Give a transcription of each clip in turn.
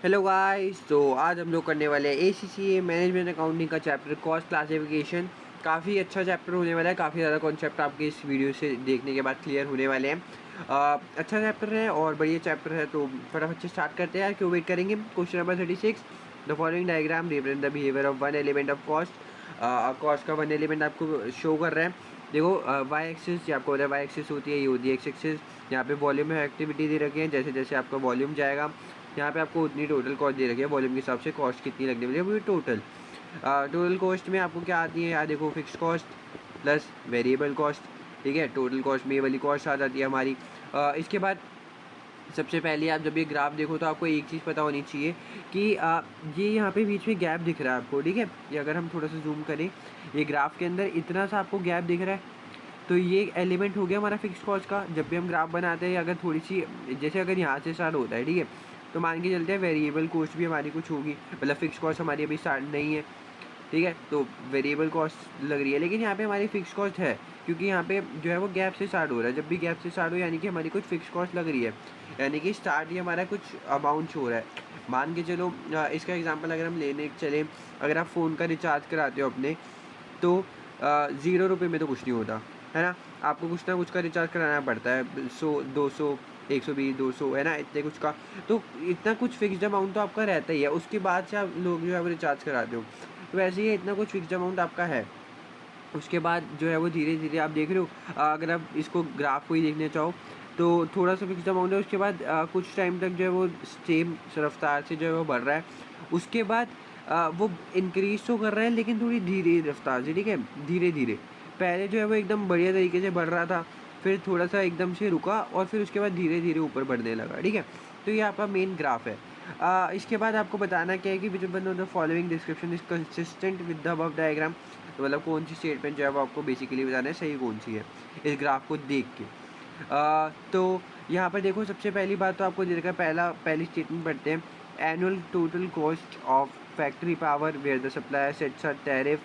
Hello guys. तो आज हम लोग करने वाले हैं ACCA मैनेजमेंट अकाउंटिंग का चैप्टर कॉस्ट क्लासिफिकेशन। काफ़ी अच्छा चैप्टर होने वाला है। काफ़ी ज़्यादा कॉन्सेप्ट आपके इस वीडियो से देखने के बाद क्लियर होने वाले हैं। अच्छा चैप्टर है और बढ़िया चैप्टर है, तो फटाफट से स्टार्ट करते हैं यार, क्यों वेट करेंगे। Question number 36, the following diagram represent the behaviour of one element of cost. Cost का वन एलिमेंट आपको शो कर रहा है। देखो वाई एक्सिस, आपको पता है वाई एक्सिस होती है, ये होती है एक्स एक्सिस। यहाँ पे वॉल्यूम है, एक्टिविटी दे रखी है, जैसे जैसे आपका वॉल्यूम जाएगा यहाँ पे आपको उतनी टोटल कॉस्ट दे रखी है, वॉल्यूम के हिसाब से कॉस्ट कितनी लगने वाली है वो टोटल। टोटल कॉस्ट में आपको क्या आती है यार, देखो fix cost plus variable cost. ठीक है, टोटल कॉस्ट में ये वाली कॉस्ट आ जाती है हमारी। इसके बाद सबसे पहले आप जब ये ग्राफ देखो तो आपको एक चीज़ पता होनी चाहिए कि ये यहाँ पे बीच में गैप दिख रहा है आपको। ठीक है, ये अगर हम थोड़ा सा जूम करें, ये ग्राफ के अंदर इतना सा आपको गैप दिख रहा है, तो ये एलिमेंट हो गया हमारा फिक्स कॉस्ट का। जब भी हम ग्राफ बनाते हैं, अगर थोड़ी सी जैसे अगर यहाँ से स्टार्ट होता है, ठीक है, तो मान के चलते हैं वेरिएबल कॉस्ट भी हमारी कुछ होगी, मतलब फिक्स कॉस्ट हमारी अभी स्टार्ट नहीं है। ठीक है, तो वेरिएबल कॉस्ट लग रही है, लेकिन यहाँ पे हमारी फिक्स कॉस्ट है, क्योंकि यहाँ पे जो है वो गैप से स्टार्ट हो रहा है। जब भी गैप से स्टार्ट हो यानी कि हमारी कुछ फिक्स कॉस्ट लग रही है, यानी कि स्टार्ट ही हमारा कुछ अमाउंट हो रहा है। मान के चलो इसका एग्जांपल अगर हम लेने चले, अगर आप फ़ोन का रिचार्ज कराते हो अपने, तो 0 रुपये में तो कुछ नहीं होता है ना। आपको कुछ ना कुछ का रिचार्ज कराना पड़ता है, 100 200 120 200 है ना, इतने कुछ का। तो इतना कुछ फिक्स्ड अमाउंट तो आपका रहता ही है, उसके बाद से आप लोग जो है वो रिचार्ज कराते हो। तो वैसे ही इतना कुछ फिक्स्ड अमाउंट आपका है। उसके बाद जो है वो धीरे धीरे आप देख रहे हो, अगर आप इसको ग्राफ को ही देखने चाहो तो थोड़ा सा फिक्स्ड अमाउंट है। उसके बाद कुछ टाइम तक जो है वो सेम रफ्तार से जो है वो बढ़ रहा है। उसके बाद वो इंक्रीज तो कर रहा है, लेकिन थोड़ी धीरे रफ्तार से। ठीक है, धीरे धीरे। पहले जो है वो एकदम बढ़िया तरीके से बढ़ रहा था, फिर थोड़ा सा एकदम से रुका और फिर उसके बाद धीरे धीरे ऊपर बढ़ने लगा। ठीक है, तो ये आपका मेन ग्राफ है। इसके बाद आपको बताना क्या है कि which one of the following description is consistent with the above diagram. तो मतलब कौन सी स्टेटमेंट जो है वो आपको बेसिकली बताना है सही कौन सी है इस ग्राफ को देख के। तो यहाँ पर देखो, सबसे पहली बात तो आपको दे रखा है, पहली स्टेटमेंट पढ़ते हैं। Annual total cost of factory power where the supplier sets a tariff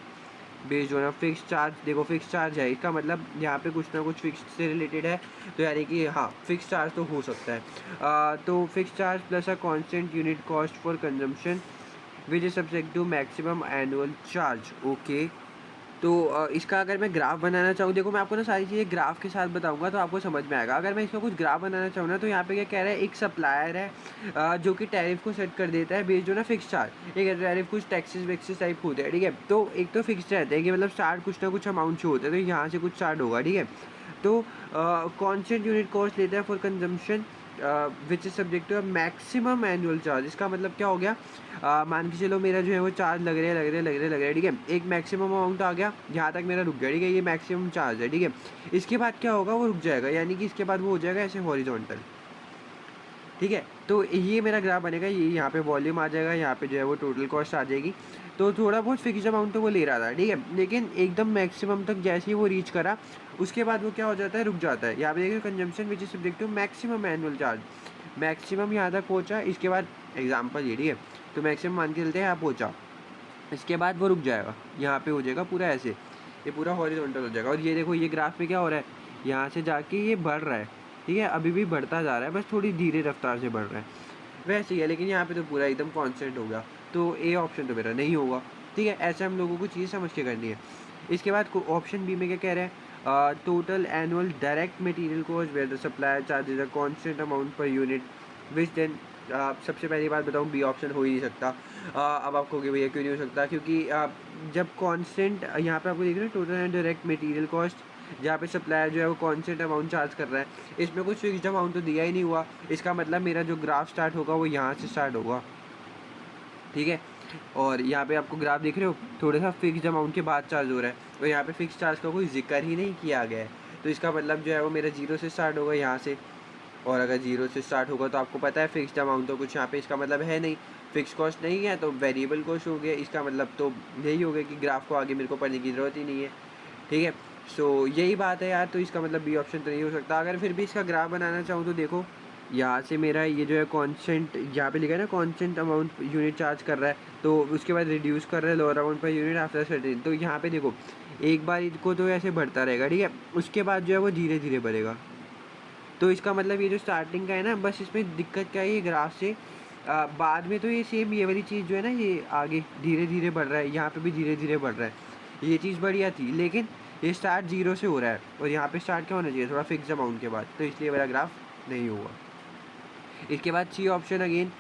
based on a fix charge. देखो फिक्स चार्ज है, इसका मतलब यहाँ पे कुछ ना कुछ फिक्स से रिलेटेड है, तो यानी कि हाँ फिक्स चार्ज तो हो सकता है। तो fix charge plus a constant unit cost for consumption which is subject to maximum annual charge. Okay, तो इसका अगर मैं ग्राफ बनाना चाहूँ, देखो मैं आपको ना सारी चीज़ें ग्राफ के साथ बताऊंगा तो आपको समझ में आएगा। अगर मैं इसका कुछ ग्राफ बनाना चाहूँ ना, तो यहाँ पे क्या कह रहा है, एक सप्लायर है जो कि टैरिफ को सेट कर देता है बेस्ड ऑन ना फिक्स चार्ज। ठीक है, टैरिफ कुछ टैक्सेस वैक्सेस टाइप होते हैं। ठीक है, तो एक तो फिक्स रहता है कि मतलब स्टार्ट कुछ ना कुछ अमाउंट से होता है, तो यहाँ से कुछ स्टार्ट होगा। ठीक है, तो कॉन्स्टेंट यूनिट कॉस्ट लेता है for consumption which is subject to maximum annual charge. इसका मतलब क्या हो गया, मान के चलो मेरा जो है वो चार्ज लग रहे हैं। ठीक है, एक मैक्सिमम अमाउंट आ गया, यहाँ तक मेरा रुक गया। ठीक है, ये मैक्सिमम चार्ज है। ठीक है, इसके बाद क्या होगा, वो रुक जाएगा, यानी कि इसके बाद वो हो जाएगा ऐसे हॉरिजॉन्टल। ठीक है, तो ये मेरा ग्राफ बनेगा, ये यहाँ पे वॉल्यूम आ जाएगा, यहाँ पे जो है वो टोटल कॉस्ट आ जाएगी। तो थोड़ा बहुत फिक्स्ड अमाउंट तो वो ले रहा था। ठीक है, लेकिन एकदम मैक्सिमम तक जैसे ही वो रीच करा, उसके बाद वो क्या हो जाता है, रुक जाता है। यहाँ पे देखिए consumption which is subject to maximum annual charge. Maximum यहाँ तक पहुँचा, इसके बाद एग्जाम्पल ये। ठीक है, तो मैक्सिमम मान के चलते हैं यहाँ पहुँचा, इसके बाद वो रुक जाएगा, यहाँ पे हो जाएगा पूरा ऐसे, ये पूरा हॉरिजॉन्टल हो जाएगा। और ये देखो ये ग्राफ में क्या हो रहा है, यहाँ से जाके ये बढ़ रहा है। ठीक है, अभी भी बढ़ता जा रहा है, बस थोड़ी धीरे रफ्तार से बढ़ रहा है, वैसे ही है। लेकिन यहाँ पे तो पूरा एकदम कांस्टेंट हो गया, तो ए ऑप्शन तो मेरा नहीं होगा। ठीक है, ऐसे हम लोगों को चीज़ समझ के करनी है। इसके बाद ऑप्शन बी में क्या कह रहे हैं, total annual direct material cost where the supplier charges a constant amount per unit which then. सबसे पहली बात बताऊँ, बी ऑप्शन हो ही नहीं सकता। अब आपको कि भैया क्यों नहीं हो सकता, क्योंकि जब कांस्टेंट यहाँ पे आपको देख रहे हैं total and direct material cost, जहाँ पे सप्लायर जो है वो कांस्टेंट अमाउंट चार्ज कर रहा है, इसमें कुछ फिक्स्ड अमाउंट तो दिया ही नहीं हुआ। इसका मतलब मेरा जो ग्राफ स्टार्ट होगा वो यहाँ से स्टार्ट होगा। ठीक है, और यहाँ पे आपको ग्राफ देख रहे हो, थोड़ा सा फिक्स्ड अमाउंट के बाद चार्ज हो रहा है, और यहाँ पे फिक्स चार्ज का कोई जिक्र ही नहीं किया गया है। तो इसका मतलब जो है वो मेरा जीरो से स्टार्ट होगा यहाँ से, और अगर जीरो से स्टार्ट होगा तो आपको पता है फिक्स्ड अमाउंट तो कुछ यहाँ पे इसका मतलब है नहीं, फिक्स कॉस्ट नहीं है, तो वेरिएबल कॉस्ट हो गया। इसका मतलब तो यही हो गया कि ग्राफ को आगे मेरे को पढ़ने की ज़रूरत ही नहीं है। ठीक है, सो यही बात है यार, तो इसका मतलब बी ऑप्शन तो नहीं हो सकता। अगर फिर भी इसका ग्राफ बनाना चाहूँ तो देखो, यहाँ से मेरा ये जो है कांस्टेंट, यहाँ पे लिखा है ना कांस्टेंट अमाउंट यूनिट चार्ज कर रहा है, तो उसके बाद रिड्यूस कर रहा है lower amount per unit after certain. तो यहाँ पे देखो एक बार इसको तो ऐसे बढ़ता रहेगा। ठीक है, उसके बाद जो है वो धीरे धीरे बढ़ेगा। तो इसका मतलब ये जो स्टार्टिंग का है ना, बस इसमें दिक्कत क्या है, ये ग्राफ से बाद में तो ये सेम ये वाली चीज़ जो है ना, ये आगे धीरे धीरे बढ़ रहा है, यहाँ पे भी धीरे धीरे बढ़ रहा है, ये चीज़ बढ़िया थी। लेकिन ये स्टार्ट 0 से हो रहा है और यहाँ पे स्टार्ट क्या होना चाहिए, थोड़ा फिक्स अमाउंट के बाद, तो इसलिए वाला ग्राफ नहीं हुआ। इसके बाद सी ऑप्शन अगेन,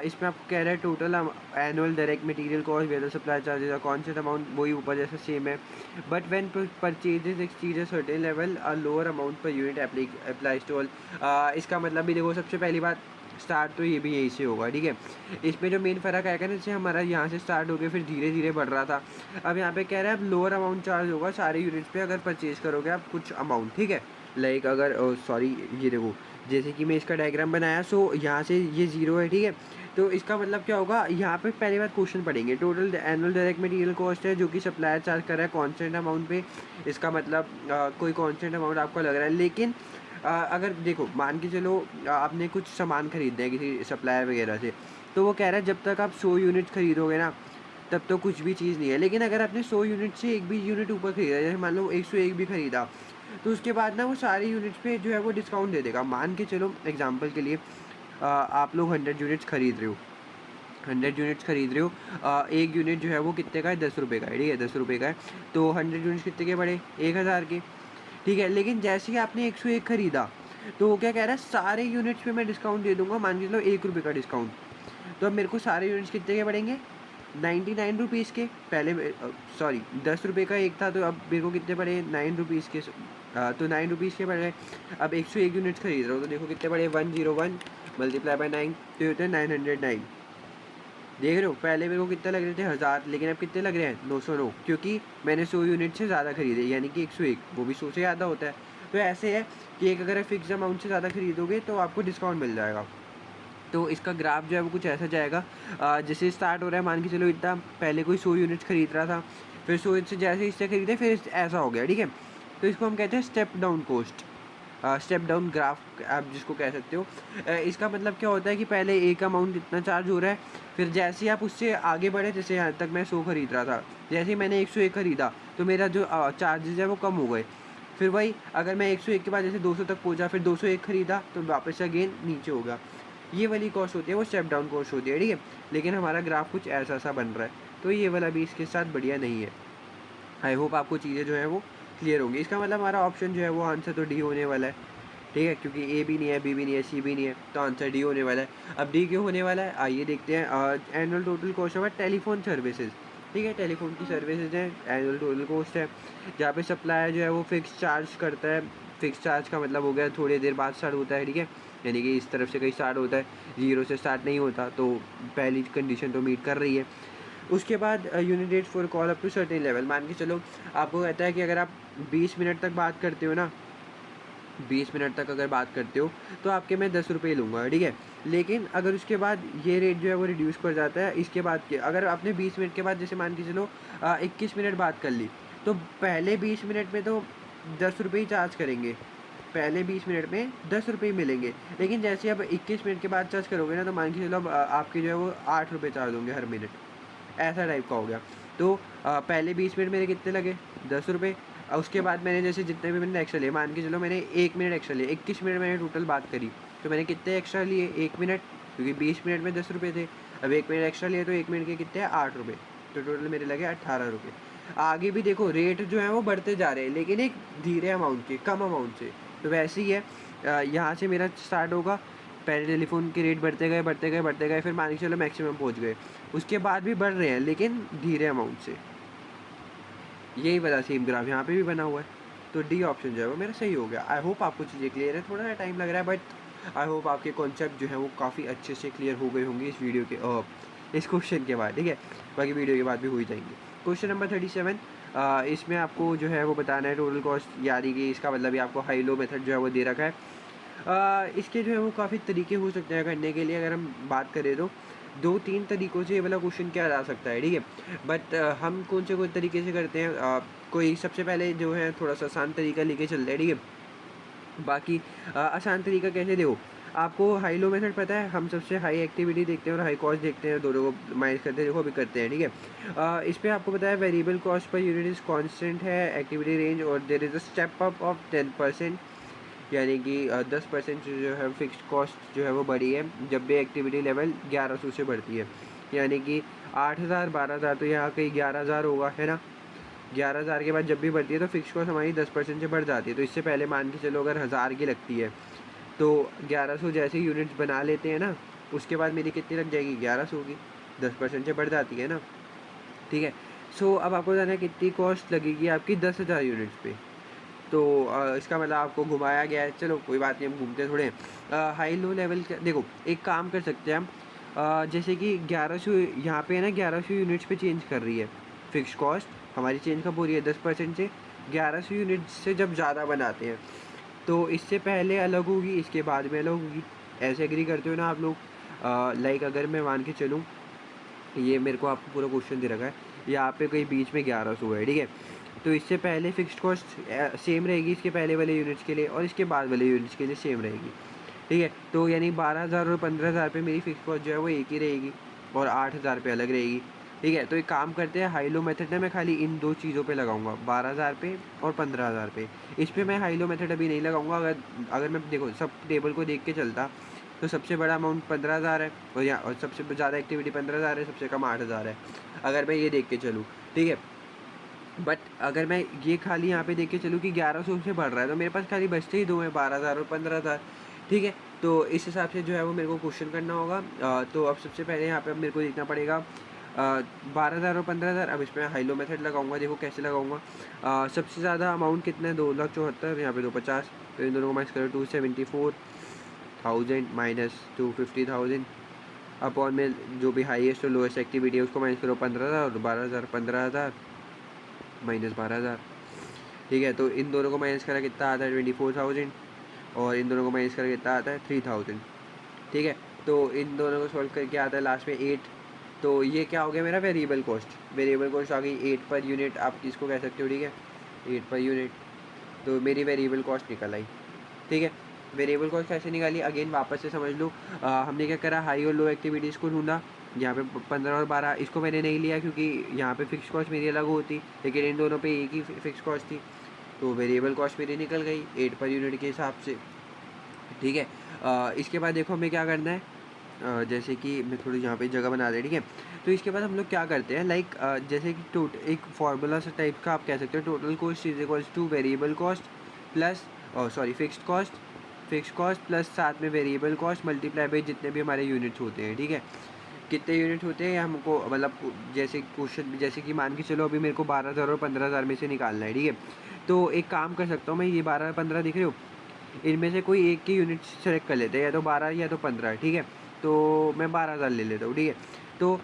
इसमें आपको कह रहा है total annual direct material cost whether supply charges constant amount, वही ऊपर जैसा सेम है। But when purchases exceed a certain level a lower amount per unit applies to all. इसका मतलब भी देखो, सबसे पहली बात स्टार्ट तो ये भी यहीं से होगा, ठीक है। इसमें जो मेन फ़र्क आएगा ना, जैसे हमारा यहाँ से स्टार्ट हो गया फिर धीरे धीरे बढ़ रहा था, अब यहाँ पे कह रहा है अब लोअर अमाउंट चार्ज होगा सारे यूनिट्स पे अगर परचेज करोगे आप कुछ अमाउंट, ठीक है। लाइक अगर सॉरी ये देखो, जैसे कि मैं इसका डायग्राम बनाया, सो यहाँ से ये 0 है, ठीक है। तो इसका मतलब क्या होगा, यहाँ पे पहली बार क्वेश्चन पढ़ेंगे, total annual direct material cost है जो कि सप्लायर चार्ज कर रहा है कॉन्स्टेंट अमाउंट पे। इसका मतलब कोई कॉन्स्टेंट अमाउंट आपको लग रहा है, लेकिन अगर देखो मान के चलो आपने कुछ सामान खरीदना है किसी सप्लायर वगैरह से, तो वो कह रहा है जब तक आप 100 यूनिट खरीदोगे ना तब तो कुछ भी चीज़ नहीं है। लेकिन अगर आपने 100 यूनिट से एक भी यूनिट ऊपर खरीदा, जैसे मान लो 101 भी खरीदा, तो उसके बाद ना वो सारे यूनिट्स पे जो है वो डिस्काउंट दे देगा। मान के चलो एग्जांपल के लिए आप लोग 100 यूनिट्स खरीद रहे हो, 100 यूनिट्स खरीद रहे हो, एक यूनिट जो है वो कितने का है, 10 रुपये का है, ठीक है, 10 रुपये का है। तो 100 यूनिट्स कितने के पड़े, 1000 के, ठीक है। लेकिन जैसे ही आपने 101 खरीदा, तो वो क्या कह रहा है, सारे यूनिट्स पे मैं डिस्काउंट दे दूंगा, मान के चलो 1 रुपये का डिस्काउंट। तो अब मेरे को सारे यूनिट्स कितने के पड़ेंगे, 99 रुपीज़ के। पहले सॉरी 10 रुपये का एक था, तो अब मेरे को कितने पड़े, 9 रुपीज़ के। तो 9 रुपीज़ के पड़ गए। अब 101 यूनिट्स खरीद रहा हूँ, तो देखो कितने पड़े, 101 मल्टीप्लाई बाय 9, तो ये होते हैं 909। देख रहे हो, पहले मेरे को कितने लग रहे थे, 1000, लेकिन अब कितने लग रहे हैं, 909, क्योंकि मैंने 100 यूनिट से ज़्यादा खरीदे, यानी कि 101, वो भी 100 से ज़्यादा होता है। तो ऐसे है कि एक अगर फिक्स अमाउंट से ज़्यादा खरीदोगे तो आपको डिस्काउंट मिल जाएगा। तो इसका ग्राफ जो है वो कुछ ऐसा जाएगा, जैसे स्टार्ट हो रहा है, मान के चलो इतना पहले कोई 100 यूनिट्स खरीद रहा था, फिर 100 से जैसे इससे खरीदे फिर ऐसा हो गया, ठीक है। तो इसको हम कहते हैं step down cost, step down graph आप जिसको कह सकते हो। इसका मतलब क्या होता है कि पहले एक अमाउंट इतना चार्ज हो रहा है, फिर जैसे ही आप उससे आगे बढ़े, जैसे यहाँ तक मैं 100 खरीद रहा था, जैसे ही मैंने 101 खरीदा तो मेरा जो चार्जेस है वो कम हो गए। फिर वही अगर मैं 101 के बाद जैसे 200 तक पहुँचा, फिर 201 खरीदा तो वापस अगेन नीचे होगा। ये वाली कॉस्ट होती है वो स्टेप डाउन कॉस्ट होती है, ठीक है। लेकिन हमारा ग्राफ कुछ ऐसा सा बन रहा है, तो ये वाला भी इसके साथ बढ़िया नहीं है। आई होप आपको चीज़ें जो है वो क्लियर होंगी। इसका मतलब हमारा ऑप्शन जो है वो आंसर तो डी होने वाला है, ठीक है, क्योंकि ए भी नहीं है, बी भी नहीं है, सी भी नहीं है, तो आंसर डी होने वाला है। अब डी क्यों होने वाला है, आइए देखते हैं। एनुअल टोटल कॉस्ट है टेलीफोन सर्विसेज, ठीक है, टेलीफोन की सर्विसेज है, एनुअल टोटल कॉस्ट है, जहाँ पे सप्लायर जो है वो फिक्स चार्ज करता है। फिक्स चार्ज का मतलब हो गया थोड़ी देर बाद स्टार्ट होता है, ठीक है, यानी कि इस तरफ से कहीं स्टार्ट होता है, 0 से स्टार्ट नहीं होता, तो पहली कंडीशन तो मीट कर रही है। उसके बाद unit rate for call up to certain level, मान के चलो आपको कहता है कि अगर आप 20 मिनट तक बात करते हो ना, 20 मिनट तक अगर बात करते हो तो आपके मैं 10 रुपये लूँगा, ठीक है। लेकिन अगर उसके बाद ये रेट जो है वो रिड्यूस कर जाता है, इसके बाद के अगर आपने 20 मिनट के बाद जैसे मान के चलो 21 मिनट बात कर ली, तो पहले 20 मिनट में तो 10 रुपये ही चार्ज करेंगे, पहले 20 मिनट में 10 रुपये ही मिलेंगे। लेकिन जैसे अब 21 मिनट के बाद चार्ज करोगे ना, तो मान के चलो अब आपके जो है वो 8 रुपये चार्ज होंगे हर मिनट, ऐसा टाइप का हो गया। तो पहले 20 मिनट मेरे कितने लगे, 10 रुपये। उसके बाद मैंने जैसे जितने भी मैंने एक्स्ट्रा लिए, मान के चलो मैंने 1 मिनट एक्स्ट्रा लिए, 21 मिनट मैंने टोटल बात करी, तो मैंने कितने एक्स्ट्रा लिए, 1 मिनट, क्योंकि 20 मिनट में 10 रुपये थे। अब 1 मिनट एक्स्ट्रा लिए तो 1 मिनट के कितने हैं, 8 रुपये, तो टोटल मेरे लगे 18 रुपये। आगे भी देखो रेट जो है वो बढ़ते जा रहे हैं, लेकिन एक धीरे अमाउंट के, कम अमाउंट से। तो वैसे ही है, यहाँ से मेरा स्टार्ट होगा, पहले टेलीफोन के रेट बढ़ते गए बढ़ते गए बढ़ते गए, फिर मान के चलो मैक्सिमम पहुँच गए, उसके बाद भी बढ़ रहे हैं लेकिन धीरे अमाउंट से। यही वाला सेम ग्राफ यहाँ पे भी बना हुआ है, तो डी ऑप्शन जो है वो मेरा सही हो गया। आई होप आपको चीज़ें क्लियर है, थोड़ा सा टाइम लग रहा है, बट आई होप आपके कॉन्सेप्ट जो है वो काफ़ी अच्छे से क्लियर हो गए होंगे इस वीडियो के इस क्वेश्चन के बाद, ठीक है। बाकी वीडियो के बाद भी हो ही जाएंगे। क्वेश्चन नंबर 37, इसमें आपको जो है वो बताना है टोटल कॉस्ट, यानी कि इसका मतलब भी आपको हाई लो मेथड जो है वो दे रखा है। इसके जो है वो काफ़ी तरीके हो सकते हैं करने के लिए, अगर हम बात करें तो 2-3 तरीक़ों से ये वाला क्वेश्चन किया जा सकता है, ठीक है। बट हम कौन से कोई तरीके से करते हैं, कोई सबसे पहले जो है थोड़ा सा आसान तरीका लेके चलते हैं, ठीक है। बाकी आसान तरीका कैसे, देखो आपको हाई लो मेथड पता है, हम सबसे हाई एक्टिविटी देखते हैं और हाई कॉस्ट देखते हैं, दोनों को माइनस करते हैं, देखो अभी करते हैं, ठीक है। इस पर आपको पता है variable cost per unit is constant है, एक्टिविटी रेंज और there is a step up of 10%, यानी कि 10% जो है फिक्स्ड कॉस्ट जो है वो बढ़ी है जब भी एक्टिविटी लेवल 1100 से बढ़ती है। यानी कि 8000 12000 तो यहाँ कहीं 11000 होगा, है ना। 11000 के बाद जब भी बढ़ती है तो फिक्स कॉस्ट हमारी 10% से बढ़ जाती है। तो इससे पहले मान के चलो अगर 1000 की लगती है तो 1100 जैसे यूनिट्स बना लेते हैं ना, उसके बाद मेरी कितनी लग जाएगी, 1100 की, 10% से बढ़ जाती है ना, ठीक है। सो अब आपको जाना है कितनी कॉस्ट लगेगी आपकी 10,000 यूनिट्स पे। तो इसका मतलब आपको घुमाया गया है, चलो कोई बात नहीं, हम घूमते थोड़े हाई लो लेवल का। देखो एक काम कर सकते हैं हम, जैसे कि 1100 यहाँ पे है ना, 1100 यूनिट्स पे चेंज कर रही है फिक्स कॉस्ट हमारी, चेंज कब हो रही है 10% से। 1100 यूनिट्स से जब ज़्यादा बनाते हैं तो इससे पहले अलग होगी, इसके बाद में अलग होगी। ऐसे एग्री करते हो ना आप लोग। लाइक अगर मैं मान के चलूँ, ये मेरे को आपको पूरा क्वेश्चन दे रखा है, यहाँ पे कहीं बीच में 1100 है, ठीक है। तो इससे पहले फिक्स्ड कॉस्ट सेम रहेगी इसके पहले वाले यूनिट्स के लिए, और इसके बाद वाले यूनिट्स के लिए सेम रहेगी, ठीक है। तो यानी 12,000 और 15,000 पे मेरी फिक्स कॉस्ट जो है वो एक ही रहेगी, और 8,000 पे अलग रहेगी, ठीक है। तो एक काम करते हैं, हाई लो मेथड में मैं खाली इन दो चीज़ों पे लगाऊंगा, 12,000 पे और 15,000 पे। इस पर मैं हाई लो मेथड अभी नहीं लगाऊंगा। अगर मैं देखो सब टेबल को देख के चलता तो सबसे बड़ा अमाउंट 15,000 है, और सबसे ज़्यादा एक्टिविटी 15,000 है, सबसे कम 8,000 है, अगर मैं ये देख के चलूँ, ठीक है। बट अगर मैं ये खाली यहाँ पे देख के चलूँ कि 1100 से बढ़ रहा है तो मेरे पास खाली बचते ही दो हैं, 12,000 और 15,000, ठीक है। तो इस हिसाब से जो है वो मेरे को क्वेश्चन करना होगा। तो अब सबसे पहले यहाँ पे मेरे को देखना पड़ेगा 12,000 और 15,000। अब इसमें हाई लो मेथड लगाऊंगा, देखो कैसे लगाऊंगा। सबसे ज़्यादा अमाउंट कितना है, 2,74,000, यहाँ पे 250, तो इन दोनों को माइनस करो, 274,000 माइनस 250,000 अपॉन में जो भी हाईएस्ट और लोएस्ट एक्टिविटी है उसको माइनस करो 15,000 और 12,000, 15,000 माइनस 12,000, ठीक है। तो इन दोनों को माइनस करा कितना आता है 24,000, और इन दोनों को माइनस करा कितना आता है 3,000, ठीक है। तो इन दोनों को सॉल्व करके आता है लास्ट में 8। तो ये क्या हो गया मेरा वेरिएबल कॉस्ट, वेरिएबल कॉस्ट आ गई 8 पर यूनिट, आप इसको कह सकते हो, ठीक है, 8 पर यूनिट। तो मेरी वेरिएबल कॉस्ट निकल आई, ठीक है। वेरिएबल कॉस्ट कैसे निकाली, अगेन वापस से समझ लो। हमने क्या करा, हाई और लो एक्टिविटीज़ को ढूंढा। यहाँ पे 15 और 12 इसको मैंने नहीं लिया क्योंकि यहाँ पे फिक्स कॉस्ट मेरी अलग होती, लेकिन इन दोनों पे एक ही फिक्स कॉस्ट थी, तो वेरिएबल कॉस्ट मेरी निकल गई 8 पर यूनिट के हिसाब से, ठीक है। इसके बाद देखो हमें क्या करना है, जैसे कि मैं थोड़ी यहाँ पे जगह बना दे, ठीक है। तो इसके बाद हम लोग क्या करते हैं, लाइक जैसे कि एक फार्मूला से टाइप का आप कह सकते हो, total cost is equals to variable cost plus fixed cost plus साथ में वेरिएबल कॉस्ट मल्टीप्लाई बाई जितने भी हमारे यूनिट्स होते हैं, ठीक है। कितने यूनिट होते हैं हमको, मतलब जैसे क्वेश्चन, जैसे कि मान के चलो अभी मेरे को 12,000 और 15,000 में से निकालना है, ठीक है। तो एक काम कर सकता हूँ मैं, ये 12 15 दिख रहे हो, इनमें से कोई एक की यूनिट सेलेक्ट कर लेते हैं, या तो 12 या तो 15, ठीक है। तो मैं 12,000 ले लेता हूँ, ठीक है। तो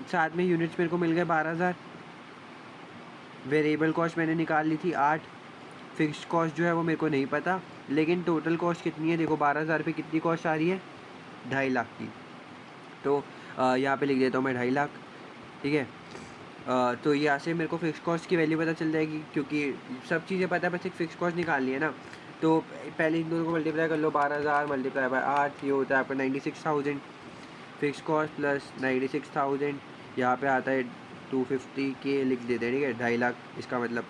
साथ में यूनिट्स मेरे को मिल गए 12,000, वेरिएबल कॉस्ट मैंने निकाल ली थी 8, फिक्स्ड कॉस्ट जो है वो मेरे को नहीं पता, लेकिन टोटल कॉस्ट कितनी है, देखो 12,000 पे कितनी कॉस्ट आ रही है, 2.5 लाख की। तो यहाँ पे लिख देता हूँ मैं 2.5 लाख, ठीक है। तो यहाँ से मेरे को फिक्स कॉस्ट की वैल्यू पता चल जाएगी, क्योंकि सब चीज़ें पता है, बस एक फिक्स कॉस्ट निकालनी है ना। तो पहले इन दोनों को मल्टीप्लाई कर लो, 12,000 मल्टीप्लाई बाय 8, ये होता है आपका 96,000 फिक्स कॉस्ट प्लस 96,000, यहाँ पे आता है 250 के लिख देते हैं, ठीक है, 2.5 लाख इसका मतलब।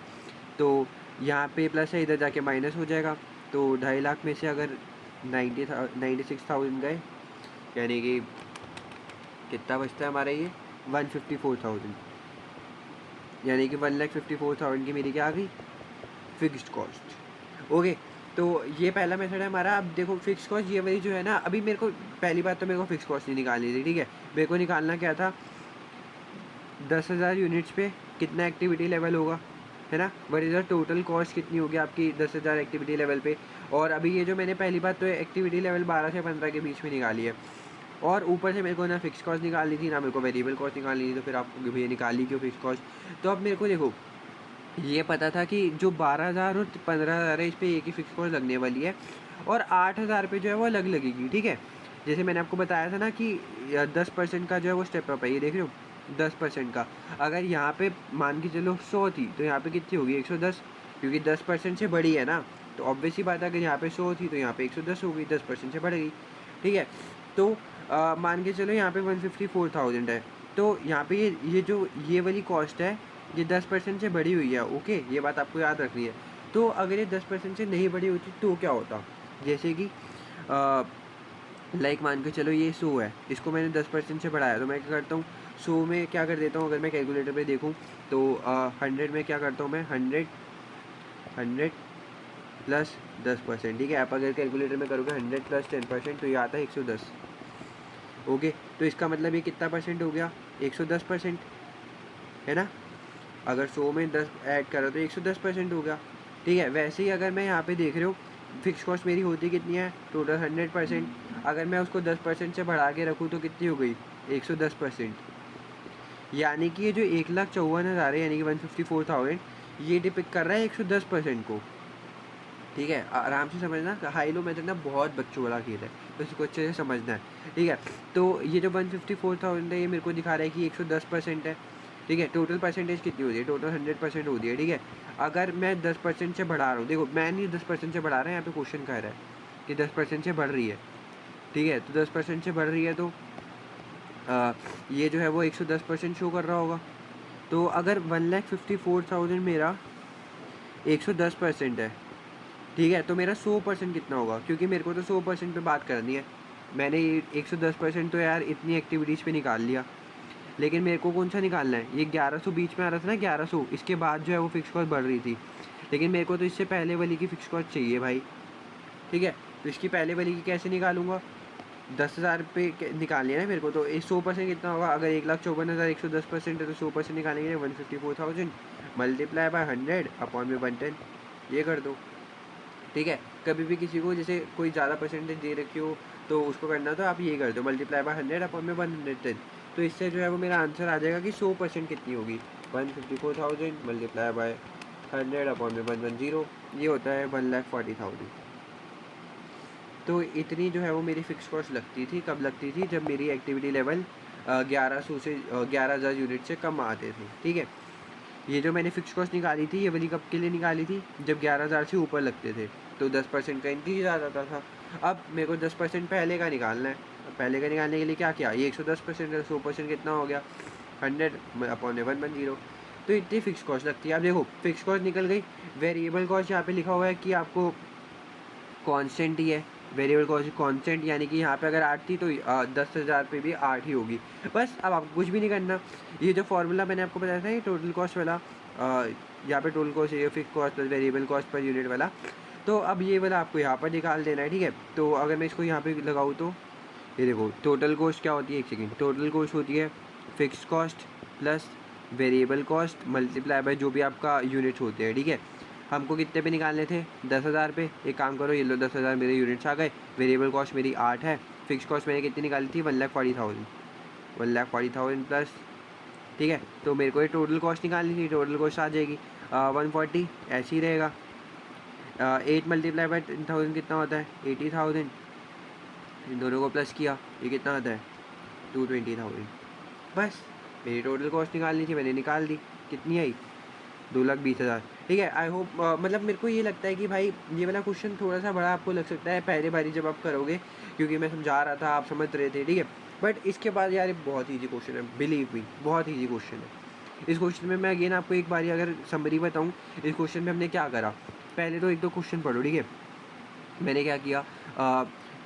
तो यहाँ पे प्लस है, इधर जाके माइनस हो जाएगा, तो 2.5 लाख में से अगर 96,000 गए, यानी कि कितना बचता है हमारा ये 154,000, यानी कि 1,54,000 की मेरी क्या आ गई फिक्स्ड कॉस्ट, ओके। तो ये पहला मेथड है हमारा। अब देखो फिक्स कॉस्ट ये वाली जो है ना, अभी मेरे को पहली बात तो मेरे को फिक्स कॉस्ट नहीं निकालनी थी, ठीक है। मेरे को निकालना क्या था, 10,000 यूनिट्स पे कितना एक्टिविटी लेवल होगा, है ना, what is the total cost कितनी होगी आपकी 10,000 एक्टिविटी लेवल पे। और अभी ये जो मैंने पहली बात तो एक्टिविटी लेवल 12 से 15 के बीच में निकाली है, और ऊपर से मेरे को ना फिक्स कॉस्ट निकालनी थी ना मेरे को वेरिएबल कॉस्ट निकालनी थी, तो फिर आपको भैया निकाली क्यों फिक्स कॉस्ट। तो अब मेरे को देखो ये पता था कि जो 12,000 और 15,000 है इस पर एक ही फिक्स कॉस्ट लगने वाली है, और 8,000 पे जो है वो अलग लगेगी, ठीक है। जैसे मैंने आपको बताया था ना कि 10% का जो है वो स्टेप अप है, ये देख रहे हो 10% का। अगर यहाँ पे मान के चलो 100 थी तो यहाँ पे कितनी होगी 110, क्योंकि 10% से बड़ी है ना। तो ऑब्वियस ही बात है, अगर यहाँ पे 100 थी तो यहाँ पे 110 होगी, 10% से बढ़ गई, ठीक है। तो मान के चलो यहाँ पे 154,000 है, तो यहाँ पे ये जो ये वाली कॉस्ट है ये 10% से बढ़ी हुई है, ओके, ये बात आपको याद रखनी है। तो अगर ये 10% से नहीं बढ़ी होती तो क्या होता, जैसे कि लाइक मान के चलो ये 100 है, इसको मैंने 10% से बढ़ाया, तो मैं क्या करता हूँ 100 में क्या कर देता हूँ, अगर मैं कैलकुलेटर पे देखूँ तो 100 में क्या करता हूँ मैं 100 प्लस 10%, ठीक है। आप अगर कैलकुलेटर में करोगे 100 प्लस 10% तो ये आता है 110। ओके, तो इसका मतलब ये कितना परसेंट हो गया, 110%, है ना। अगर 100 में 10 ऐड करो तो 110% हो गया, ठीक है। वैसे ही अगर मैं यहाँ पे देख रहे हो फिक्स कॉस्ट मेरी होती कितनी है, टोटल 100%, अगर मैं उसको 10% से बढ़ा के रखूँ तो कितनी हो गई, 110%। यानी कि ये जो 1,54,000 है, यानी कि 154,000, ये डिपिक्ट कर रहा है 110% को, ठीक है। आराम से समझना, हाई लो मेथड ना बहुत बच्चों वाला खेल है, तो इसको अच्छे से समझना है, ठीक है। तो ये जो 154,000 है ये मेरे को दिखा रहा है कि 110% है, ठीक है। टोटल परसेंटेज कितनी होती है, टोटल 100% होती है, ठीक है। अगर मैं 10% से बढ़ा रहा हूँ, देखो मैं नहीं 10% से बढ़ा रहा है, यहाँ पे क्वेश्चन कह रहा है कि 10% से बढ़ रही है, ठीक है। तो 10% से बढ़ रही है तो ये जो है वो 110% शो कर रहा होगा। तो अगर 1,54,000 मेरा 110% है, ठीक है, तो मेरा 100% कितना होगा, क्योंकि मेरे को तो 100% पे बात करनी है। मैंने 110% तो यार इतनी एक्टिविटीज़ पे निकाल लिया, लेकिन मेरे को कौन सा निकालना है, ये 1100 बीच में आ रहा था ना, 1100 इसके बाद जो है वो फिक्स कॉस्ट बढ़ रही थी, लेकिन मेरे को तो इससे पहले वाली की फिक्स कॉस्ट चाहिए भाई, ठीक है। तो इसकी पहले वाली की कैसे निकालूंगा, 10,000 पे निकालनी है ना मेरे को, तो 100% कितना होगा, अगर 1,54,110% है तो 100% निकालेंगे 154,000 मल्टीप्लाई बाय 100 अपॉन में 110, ये कर दो, ठीक है। कभी भी किसी को जैसे कोई ज़्यादा परसेंटेज दे रखी हो तो उसको करना तो आप ये कर दो, मल्टीप्लाई बाय 100 अपॉन में 110, तो इससे जो है वो मेरा आंसर आ जाएगा कि 100% कितनी होगी, 154,000 मल्टीप्लाई बाय 100 अपॉन में 110, ये होता है 1,40,000। तो इतनी जो है वो मेरी फ़िक्स कॉस्ट लगती थी, कब लगती थी, जब मेरी एक्टिविटी लेवल 1100 से 11,000 यूनिट से कम आते थे, ठीक है। ये जो मैंने फ़िक्स कॉस्ट निकाली थी ये वाली कब के लिए निकाली थी, जब 11,000 से ऊपर लगते थे, तो 10% का इंक्रीज आ जाता था। अब मेरे को 10% पहले का निकालना है, पहले का निकालने के लिए क्या किया, ये 110% है, 100% कितना हो गया 100 अपॉन 110, तो इतनी फ़िक्स कॉस्ट लगती है। अब देखो फ़िक्स कॉस्ट निकल गई, वेरिएबल कॉस्ट यहाँ पे लिखा हुआ है कि आपको कांस्टेंट ही है, वेरिएबल कॉस्ट कांस्टेंट, यानी कि यहाँ पे अगर 8 थी तो 10,000 पे भी 8 ही होगी, बस। अब आपको कुछ भी नहीं करना, ये जो फार्मूला मैंने आपको बताया था ये टोटल कॉस्ट वाला, यहाँ पे टोटल कॉस्ट ये fix cost plus variable cost per unit वाला, तो अब ये वाला आपको यहाँ पर निकाल देना है, ठीक है। तो अगर मैं इसको यहाँ पे लगाऊँ तो ये देखो टोटल कॉस्ट क्या होती है, एक सेकेंड, टोटल कॉस्ट होती है fix cost plus variable cost multiply by जो भी आपका यूनिट्स होते हैं, ठीक है। हमको कितने पे निकालने थे, 10,000 पे, एक काम करो ये लो 10,000 मेरे यूनिट्स आ गए, वेरिएबल कॉस्ट मेरी 8 है, फिक्स कॉस्ट मैंने कितनी निकाली थी 1,40,000, 1,40,000 प्लस, ठीक है। तो मेरे को ये टोटल कॉस्ट निकालनी थी, टोटल कॉस्ट आ जाएगी 140, ऐसे ही रहेगा। 8 मल्टीप्लाई बाई 10,000 कितना होता है 80,000, इन दोनों को प्लस किया ये कितना आता है 220,000, बस। मेरी टोटल कॉस्ट निकालनी थी, मैंने निकाल दी, कितनी आई 2,20,000, ठीक है। आई होप मतलब मेरे को ये लगता है कि भाई ये वाला क्वेश्चन थोड़ा सा बड़ा आपको लग सकता है पहले बारी जब आप करोगे, क्योंकि मैं समझा रहा था आप समझ रहे थे, ठीक है। बट इसके बाद यार ये बहुत ईजी क्वेश्चन है, बिलीव मी बहुत ईजी क्वेश्चन है। इस क्वेश्चन में मैं अगेन आपको एक बारी अगर समरी बताऊँ, इस क्वेश्चन में हमने क्या करा, पहले तो एक दो क्वेश्चन पढ़ो, ठीक है। मैंने क्या किया,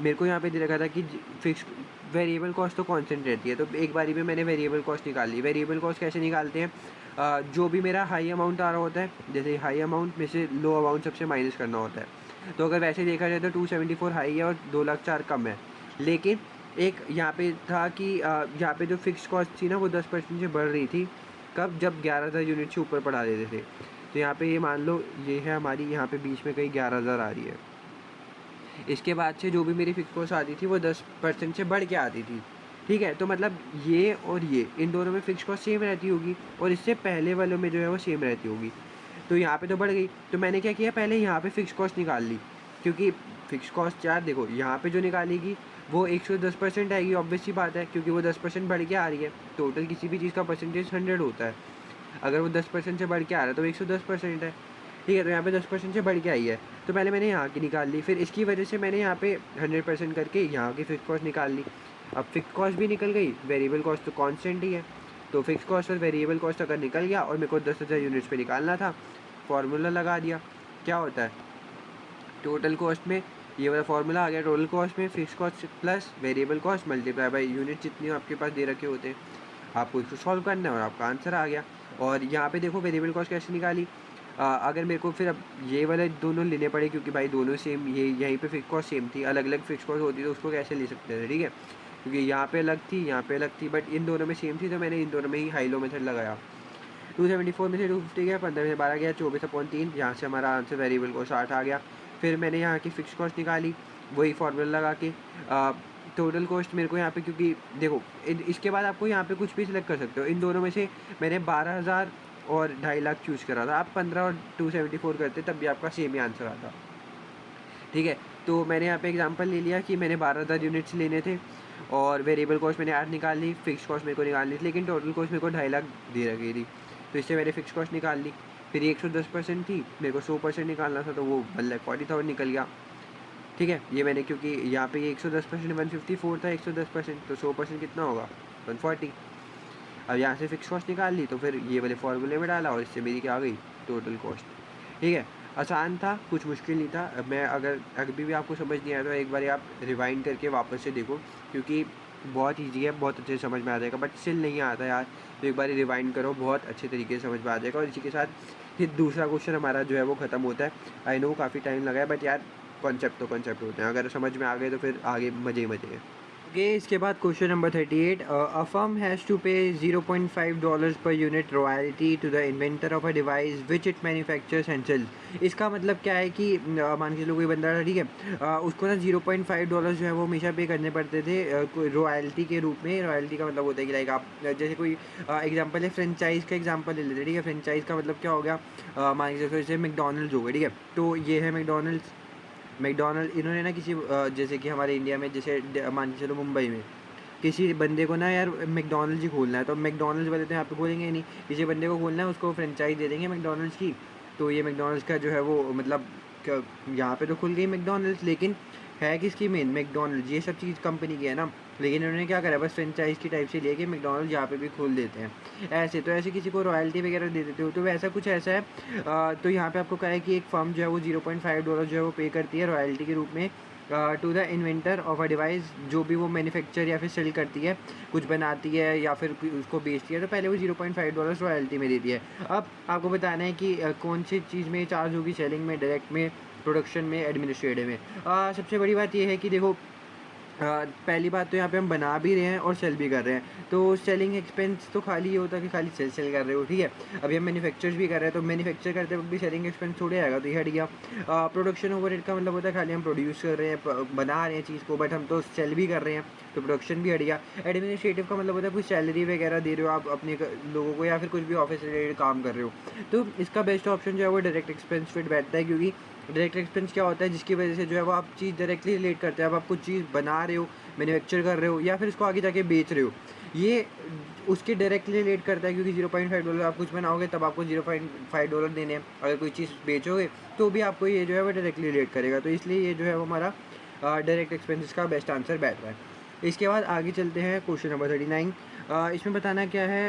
मेरे को यहाँ पे दे रखा था कि फिक्स वेरिएबल कॉस्ट तो कांस्टेंट रहती है, तो एक बारी में मैंने वेरिएबल कॉस्ट निकाल ली। वेरिएबल कॉस्ट कैसे निकालते हैं, जो भी मेरा हाई अमाउंट आ रहा होता है, जैसे हाई अमाउंट में से लो अमाउंट सबसे माइनस करना होता है। तो अगर वैसे देखा जाए तो 274 हाई है और 2,04,000 कम है, लेकिन एक यहाँ पे था कि यहाँ पे जो फिक्स कॉस्ट थी ना वो 10% से बढ़ रही थी, कब, जब 11,000 यूनिट से ऊपर बढ़ा देते थे। तो यहाँ पे ये मान लो ये है हमारी, यहाँ पे बीच में कहीं 11,000 आ रही है, इसके बाद से जो भी मेरी फिक्स कॉस्ट आती थी वो 10% से बढ़ के आती थी, ठीक है। तो मतलब ये और ये इन दोनों में फिक्स कॉस्ट सेम रहती होगी और इससे पहले वालों में जो है वो सेम रहती होगी। तो यहाँ पे तो बढ़ गई, तो मैंने क्या किया, पहले यहाँ पे फिक्स कॉस्ट निकाल ली, क्योंकि फिक्स कॉस्ट यार देखो यहाँ पे जो निकालेगी वो 110% आएगी, ऑब्वियस सी बात है, क्योंकि वो 10% बढ़ के आ रही है। टोटल किसी भी चीज़ का परसेंटेज 100 होता है, अगर वो 10% से बढ़ के आ रहा है तो 110% है, ठीक है। तो यहाँ पे 10% से बढ़ के आई है, तो पहले मैंने यहाँ की निकाल ली, फिर इसकी वजह से मैंने यहाँ पे 100% करके यहाँ की फिक्स कॉस्ट निकाल ली। अब फिक्स कॉस्ट भी निकल गई, वेरिएबल कॉस्ट तो कांस्टेंट ही है, तो फिक्स कॉस्ट और वेरिएबल कॉस्ट अगर निकल गया और मेरे को 10,000 यूनिट्स पे निकालना था, फार्मूला लगा दिया, क्या होता है टोटल कॉस्ट में, ये वाला फॉर्मूला आ गया, टोटल कॉस्ट में fix cost plus variable cost multiply by unit जितनी आपके पास दे रखे होते हैं, आपको इसको सॉल्व करना है और आपका आंसर आ गया। और यहाँ पे देखो वेरिएबल कॉस्ट कैसे निकाली, अगर मेरे को फिर अब ये वाले दोनों लेने पड़े क्योंकि भाई दोनों सेम, ये यहीं पे फिक्स कॉस्ट सेम थी, अलग अलग फिक्स कॉस्ट होती तो उसको कैसे ले सकते थे, ठीक है, क्योंकि यहाँ पे अलग थी यहाँ पे अलग थी, बट इन दोनों में सेम थी तो मैंने इन दोनों में ही हाई लो मेथड लगाया। 274 में से 250 गया, 15 में से 12 गया, 24/3, यहाँ से हमारा आंसर वेरिएबल कॉस्ट 8 आ गया। फिर मैंने यहाँ की फिक्स कॉस्ट निकाली वही फार्मूला लगा के, टोटल कॉस्ट मेरे को यहाँ पे, क्योंकि देखो इसके बाद आपको यहाँ पे कुछ भी सिलेक्ट कर सकते हो, इन दोनों में से मैंने 12,000 और 2.5 लाख चूज़ करा था, आप 15 और 274 करते तब भी आपका सेम ही आंसर आता, ठीक है। तो मैंने यहाँ पे एग्जांपल ले लिया कि मैंने 12,000 यूनिट्स लेने थे और वेरिएबल कॉस्ट मैंने 8 निकाल ली, फिक्स कॉस्ट मेरे को निकालनी थी, लेकिन टोटल कॉस्ट मेरे को 2.5 लाख दे रखी थी, तो इससे मैंने फिक्स कॉस्ट निकाल ली। फिर 110% थी, मेरे को 100% निकालना था, तो वो 1,40,000 निकल गया, ठीक है। ये मैंने क्योंकि यहाँ पे 110% 154 था, 110% तो 100% कितना होगा 140। अब यहाँ से फिक्स कॉस्ट निकाल ली, तो फिर ये वाले फार्मूले में डाला और इससे मेरी क्या आ गई टोटल कॉस्ट, ठीक है। आसान था, कुछ मुश्किल नहीं था। अब मैं अगर अभी भी आपको समझ नहीं आया तो एक बार आप रिवाइंड करके वापस से देखो, क्योंकि बहुत ईजी है, बहुत अच्छे से समझ में आ जाएगा, बट स्टिल नहीं आता यार तो एक बार रिवाइंड करो, बहुत अच्छे तरीके से समझ में आ जाएगा। और इसी के साथ फिर दूसरा क्वेश्चन हमारा जो है वो ख़त्म होता है। आई नो काफ़ी टाइम लगा है, बट यार कॉन्सेप्ट तो कॉन्सेप्ट होते हैं, अगर समझ में आ गए तो फिर आगे मज़े ही मज़े हैं। ओके, इसके बाद question number 38, a firm has to pay $0.5 per unit royalty to the inventor of a device which it manufactures and sells. इसका मतलब क्या है कि मान के चलो कोई बंदा था, ठीक है, उसको ना $0.5 जो है वो हमेशा पे करने पड़ते थे रॉयल्टी के रूप में। रॉयल्टी का मतलब होता है कि लाइक आप जैसे कोई एग्जांपल है फ्रेंचाइज़ का एग्जांपल ले लेते हैं, ठीक है। फ्रेंचाइज़ का मतलब क्या हो गया, मान के चलो जैसे मैकडॉनल्ड्स हो गया, ठीक है, तो ये है मैकडॉनल्ड्स। इन्होंने ना किसी जैसे कि हमारे इंडिया में जैसे मान के चलो मुंबई में किसी बंदे को ना यार मैकडॉनल्ड्स ही खोलना है, तो मैकडॉनल्ड्स वाले तो यहाँ पे खोलेंगे ही नहीं, किसी बंदे को खोलना है उसको फ्रेंचाइज दे देंगे मैकडॉनल्ड्स की। तो ये मैकडॉनल्ड्स का जो है वो मतलब यहाँ पे तो खुल गई मैकडॉनल्ड्स, लेकिन है किसकी मेन, मैकडॉनल्ड्स, ये सब चीज़ कंपनी की है ना, लेकिन उन्होंने क्या करा बस फ्रेंचाइज की टाइप से लेके मैकडॉनल्ड्स यहाँ पे भी खोल देते हैं ऐसे। तो ऐसे किसी को रॉयल्टी वगैरह दे देते हो, तो वैसा कुछ ऐसा है। तो यहाँ पे आपको कहा है कि एक फर्म जो है वो $0.5 जो है वो पे करती है रॉयल्टी के रूप में to the inventor of a device, जो भी वो मैन्युफैक्चर या फिर सेल करती है, कुछ बनाती है या फिर उसको बेचती है, तो पहले वो $0.5 रॉयल्टी में देती है। अब आपको बताना है कि कौन सी चीज़ में चार्ज होगी, सेलिंग में, डायरेक्ट में, प्रोडक्शन में, एडमिनिस्ट्रेटिव में। सबसे बड़ी बात यह है कि देखो पहली बात तो यहाँ पे हम बना भी रहे हैं और सेल भी कर रहे हैं, तो सेलिंग एक्सपेंस तो खाली ये होता है कि खाली सेल कर रहे हो, ठीक है। अभी हम मैन्युफैक्चर्स भी कर रहे हैं, तो मैन्युफैक्चर करते वक्त भी सेलिंग एक्सपेंस थोड़े आएगा, तो ये हट गया। प्रोडक्शन ओवरहेड का मतलब होता है खाली हम प्रोड्यूस कर रहे हैं, बना रहे हैं चीज़ को, बट हम तो सेल भी कर रहे हैं, तो प्रोडक्शन भी हट गया। एडमिनिस्ट्रेटिव का मतलब होता है कुछ सैलरी वगैरह दे रहे हो आप अपने लोगों को, या फिर कुछ भी ऑफिस रिलेटेड काम कर रहे हो, तो इसका बेस्ट ऑप्शन जो है वो डायरेक्ट एक्सपेंस फिट बैठता है, क्योंकि डायरेक्ट एक्सपेंस क्या होता है जिसकी वजह से जो है वो आप चीज़ डायरेक्टली रिलेट करते हैं। अब आप कुछ चीज़ बना रहे हो, मैन्युफैक्चर कर रहे हो, या फिर उसको आगे जाके बेच रहे हो, ये उसके डायरेक्टली रिलेट करता है, क्योंकि $0.5 आप कुछ बनाओगे तब आपको $0.5 देने हैं, अगर कोई चीज़ बेचोगे तो भी आपको ये जो है वो डायरेक्टली रिलेट करेगा, तो इसलिए ये जो है वो हमारा डायरेक्ट एक्सपेंसेस का बेस्ट आंसर बैठ रहा है। इसके बाद आगे चलते हैं क्वेश्चन नंबर 39। इसमें बताना क्या है,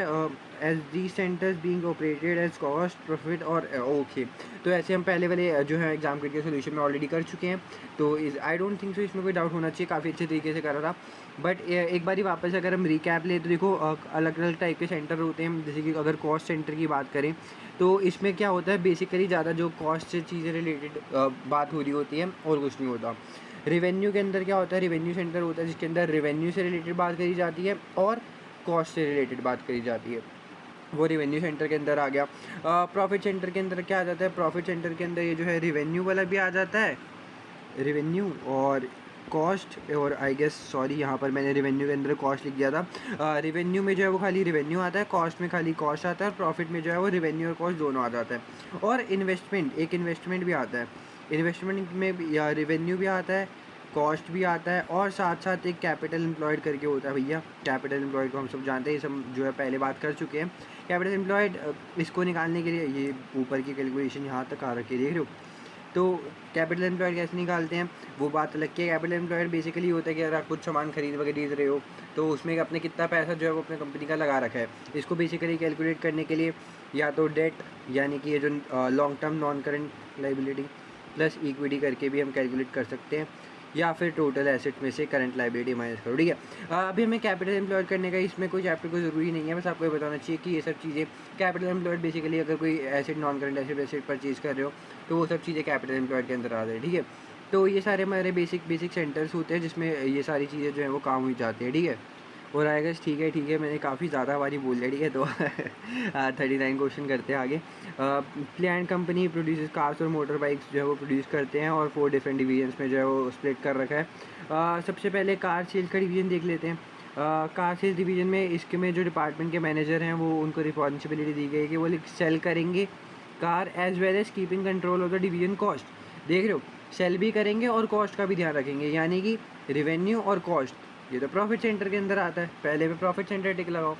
as the centres being operated as cost profit और ओके। तो ऐसे हम पहले वाले जो है एग्जाम के सोल्यूशन में ऑलरेडी कर चुके हैं, तो आई डोंट थिंक सो इसमें कोई डाउट होना चाहिए, काफ़ी अच्छे तरीके से करा था। बट एक बारी वापस अगर हम रिकैप लें तो देखो अलग अलग टाइप के सेंटर होते हैं, जैसे कि अगर कॉस्ट सेंटर की बात करें तो इसमें क्या होता है बेसिकली ज़्यादा जो कॉस्ट से चीज़ें रिलेटेड बात हो रही होती है और कुछ नहीं होता। रेवेन्यू के अंदर क्या होता है, रेवेन्यू सेंटर होता है जिसके अंदर रेवेन्यू से रिलेटेड बात करी जाती है और कॉस्ट से रिलेटेड बात करी जाती है, वो रेवेन्यू सेंटर के अंदर आ गया। प्रॉफिट सेंटर के अंदर क्या आ जाता है, प्रॉफिट सेंटर के अंदर ये जो है रेवेन्यू वाला भी आ जाता है, रेवेन्यू और कॉस्ट, और आई गेस सॉरी यहाँ पर मैंने रेवेन्यू के अंदर कॉस्ट लिख दिया था। रेवेन्यू में जो है वो खाली रेवेन्यू आता है, कॉस्ट में खाली कॉस्ट आता है, और प्रॉफिट में जो है वो रेवेन्यू और कॉस्ट दोनों आ जाता है। और इन्वेस्टमेंट, एक इन्वेस्टमेंट भी आता है, इन्वेस्टमेंट में या रेवेन्यू भी आता है, कॉस्ट भी आता है, और साथ साथ एक कैपिटल एम्प्लॉयड करके होता है भैया। कैपिटल एम्प्लॉयड को हम सब जानते हैं, ये सब जो है पहले बात कर चुके हैं। कैपिटल एम्प्लॉयड इसको निकालने के लिए ये ऊपर की कैलकुलेशन यहाँ तक आ रखी है, देख रहे हो, तो कैपिटल एम्प्लॉयड कैसे निकालते हैं वो बात अलग की है। कैपिटल एम्प्लॉयड बेसिकली होता है कि अगर आप कुछ सामान खरीद रहे हो तो उसमें अपने कितना पैसा जो है वो अपने कंपनी का लगा रखा है, इसको बेसिकली कैलकुलेट करने के लिए या तो डेट यानी कि ये जो long term non current liability plus equity करके भी हम कैलकुलेट कर सकते हैं, या फिर टोटल एसेट में से करंट लाइबिलिटी माइनस करो। ठीक है, अभी हमें कैपिटल एम्प्लॉयड करने का इसमें कोई चैप्टर को ज़रूरी नहीं है, बस आपको ये बताना चाहिए कि ये सब चीज़ें कैपिटल एम्प्लॉयड बेसिकली अगर कोई asset non current asset purchase कर रहे हो तो वो सब चीज़ें कैपिटल एम्प्लॉयड के अंदर आ जाए। ठीक है, तो ये सारे हमारे बेसिक सेंटर्स होते हैं जिसमें ये सारी चीज़ें जो है वो काम हो जाती है। ठीक है, और आएगा ठीक है मैंने काफ़ी ज़्यादा बारी बोल लिया। ठीक है, तो 39 क्वेश्चन करते हैं आगे। प्लान कंपनी प्रोड्यूस कार्स और मोटर बाइक्स जो है वो प्रोड्यूस करते हैं और 4 डिफरेंट डिवीजन्स में जो है वो स्प्लिट कर रखा है। सबसे पहले कार सेल्स का डिवीज़न देख लेते हैं। कार सेल्स डिवीज़न में इसके में जो डिपार्टमेंट के मैनेजर हैं वो उनको रिस्पॉन्सिबिलिटी दी गई है कि वो सेल करेंगे car as well as keeping control of the division cost. देख रहे हो, सेल भी करेंगे और कॉस्ट का भी ध्यान रखेंगे, यानी कि रेवेन्यू और कॉस्ट, ये तो प्रॉफिट सेंटर के अंदर आता है। पहले पे प्रॉफिट सेंटर टिक लगाओ।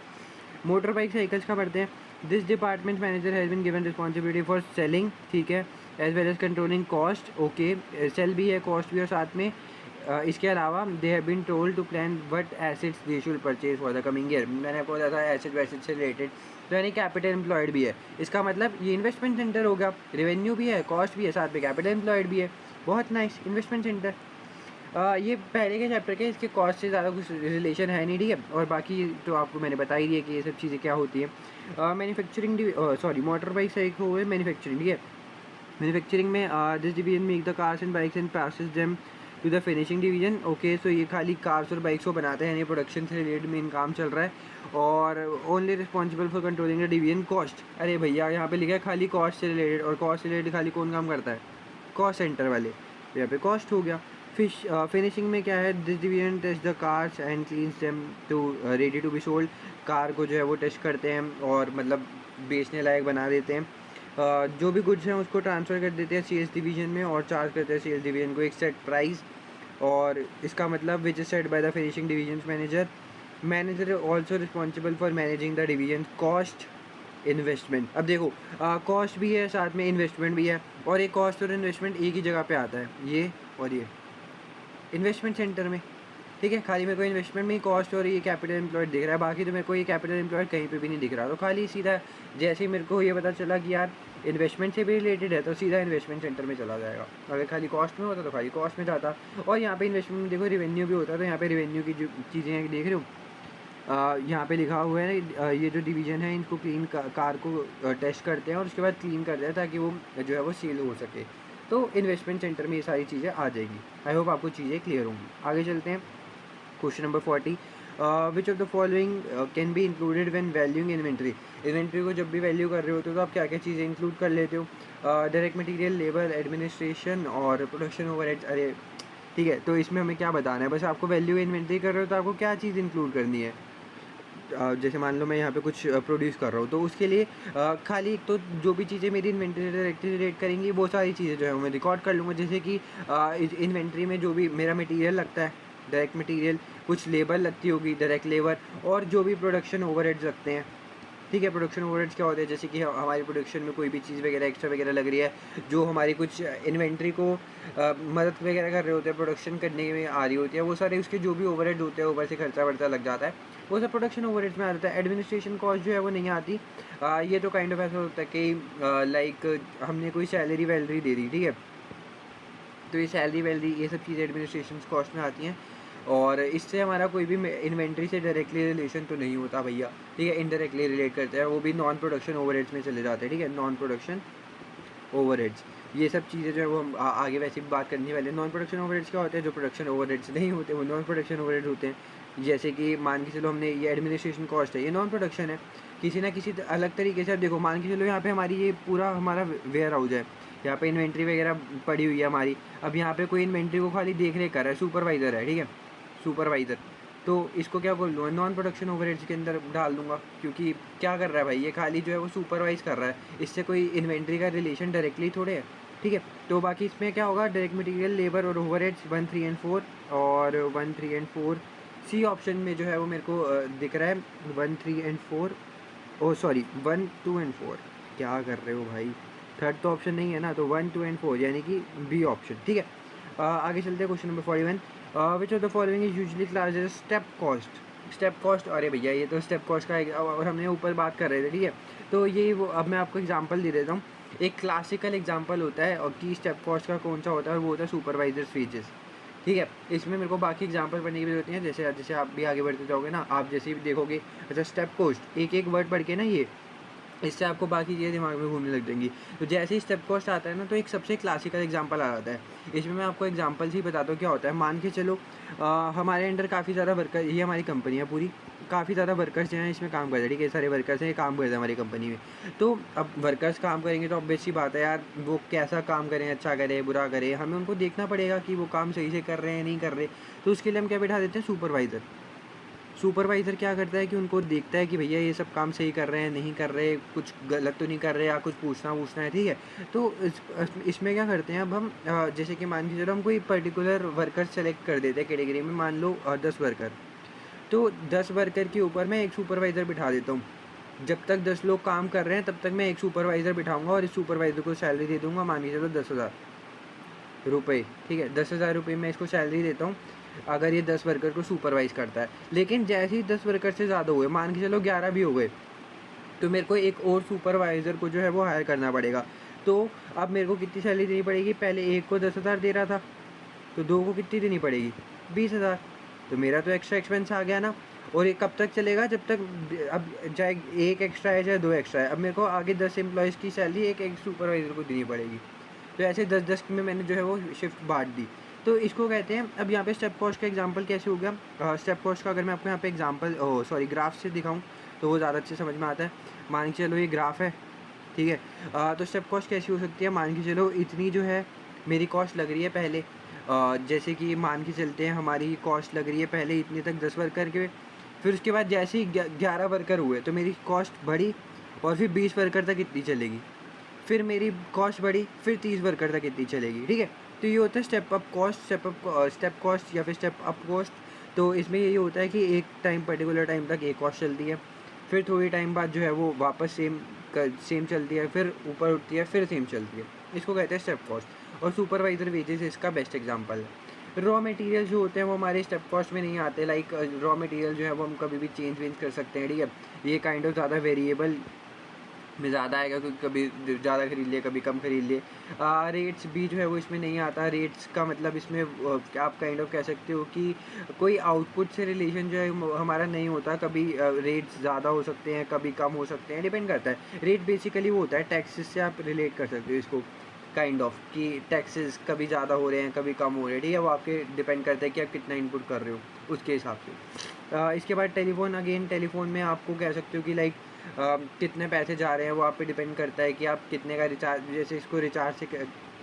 मोटर बाइक साइकिल्स का पढ़ते हैं। This department manager has been given responsibility for selling, ठीक है, as well as controlling cost. Okay, sale भी है कॉस्ट भी और साथ में इसके अलावा they have been told to plan what assets they should purchase for the coming year. मैंने आपको बताया था एसेट वैसेट से रिलेटेड, तो यानी कैपिटल एम्प्लॉयड भी है। इसका मतलब ये इन्वेस्टमेंट सेंटर हो गया, रेवेन्यू भी है, कॉस्ट भी है, साथ में कैपिटल एम्प्लॉयड भी है। बहुत नाइस, इन्वेस्टमेंट सेंटर। ये पहले के चैप्टर के, इसके कॉस्ट से ज़्यादा कुछ रिलेशन है नहीं। ठीक है, और बाकी तो आपको मैंने बता ही दिया कि ये सब चीज़ें क्या होती हैं। मैन्युफैक्चरिंग सॉरी मोटर बाइक से एक हो गए मैन्युफैक्चरिंग। ठीक है, मैन्युफैक्चरिंग में this division make the cars and bikes and passes them to the finishing division. Okay, so ये खाली कार्स और बाइक्स को बनाते हैं, यानी प्रोडक्शन से रिलेटेड मेन काम चल रहा है। और only responsible for controlling the division cost. अरे भैया यहाँ पे लिखा है खाली कॉस्ट से रिलेटेड, और कॉस्ट से रिलेटेड खाली कौन काम करता है? कॉस्ट सेंटर वाले। तो यहाँ पे कॉस्ट हो गया। फिनिशिंग में क्या है? This division test the cars and cleans them to ready to be sold. Car को जो है वो टेस्ट करते हैं और मतलब बेचने लायक बना देते हैं। जो भी गुड्स हैं उसको ट्रांसफ़र कर देते हैं सेल्स डिवीजन में और चार्ज करते हैं सेल्स डिवीजन को एक सेट प्राइस। और इसका मतलब which is set by the finishing division manager also responsible for managing the division cost investment. अब देखो, कॉस्ट भी है साथ में इन्वेस्टमेंट भी है, और एक कॉस्ट और इन्वेस्टमेंट एक ही जगह पे आता है, ये और ये इन्वेस्टमेंट सेंटर में। ठीक है, खाली मेरे को इन्वेस्टमेंट में ही कॉस्ट और ये कैपिटल एम्प्लॉयड दिख रहा है, बाकी तो मेरे को ये कैपिटल एम्प्लॉयड कहीं पे भी नहीं दिख रहा। तो खाली सीधा जैसे ही मेरे को ये पता चला कि यार इन्वेस्टमेंट से भी रिलेटेड है तो सीधा इन्वेस्टमेंट सेंटर में चला जाएगा। अगर खाली कॉस्ट में होता तो खाली कॉस्ट में जाता। और यहाँ पे इन्वेस्टमेंट में देखो रिवेन्यू भी होता है, तो यहाँ पे रिवेन्यू की जो चीज़ें हैं देख रहे हो, यहाँ पे लिखा हुआ है ये जो डिवीज़न है इनको क्लीन कार को टेस्ट करते हैं और उसके बाद क्लीन करते हैं ताकि वो जो है वो सेल हो सके। तो इन्वेस्टमेंट सेंटर में ये सारी चीज़ें आ जाएगी। आई होप आपको चीज़ें क्लियर होंगी। आगे चलते हैं, question number 40। Which of the following can be included when valuing inventory. Inventory को जब भी वैल्यू कर रहे होते हो तो आप क्या क्या चीज़ें इंक्लूड कर लेते हो? डायरेक्ट मटेरियल, लेबर, एडमिनिस्ट्रेशन और प्रोडक्शन ओवरहेड्स। अरे ठीक है, तो इसमें हमें क्या बताना है? बस आपको वैल्यू इन्वेंट्री कर रहे हो तो आपको क्या चीज़ इंक्लूड करनी है? जैसे मान लो मैं यहाँ पे कुछ प्रोड्यूस कर रहा हूँ तो उसके लिए खाली तो जो भी चीज़ें मेरी इन्वेंट्री से डायरेक्टली रिलेट करेंगी वो सारी चीज़ें जो है मैं रिकॉर्ड कर लूँगा। जैसे कि इस इन्वेंट्री में जो भी मेरा मटेरियल लगता है डायरेक्ट मटेरियल, कुछ लेबर लगती होगी डायरेक्ट लेबर, और जो भी प्रोडक्शन ओवरहेड्स लगते हैं। ठीक है, प्रोडक्शन ओवरहेड्स क्या होते हैं? जैसे कि हमारी प्रोडक्शन में कोई भी चीज़ वगैरह एक्स्ट्रा वगैरह लग रही है जो हमारी कुछ इन्वेंट्री को मदद वगैरह कर रहे होते हैं, प्रोडक्शन करने में आ रही होती है, वो सारे उसके जो भी ओवरहेड होते हैं ऊपर से खर्चा वर्चा लग जाता है, वो सब प्रोडक्शन ओवरहेड्स में आ जाता है। एडमिनिस्ट्रेशन कॉस्ट जो है वो नहीं आती। ये तो काइंड ऑफ ऐसा होता है कि लाइक हमने कोई सैलरी वैलरी दे दी, ठीक है, तो ये सैलरी वैलरी ये सब चीज़ें एडमिनिस्ट्रेशन कॉस्ट में आती हैं। और इससे हमारा कोई भी इन्वेंट्री से डायरेक्टली रिलेशन तो नहीं होता भैया। ठीक है, इनडायरेक्टली रिलेट करते हैं, वो भी नॉन प्रोडक्शन ओवरहेड्स में चले जाते हैं। ठीक है, नॉन प्रोडक्शन ओवरहेड्स, ये सब चीज़ें जो है वो हम आगे वैसे भी बात करने वाले हैं। नॉन प्रोडक्शन ओवरहेड्स क्या होते हैं? जो प्रोडक्शन ओवरहेड्स नहीं होते वो नॉन प्रोडक्शन ओवरहेड होते हैं। जैसे कि मान के चलो हमने ये एडमिनिस्ट्रेशन कॉस्ट है, ये नॉन प्रोडक्शन है। किसी ना किसी अलग तरीके से। अब देखो, मान के चलो यहाँ पे हमारी ये पूरा हमारा वेयर हाउस है, यहाँ पे इन्वेंट्री वगैरह पड़ी हुई है हमारी। अब यहाँ पे कोई इन्वेंट्री को खाली देख रेख कर रहा है, सुपरवाइज़र है, ठीक है, सुपरवाइज़र, तो इसको क्या बोल दूँगा? नॉन प्रोडक्शन ओवरहेड्स के अंदर डाल दूँगा, क्योंकि क्या कर रहा है भाई, ये खाली जो है वो सुपरवाइज़ कर रहा है, इससे कोई इन्वेंट्री का रिलेशन डायरेक्टली थोड़े है। ठीक है, तो बाकी इसमें क्या होगा? डायरेक्ट मटेरियल, लेबर और ओवरहेड्स 1, 3 एंड 4, और 1, 3 एंड 4 सी ऑप्शन में जो है वो मेरे को दिख रहा है 1, 3 एंड 4, ओ सॉरी 1, 2 एंड 4। क्या कर रहे हो भाई? थर्ड तो ऑप्शन नहीं है ना, तो 1, 2 एंड 4 यानी कि बी ऑप्शन। ठीक है, आगे चलते हैं question number 41। Which of the following is usually class as step cost. Step cost, अरे भैया ये तो स्टेप कॉस्ट का और हमने ऊपर बात कर रहे थे। ठीक है, तो ये वो अब मैं आपको एग्जांपल दे देता हूँ। एक क्लासिकल एग्जांपल होता है और की स्टेप कॉस्ट का कौन सा होता है, और वो होता है सुपरवाइजर फीचर्स। ठीक है, इसमें मेरे को बाकी एग्जांपल पढ़ने की भी जरूरत नहीं है, जैसे जैसे आप भी आगे बढ़ते जाओगे ना, आप जैसे भी देखोगे। अच्छा, स्टेप कॉस्ट एक एक वर्ड पढ़ के ना, ये इससे आपको बाकी चीज़ें दिमाग में घूमने लग जाएंगी। तो जैसे ही स्टेप कॉस्ट आता है ना, तो एक सबसे क्लासिकल एग्जांपल आ जाता है। इसमें मैं आपको एग्जांपल ही बताता हूँ क्या होता है। मान के चलो हमारे अंडर काफ़ी ज़्यादा वर्कर, ये हमारी कंपनी है पूरी, काफ़ी ज़्यादा वर्कर्स जो हैं इसमें काम करते हैं। ठीक है, सारे वर्कर्स हैं, ये काम करते हैं हमारी कंपनी में। तो अब वर्कर्स काम करेंगे तो ऑब्वियस सी बात है यार, वो कैसा काम करें, अच्छा करें बुरा करें, हमें उनको देखना पड़ेगा कि वो काम सही से कर रहे हैं नहीं कर रहे। तो उसके लिए हम क्या बिठा देते हैं, सुपरवाइज़र। सुपरवाइज़र क्या करता है कि उनको देखता है कि भैया ये सब काम सही कर रहे हैं नहीं कर रहे, कुछ गलत तो नहीं कर रहे, या कुछ पूछना वूछना है। ठीक है, तो इसमें क्या करते हैं अब हम, जैसे कि मान के चलो हम कोई पर्टिकुलर वर्कर सेलेक्ट कर देते हैं कैटेगरी में, मान लो 10 वर्कर। तो 10 वर्कर के ऊपर मैं एक सुपरवाइज़र बिठा देता हूँ। जब तक 10 लोग काम कर रहे हैं तब तक मैं एक सुपरवाइज़र बिठाऊंगा और इस सुपरवाइज़र को सैलरी दे दूंगा, मान के चलो 10,000 रुपये। ठीक है, 10,000 रुपये मैं इसको सैलरी देता हूँ अगर ये 10 वर्कर को सुपरवाइज़ करता है। लेकिन जैसे ही 10 वर्कर से ज़्यादा हुए, मान के चलो 11 भी हो गए, तो मेरे को एक और सुपरवाइज़र को जो है वो हायर करना पड़ेगा। तो अब मेरे को कितनी सैलरी देनी पड़ेगी, पहले एक को 10,000 दे रहा था, तो दो को कितनी देनी पड़ेगी, 20,000। तो मेरा तो एक्स्ट्रा एक्सपेंस आ गया ना। और ये कब तक चलेगा, जब तक अब चाहे एक एक्स्ट्रा है चाहे दो एक्स्ट्रा है, अब मेरे को आगे 10 एम्प्लॉयज़ की सैलरी एक एक सुपरवाइज़र को देनी पड़ेगी। तो ऐसे 10-10 में मैंने जो है वो शिफ्ट बाँट दी। तो इसको कहते हैं, अब यहाँ पे स्टेप कॉस्ट का एग्जांपल कैसे हो गया। स्टेप कॉस्ट का अगर मैं आपको यहाँ पे एग्जांपल ग्राफ से दिखाऊँ तो वो ज़्यादा अच्छे समझ में आता है। मान के चलो ये ग्राफ है। ठीक है, तो स्टेप कॉस्ट कैसी हो सकती है, मान के चलो इतनी जो है मेरी कॉस्ट लग रही है पहले। जैसे कि मान के चलते हैं हमारी कॉस्ट लग रही है पहले इतने तक 10 वर्कर के, फिर उसके बाद जैसे ही 11 वर्कर हुए तो मेरी कॉस्ट बढ़ी, और फिर 20 वर्कर तक इतनी चलेगी, फिर मेरी कॉस्ट बढ़ी, फिर 30 वर्कर तक इतनी चलेगी। ठीक है, तो ये होता है step up cost, step cost या फिर स्टेप अप कॉस्ट। तो इसमें यही होता है कि एक टाइम पर्टिकुलर टाइम तक एक कॉस्ट चलती है, फिर थोड़ी टाइम बाद जो है वो वापस सेम चलती है, फिर ऊपर उठती है, फिर सेम चलती है। इसको कहते हैं स्टेप कॉस्ट। और सुपरवाइज़र वेजेस इसका बेस्ट एग्जांपल है। रॉ मटेरियल जो होते हैं वो हमारे स्टेप कॉस्ट में नहीं आते। लाइक रॉ मटेरियल जो है वो हम कभी भी चेंज वेंज कर सकते हैं। ठीक है, ये काइंड ऑफ ज़्यादा वेरिएबल में ज़्यादा आएगा, क्योंकि कभी ज़्यादा खरीद लिए कभी कम खरीद लिए। रेट्स भी जो है वो इसमें नहीं आता। रेट्स का मतलब इसमें आप काइंड ऑफ कह सकते हो कि कोई आउटपुट से रिलेशन जो है हमारा नहीं होता। कभी रेट्स ज़्यादा हो सकते हैं, कभी कम हो सकते हैं, डिपेंड करता है। रेट बेसिकली वो होता है, टैक्सेस से आप रिलेट कर सकते हो इसको काइंड ऑफ, कि टैक्सेस कभी ज़्यादा हो रहे हैं कभी कम हो रहे हैं। ठीक है, वो आपके डिपेंड करता है कि आप कितना इनपुट कर रहे हो उसके हिसाब से। इसके बाद टेलीफोन, अगेन टेलीफोन में आपको कह सकते हो कि लाइक कितने पैसे जा रहे हैं वो आप पे डिपेंड करता है कि आप कितने का रिचार्ज, जैसे इसको रिचार्ज से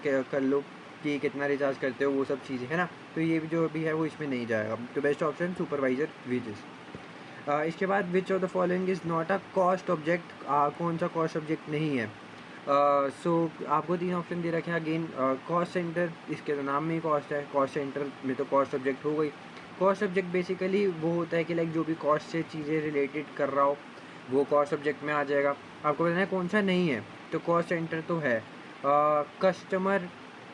कर लो कि कितना रिचार्ज करते हो, वो सब चीज़ें है ना। तो ये भी जो भी है वो इसमें नहीं जाएगा। तो बेस्ट ऑप्शन सुपरवाइजर वेजेस। इसके बाद विच of the following is not a cost object, कौन सा कॉस्ट ऑब्जेक्ट नहीं है। सो आपको 3 ऑप्शन दे रखे हैं। अगेन कॉस्ट सेंटर, इसके तो नाम में ही कॉस्ट है, कॉस्ट सेंटर में तो कॉस्ट ऑब्जेक्ट हो गई। कॉस्ट ऑब्जेक्ट बेसिकली वो होता है कि लाइक जो भी कॉस्ट से चीज़ें रिलेटेड कर रहा हो वो कॉस्ट ऑब्जेक्ट में आ जाएगा। आपको बताना है कौन सा नहीं है, तो कॉस्ट सेंटर तो है।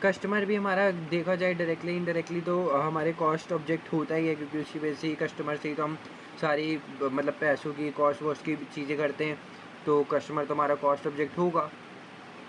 कस्टमर भी हमारा देखा जाए डायरेक्टली इनडायरेक्टली तो हमारे कॉस्ट ऑब्जेक्ट होता ही है, क्योंकि उसी वजह से ही कस्टमर से ही तो हम सारी मतलब पैसों की कॉस्ट वॉस्ट की चीज़ें करते हैं। तो कस्टमर तो हमारा कॉस्ट ऑब्जेक्ट होगा।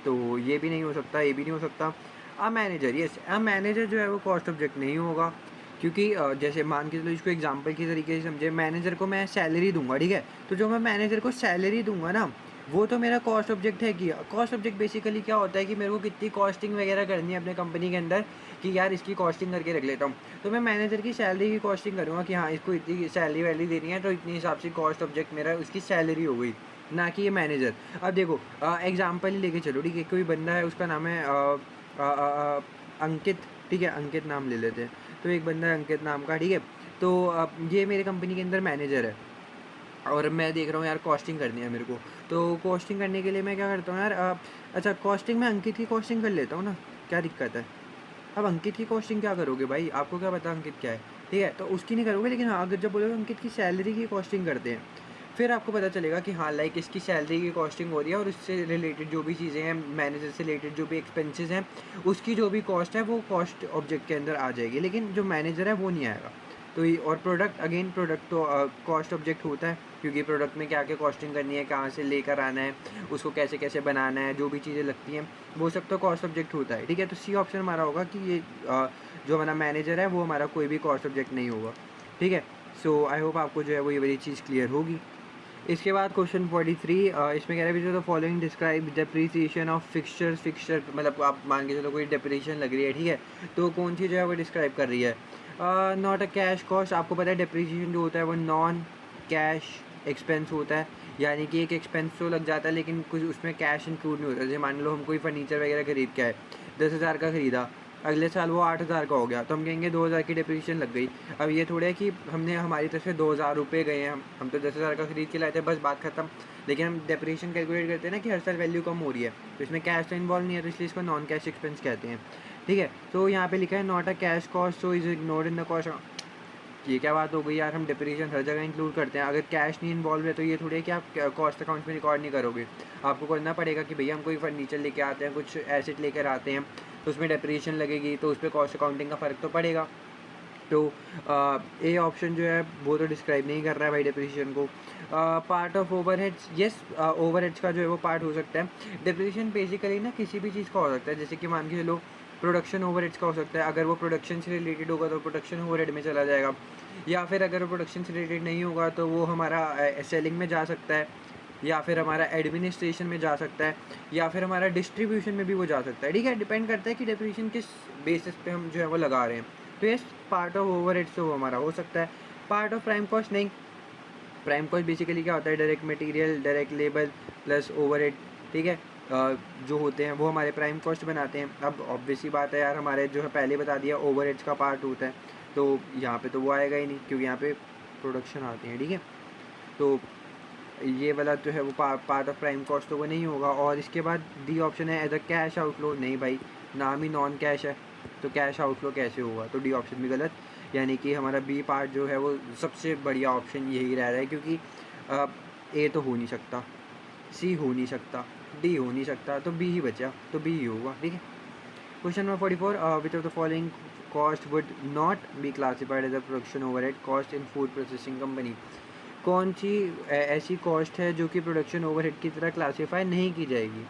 तो ये भी नहीं हो सकता, ये भी नहीं हो सकता। मैनेजर, यस, मैनेजर जो है वो कॉस्ट ऑब्जेक्ट नहीं होगा, क्योंकि जैसे मान के चलो इसको एग्जांपल की तरीके से समझे, मैनेजर को मैं सैलरी दूंगा। ठीक है, तो जो मैं मैनेजर को सैलरी दूंगा ना, वो तो मेरा कॉस्ट ऑब्जेक्ट है। कि कॉस्ट ऑब्जेक्ट बेसिकली क्या होता है कि मेरे को कितनी कॉस्टिंग वगैरह करनी है अपने कंपनी के अंदर, कि यार इसकी कॉस्टिंग करके रख लेता हूँ। तो मैं मैनेजर की सैलरी की कॉस्टिंग करूँगा कि हाँ इसको इतनी सैलरी वैलरी देनी है, तो इतनी हिसाब से कॉस्ट ऑब्जेक्ट मेरा उसकी सैलरी हो गई, ना कि ये मैनेजर। अब देखो एग्जांपल ही लेके चलो। ठीक है, कोई बंदा है उसका नाम है अंकित। ठीक है, अंकित नाम ले लेते हैं। तो एक बंदा है अंकित नाम का। ठीक है, तो ये मेरे कंपनी के अंदर मैनेजर है और मैं देख रहा हूँ यार कॉस्टिंग करनी है मेरे को। तो कॉस्टिंग करने के लिए मैं क्या करता हूँ यार, अच्छा कॉस्टिंग में अंकित की कॉस्टिंग कर लेता हूँ ना, क्या दिक्कत है। अब अंकित की कॉस्टिंग क्या करोगे भाई, आपको क्या पता अंकित क्या है। ठीक है, तो उसकी नहीं करोगे, लेकिन हाँ अगर जब बोलोगे अंकित की सैलरी की कॉस्टिंग करते हैं, फिर आपको पता चलेगा कि हाँ लाइक इसकी सैलरी की कॉस्टिंग हो रही है और उससे रिलेटेड जो भी चीज़ें हैं, मैनेजर से रिलेटेड जो भी एक्सपेंसेस हैं, उसकी जो भी कॉस्ट है वो कॉस्ट ऑब्जेक्ट के अंदर आ जाएगी, लेकिन जो मैनेजर है वो नहीं आएगा। तो ये और प्रोडक्ट, अगेन प्रोडक्ट तो कॉस्ट ऑब्जेक्ट होता है, क्योंकि प्रोडक्ट में क्या क्या कॉस्टिंग करनी है, कहाँ से लेकर आना है, उसको कैसे कैसे बनाना है, जो भी चीज़ें लगती हैं वो सब तो कॉस्ट ऑब्जेक्ट होता है, ठीक है। तो सी ऑप्शन हमारा होगा कि ये जो हमारा मैनेजर है वो हमारा कोई भी कॉस्ट ऑब्जेक्ट नहीं होगा, ठीक है। सो आई होप आपको जो है वो ये वाली चीज़ क्लियर होगी। इसके बाद क्वेश्चन 43, इसमें कह रहे हैं the following describe depreciation of fixtures. Fixture मतलब आप मान के चलो कोई डेप्रिसिएशन लग रही है, ठीक है, तो कौन सी जो है वो डिस्क्राइब कर रही है। Not a cash cost. आपको पता है डेप्रिसिएशन जो होता है वो नॉन कैश एक्सपेंस होता है, यानी कि एक एक्सपेंस तो लग जाता है लेकिन कुछ उसमें कैश इंक्लूड नहीं होता। जैसे मान लो हम कोई फर्नीचर वगैरह खरीद के आए, 10,000 का ख़रीदा, अगले साल वो 8,000 का हो गया, तो हम कहेंगे 2,000 की डेप्रिसिएशन लग गई। अब ये थोड़ा है कि हमने हमारी तरफ से 2,000 रुपये गए हैं, हम तो 10,000 का खरीद के लाए थे, बस बात खत्म। लेकिन हम डेप्रिसिएशन कैलकुलेट करते हैं ना कि हर साल वैल्यू कम हो रही है, तो इसमें कैश तो इन्वॉल्व नहीं है, तो इसलिए इसको नॉन कैश एक्सपेंस कहते हैं, ठीक है। तो यहाँ पे लिखा है not a cash cost, so is ignored in the cost. ये क्या बात हो गई यार, हम डेप्रिसिएशन हर जगह इंक्लूड करते हैं, अगर कैश नहीं इन्वॉल्व है तो ये थोड़ी है कि आप कॉस्ट अकाउंट में रिकॉर्ड नहीं करोगे। आपको करना पड़ेगा कि भैया हम कोई फर्नीचर लेके आते हैं, कुछ एसेट लेकर आते हैं, तो उसमें डेप्रिसिएशन लगेगी, तो उस पर कॉस्ट अकाउंटिंग का फ़र्क तो पड़ेगा। तो ए ऑप्शन जो है वो तो डिस्क्राइब नहीं कर रहा है भाई डेप्रिसिएशन को। Part of overheads, yes overheads का जो है वो पार्ट हो सकता है। डेप्रिसिएशन बेसिकली ना किसी भी चीज़ का हो सकता है, जैसे कि मान के चलो प्रोडक्शन ओवरहेड्स का हो सकता है, अगर वो प्रोडक्शन से रिलेटेड होगा तो प्रोडक्शन ओवरहेड में चला जाएगा, या फिर अगर वो प्रोडक्शन से रिलेटेड नहीं होगा तो वो हमारा सेलिंग में जा सकता है, या फिर हमारा एडमिनिस्ट्रेशन में जा सकता है, या फिर हमारा डिस्ट्रीब्यूशन में भी वो जा सकता है, ठीक है। डिपेंड करता है कि डेप्रिसिएशन किस बेसिस पे हम जो है वो लगा रहे हैं। तो ये पार्ट ऑफ ओवरहेड्स तो वो हमारा हो सकता है। पार्ट ऑफ प्राइम कॉस्ट नहीं। प्राइम कॉस्ट बेसिकली क्या होता है, direct material, direct labour plus overhead, ठीक है, जो होते हैं वो हमारे प्राइम कॉस्ट बनाते हैं। अब ऑब्वियसली बात है यार, हमारे जो है पहले बता दिया ओवरहेड्स का पार्ट होता है, तो यहाँ पे तो वो आएगा ही नहीं क्योंकि यहाँ पे प्रोडक्शन आती है, ठीक है। तो ये वाला जो है वो पार्ट ऑफ प्राइम कॉस्ट तो वो नहीं होगा। और इसके बाद डी ऑप्शन है एज अ कैश आउटफ्लो। नहीं भाई, नाम ही नॉन कैश है, तो कैश आउटफ्लो कैसे होगा, तो डी ऑप्शन भी गलत। यानी कि हमारा बी पार्ट जो है वो सबसे बढ़िया ऑप्शन यही रह रहा है, क्योंकि ए तो हो नहीं सकता, सी हो नहीं सकता, डी हो नहीं सकता, तो बी ही बचा, तो बी ही होगा, ठीक है। Question number 44, which of the following cost would not be classified as a production overhead cost in food processing company. कौन सी ऐसी कॉस्ट है जो कि प्रोडक्शन ओवरहेड की तरह क्लासीफाई नहीं की जाएगी,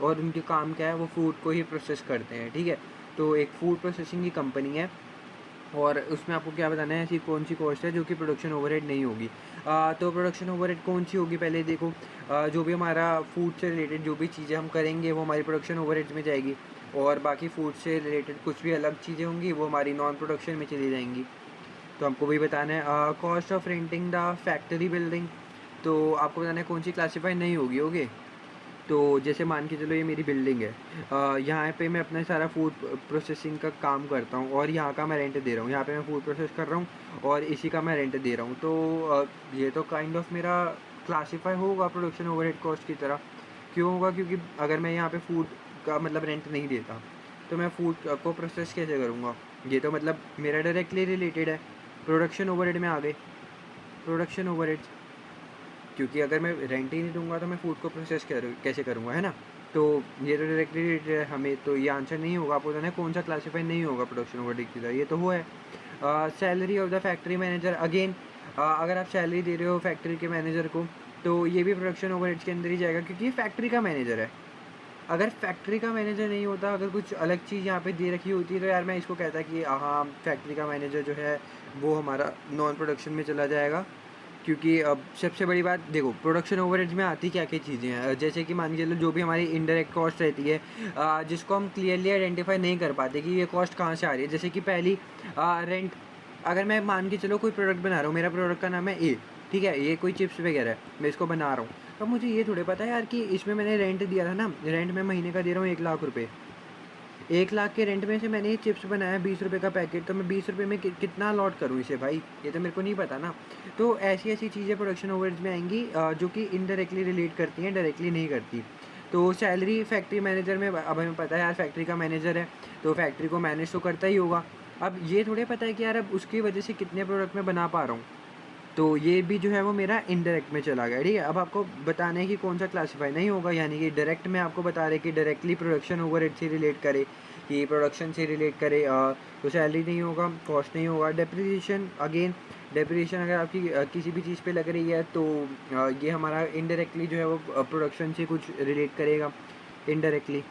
और उनके काम क्या है, वो फूड को ही प्रोसेस करते हैं, ठीक है। तो एक फूड प्रोसेसिंग की कंपनी है और उसमें आपको क्या बताना है, ऐसी कौन सी कॉस्ट है जो कि प्रोडक्शन ओवरहेड नहीं होगी। तो प्रोडक्शन ओवरहेड कौन सी होगी, पहले देखो, जो भी हमारा फूड से रिलेटेड जो भी चीज़ें हम करेंगे वो हमारी प्रोडक्शन ओवरहेड में जाएगी, और बाकी फूड से रिलेटेड कुछ भी अलग चीज़ें होंगी वो हमारी नॉन प्रोडक्शन में चली जाएंगी। तो हमको वही बताना है। Cost of renting the factory building, तो आपको बताना है कौन सी क्लासीफाई नहीं होगी, ओके। तो जैसे मान के चलो ये मेरी बिल्डिंग है, यहाँ पे मैं अपना सारा फूड प्रोसेसिंग का काम करता हूँ और यहाँ का मैं रेंट दे रहा हूँ, यहाँ पे मैं फूड प्रोसेस कर रहा हूँ और इसी का मैं रेंट दे रहा हूँ, तो ये तो काइंड ऑफ मेरा क्लासीफाई होगा प्रोडक्शन ओवरहेड कॉस्ट की तरह। क्यों होगा, क्योंकि अगर मैं यहाँ पे फूड का मतलब रेंट नहीं देता तो मैं फूड को प्रोसेस कैसे करूँगा, ये तो मतलब मेरा डायरेक्टली रिलेटेड है, प्रोडक्शन ओवरहेड में आ गए प्रोडक्शन ओवरहेड, क्योंकि अगर मैं रेंट ही नहीं दूंगा तो मैं फूड को प्रोसेस कैसे करूँगा, है ना। तो ये तो डायरेक्टली रिलेटेड है, हमें तो ये आंसर नहीं होगा। आपको बताना है कौन सा क्लासीफाई नहीं होगा प्रोडक्शन ओवरहेड की तरह, ये तो वो है। Salary of the factory manager, again अगर आप सैलरी दे रहे हो फैक्ट्री के मैनेजर को तो ये भी प्रोडक्शन ओवरहेड्स के अंदर ही जाएगा, क्योंकि ये फैक्ट्री का मैनेजर है। अगर फैक्ट्री का मैनेजर नहीं होता, अगर कुछ अलग चीज़ यहाँ पे दे रखी होती तो यार मैं इसको कहता कि हाँ फैक्ट्री का मैनेजर जो है वो हमारा नॉन प्रोडक्शन में चला जाएगा। क्योंकि अब सबसे बड़ी बात देखो, प्रोडक्शन ओवरहेड्स में आती क्या क्या चीज़ें हैं, जैसे कि मान के चलो जो भी हमारी इनडायरेक्ट कॉस्ट रहती है, जिसको हम क्लियरली आइडेंटिफाई नहीं कर पाते कि ये कॉस्ट कहाँ से आ रही है। जैसे कि पहली रेंट, अगर मैं मान के चलो कोई प्रोडक्ट बना रहा हूँ, मेरा प्रोडक्ट का नाम है ए, ठीक है, ये कोई चिप्स वगैरह है, मैं इसको बना रहा हूँ, तो मुझे ये थोड़े पता है यार कि इसमें मैंने रेंट दिया था ना, रेंट में महीने का दे रहा हूँ 1,00,000 रुपये, 1,00,000 के रेंट में से मैंने ये चिप्स बनाया 20 रुपये का पैकेट, तो मैं 20 रुपये में कितना अलॉट करूँ इसे भाई, ये तो मेरे को नहीं पता ना। तो ऐसी ऐसी चीज़ें प्रोडक्शन ओवरहेड्स में आएंगी जो कि इनडायरेक्टली रिलेट करती हैं, डायरेक्टली नहीं करती। तो सैलरी फैक्ट्री मैनेजर में, अब हमें पता है यार फैक्ट्री का मैनेजर है तो फैक्ट्री को मैनेज तो करता ही होगा। अब ये थोड़े पता है कि यार अब उसकी वजह से कितने प्रोडक्ट मैं बना पा रहा हूँ, तो ये भी जो है वो मेरा इनडायरेक्ट में चला गया, ठीक है। अब आपको बताना है कि कौन सा क्लासीफाई नहीं होगा, यानी कि डायरेक्ट में आपको बता रहे कि डायरेक्टली प्रोडक्शन ओवरहेड से रिलेट करे, कि प्रोडक्शन से रिलेट करे, तो सैलरी नहीं होगा, कॉस्ट नहीं होगा। डेप्रिसिएशन, अगेन डेप्रिसिएशन अगर आपकी किसी भी चीज़ पे लग रही है तो ये हमारा इनडायरेक्टली जो है वो प्रोडक्शन से कुछ रिलेट करेगा इनडायरेक्टली,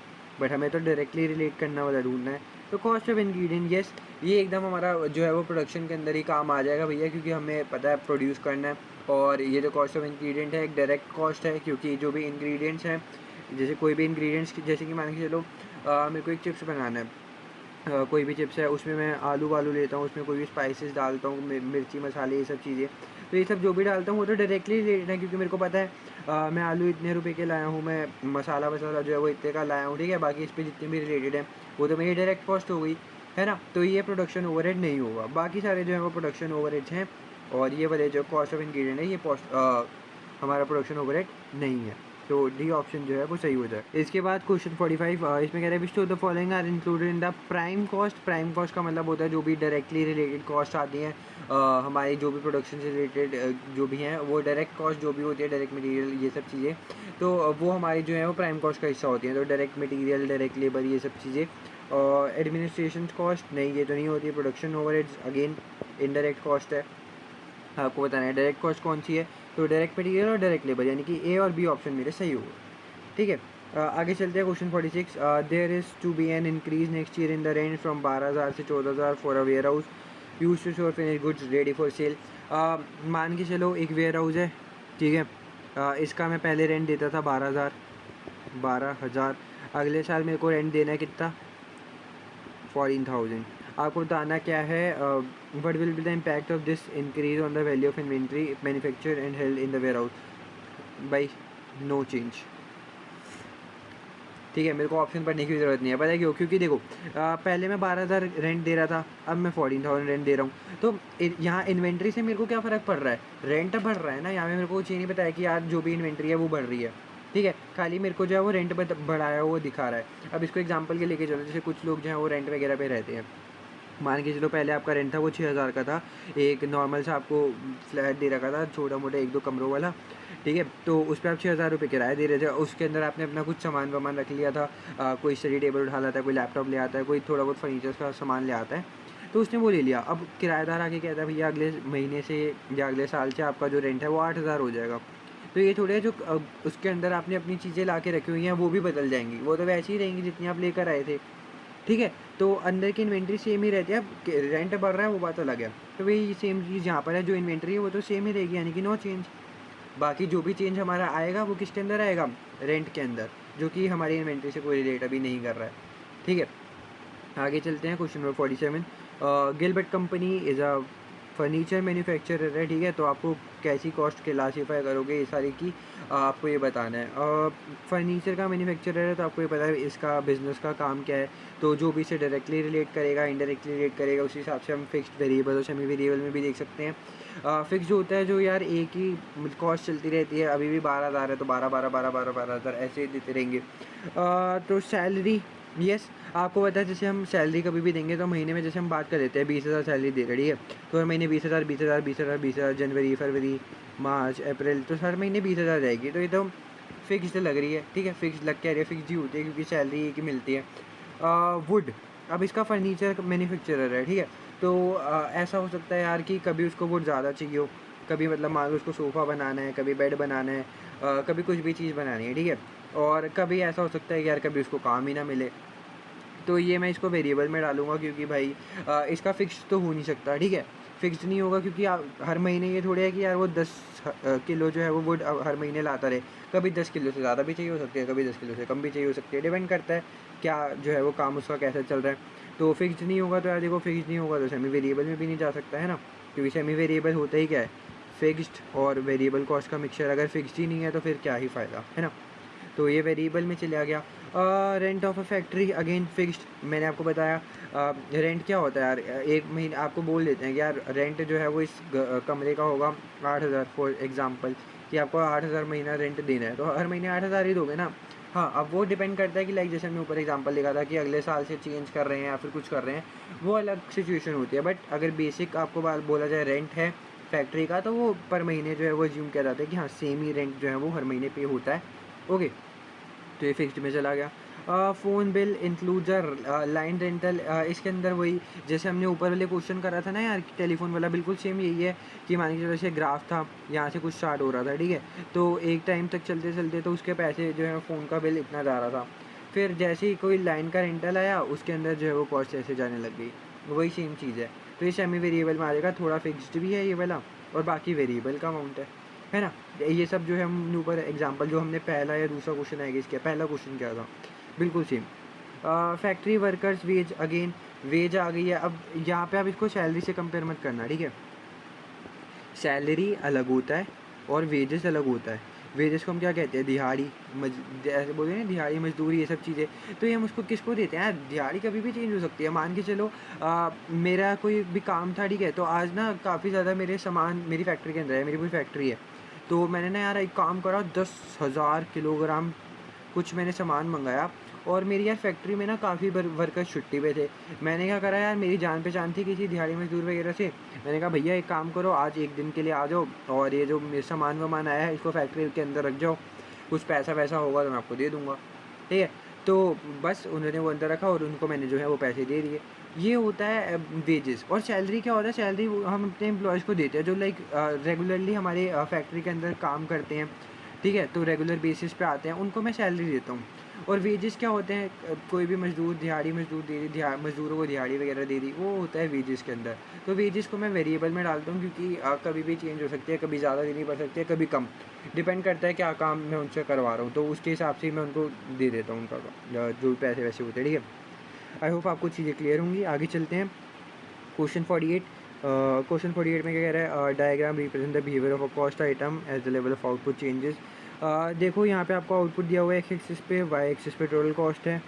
बट हमें तो डायरेक्टली रिलेट करना वाला ढूंढना है। तो कॉस्ट ऑफ इंग्रेडिएंट, यस, ये एकदम हमारा जो है वो प्रोडक्शन के अंदर ही काम आ जाएगा भैया, क्योंकि हमें पता है प्रोड्यूस करना है। और ये जो कॉस्ट ऑफ इंग्रेडिएंट है एक डायरेक्ट कॉस्ट है, क्योंकि जो भी इंग्रेडिएंट्स हैं, जैसे कोई भी इंग्रेडिएंट्स, जैसे कि मान के चलो मेरे को एक चिप्स बनाना है, कोई भी चिप्स है उसमें मैं आलू वालू लेता हूँ, उसमें कोई भी स्पाइसेस डालता हूँ, मिर्ची मसाले, ये सब चीज़ें, तो ये सब जो भी डालता हूँ वो तो डायरेक्टली रिलेटेड है, क्योंकि मेरे को पता है मैं आलू इतने रुपए के लाया हूँ, मैं मसाला वसाला जो है वो इतने का लाया हूँ, ठीक है। बाकी इस पर जितने भी रिलेटेड है वो तो मेरी डायरेक्ट कॉस्ट हो गई, है ना। तो ये प्रोडक्शन ओवरहेड नहीं होगा, बाकी सारे जो है वो प्रोडक्शन ओवरहेड्स हैं, और ये वाले जो कॉस्ट ऑफ इंग्रेडिएंट है ये हमारा प्रोडक्शन ओवरहेड नहीं है। तो डी ऑप्शन जो है वो सही हो जाए। इसके बाद क्वेश्चन 45, इसमें कह रहे हैं which two the following are included in the prime cost. Prime cost का मतलब होता है जो भी डायरेक्टली रिलेटेड कॉस्ट आती हैं हमारी, जो भी प्रोडक्शन से रिलेटेड जो भी हैं, वो डायरेक्ट कॉस्ट जो भी होती है, डायरेक्ट मटेरियल, ये सब चीज़ें, तो वो हमारी जो है वो प्राइम कॉस्ट का हिस्सा होती हैं। तो डायरेक्ट मटेरियल, डायरेक्ट लेबर, ये सब चीज़ें। और एडमिनिस्ट्रेशन कॉस्ट नहीं, ये तो नहीं होती है। Production overheads again indirect cost है, आपको बताना है डायरेक्ट कॉस्ट कौन सी है। तो डायरेक्ट मटेरियल और डायरेक्ट लेबर, यानी कि ए और बी ऑप्शन मेरे सही होगा, ठीक है। आगे चलते हैं question 46, there is to be an increase next year in the range from 12,000 से 14,000 for a warehouse use to store finish goods ready for sale. मान के चलो एक वेयर हाउस है, ठीक है। इसका मैं पहले रेंट देता था 12,000। अगले साल मेरे को रेंट देना है कितना, 14,000। आपको बताना क्या है, what will be the impact of this increase on the value of inventory manufacture and held in the warehouse, by no change, ठीक है। मेरे को ऑप्शन पढ़ने की ज़रूरत नहीं है, पता है क्यों, क्योंकि देखो पहले मैं 12,000 रेंट दे रहा था, अब मैं 14,000 रेंट दे रहा हूँ। तो यहाँ इन्वेंट्री से मेरे को क्या फ़र्क पड़ रहा है, रेंट बढ़ रहा है ना, यहाँ पे मेरे को कुछ ये नहीं बताया कि यार जो भी इन्वेंट्री है वो बढ़ रही है, ठीक है। खाली मेरे को जो है वो रेंट बढ़ाया वो दिखा रहा है। अब इसको एग्जांपल के लेके चलो, जैसे कुछ लोग जो हैं वो रेंट वगैरह पे रहते हैं, मान के चलो पहले आपका रेंट था वो 6,000 का था, एक नॉर्मल सा आपको फ्लैट दे रखा था, छोटा मोटा 1-2 कमरों वाला, ठीक है। तो उस पर आप 6,000 रुपये किराया दे रहे थे, उसके अंदर आपने अपना कुछ सामान वामान रख लिया था, कोई स्टडी टेबल उठा लाता है, कोई लैपटॉप ले आता है, कोई थोड़ा बहुत फर्नीचर्स का सामान ले आता है, तो उसने वो ले लिया। अब किराएदार आके कहता है भैया अगले महीने से या अगले साल से आपका जो रेंट है वो 8,000 हो जाएगा। तो ये थोड़े जो उसके अंदर आपने अपनी चीज़ें ला के रखी हुई हैं वो भी बदल जाएंगी, वो तो वैसे ही रहेंगी जितनी आप लेकर आए थे, ठीक है। तो अंदर की इन्वेंट्री सेम ही रहती है, अब रेंट बढ़ रहा है वो बात अलग है। तो वही सेम चीज़ यहाँ पर है, जो इन्वेंट्री है वो तो सेम ही रहेगी, यानी कि नो चेंज। बाकी जो भी चेंज हमारा आएगा वो किसके अंदर आएगा, रेंट के अंदर, जो कि हमारी इन्वेंट्री से कोई रिलेट अभी नहीं कर रहा है, ठीक है। आगे चलते हैं question number 47, Gilbert company is a furniture manufacturer है, ठीक है। तो आपको कैसी कॉस्ट क्लासीफाई करोगे ये सारी की आपको ये बताना है। फर्नीचर का मैन्युफैक्चरर है तो आपको ये पता है इसका बिज़नेस का काम क्या है, तो जो भी इसे डायरेक्टली रिलेट करेगा, इनडायरेक्टली रिलेट करेगा, उसी हिसाब से हम फिक्स्ड वेरिएबल और सेमी वेरिएबल में भी देख सकते हैं। फिक्स जो होता है, जो यार एक ही कॉस्ट चलती रहती है, अभी भी 12,000 है तो 12,000 ऐसे ही देते रहेंगे। तो सैलरी, यस, आपको पता है जैसे हम सैलरी कभी भी देंगे तो महीने में जैसे हम बात कर लेते हैं 20,000 सैलरी दे रही है, तो हर महीने 20,000 जनवरी, फरवरी, मार्च, अप्रैल, तो हर महीने 20,000 जाएगी। तो ये तो फिक्स्ड लग रही है, ठीक है, फिक्स लग के आ रही है, फिक्स ही होती है क्योंकि सैलरी एक ही मिलती है। वुड, अब इसका फर्नीचर मैन्युफैक्चरर है, ठीक है। तो ऐसा हो सकता है यार कि कभी उसको वुड ज़्यादा चाहिए हो, कभी मतलब मान लो उसको सोफ़ा बनाना है, कभी बेड बनाना है, कभी कुछ भी चीज़ बनानी है, ठीक है। और कभी ऐसा हो सकता है कि यार कभी उसको काम ही ना मिले, तो ये मैं इसको वेरिएबल में डालूंगा, क्योंकि भाई इसका फिक्स तो हो नहीं सकता, ठीक है। फिक्स्ड नहीं होगा क्योंकि हर महीने ये थोड़े है कि यार वो 10 किलो जो है वो वुड हर महीने लाता रहे, कभी 10 किलो से ज़्यादा भी चाहिए हो सकती है, कभी 10 किलो से कम भी चाहिए हो सकती है, डिपेंड करता है क्या जो है वो काम उसका कैसा चल रहा है। तो फिक्स्ड नहीं होगा तो यार देखो, फिक्स्ड नहीं होगा तो सेमी वेरिएबल में भी नहीं जा सकता है ना, क्योंकि सेमी वेरिएबल होता ही क्या है, फिक्स्ड और वेरिएबल कॉस्ट का मिक्सचर। अगर फिक्स्ड ही नहीं है तो फिर क्या ही फ़ायदा, है ना। तो ये वेरिएबल में चला गया। Rent of a factory again fixed, मैंने आपको बताया रेंट क्या होता है यार, एक महीने आपको बोल देते हैं कि यार रेंट जो है वो इस कमरे का होगा 8,000 फॉर एग्जांपल, कि आपको 8,000 महीना रेंट देना है, तो हर महीने 8,000 ही दोगे ना। हाँ, अब वो डिपेंड करता है कि लाइक जैसे हमने ऊपर एग्जांपल लिखा था कि अगले साल से चेंज कर रहे हैं या फिर कुछ कर रहे हैं, वो अलग सिचुएशन होती है। बट अगर बेसिक आपको बोला जाए रेंट है फैक्ट्री का, तो वो पर महीने जो है वो अज्यूम किया जाता है कि हाँ सेम ही रेंट जो है वो हर महीने पे होता है। ओके, तो ये फिक्स्ड में चला गया। Phone bill includes line rental. इसके अंदर वही जैसे हमने ऊपर वाले क्वेश्चन करा था ना यार, टेलीफोन वाला, बिल्कुल सेम यही है कि मान के चलो जैसे ग्राफ था, यहाँ से कुछ स्टार्ट हो रहा था, ठीक है, तो एक टाइम तक चलते चलते तो उसके पैसे जो है फ़ोन का बिल इतना जा रहा था, फिर जैसे ही कोई लाइन का रेंटल आया उसके अंदर जो है वो कॉस्ट ऐसे जाने लग गई। वही सेम चीज़ है, तो ये सेमी वेरिएबल में आ जाएगा, थोड़ा फिक्स्ड भी है ये वाला और बाकी वेरिएबल का अमाउंट है ना। ये सब जो है हमने ऊपर एग्जांपल जो हमने पहला या दूसरा क्वेश्चन आएगा इसके, पहला क्वेश्चन क्या था, बिल्कुल same. Factory workers wage, again wage आ गई है। अब यहाँ पे आप इसको सैलरी से कंपेयर मत करना, ठीक है, सैलरी अलग होता है और वेजेस अलग होता है। वेजेस को हम क्या कहते हैं, दिहाड़ी, ऐसे बोलते हैं ना, दिहाड़ी, मजदूरी, ये सब चीज़ें, तो ये हम उसको किसको देते हैं यार, दिहाड़ी कभी भी चेंज हो सकती है। मान के चलो मेरा कोई भी काम था, ठीक है, तो आज ना काफ़ी ज़्यादा मेरे सामान मेरी फैक्ट्री के अंदर है, मेरी पूरी फैक्ट्री है, तो मैंने ना यार एक काम करा, 10,000 किलोग्राम कुछ मैंने सामान मंगाया, और मेरी यार फैक्ट्री में ना काफ़ी वर्कर्स छुट्टी पे थे। मैंने क्या करा यार, मेरी जान पहचान थी किसी दिहाड़ी मजदूर वगैरह से, मैंने कहा भैया एक काम करो, आज एक दिन के लिए आ जाओ और ये जो मेरे सामान वामान आया है इसको फैक्ट्री के अंदर रख जाओ, कुछ पैसा वैसा होगा तो मैं आपको दे दूँगा, ठीक है। तो बस उन्होंने वो अंदर रखा और उनको मैंने जो है वो पैसे दे दिए। ये होता है वेजेस। और सैलरी क्या होता है, सैलरी हम अपने एम्प्लॉयज़ को देते हैं जो लाइक रेगुलरली हमारे फैक्ट्री के अंदर काम करते हैं, ठीक है, तो रेगुलर बेसिस पे आते हैं, उनको मैं सैलरी देता हूँ। और वेजेस क्या होते हैं, कोई भी मजदूर, दिहाड़ी मजदूर दे दी, मजदूरों को दिहाड़ी वगैरह दे दी, वो होता है वेजेस के अंदर। तो वेजेस को मैं वेरिएबल में डालता हूँ क्योंकि कभी भी चेंज हो सकती है, कभी ज़्यादा देनी पड़ सकती है, कभी कम, डिपेंड करता है क्या काम मैं उनसे करवा रहा हूँ, तो उसके हिसाब से मैं उनको दे देता हूँ उनका जो भी पैसे वैसे होते हैं, ठीक है। आई होप आपको चीज़ें क्लियर होंगी। आगे चलते हैं, क्वेश्चन 48। क्वेश्चन 48 में क्या कह रहा है, diagram represent the behaviour of a cost item as the level of output changes. देखो यहाँ पे आपको आउटपुट दिया हुआ है, एक्स एक्सिस पे, वाई एक्सिस पे टोटल कॉस्ट है,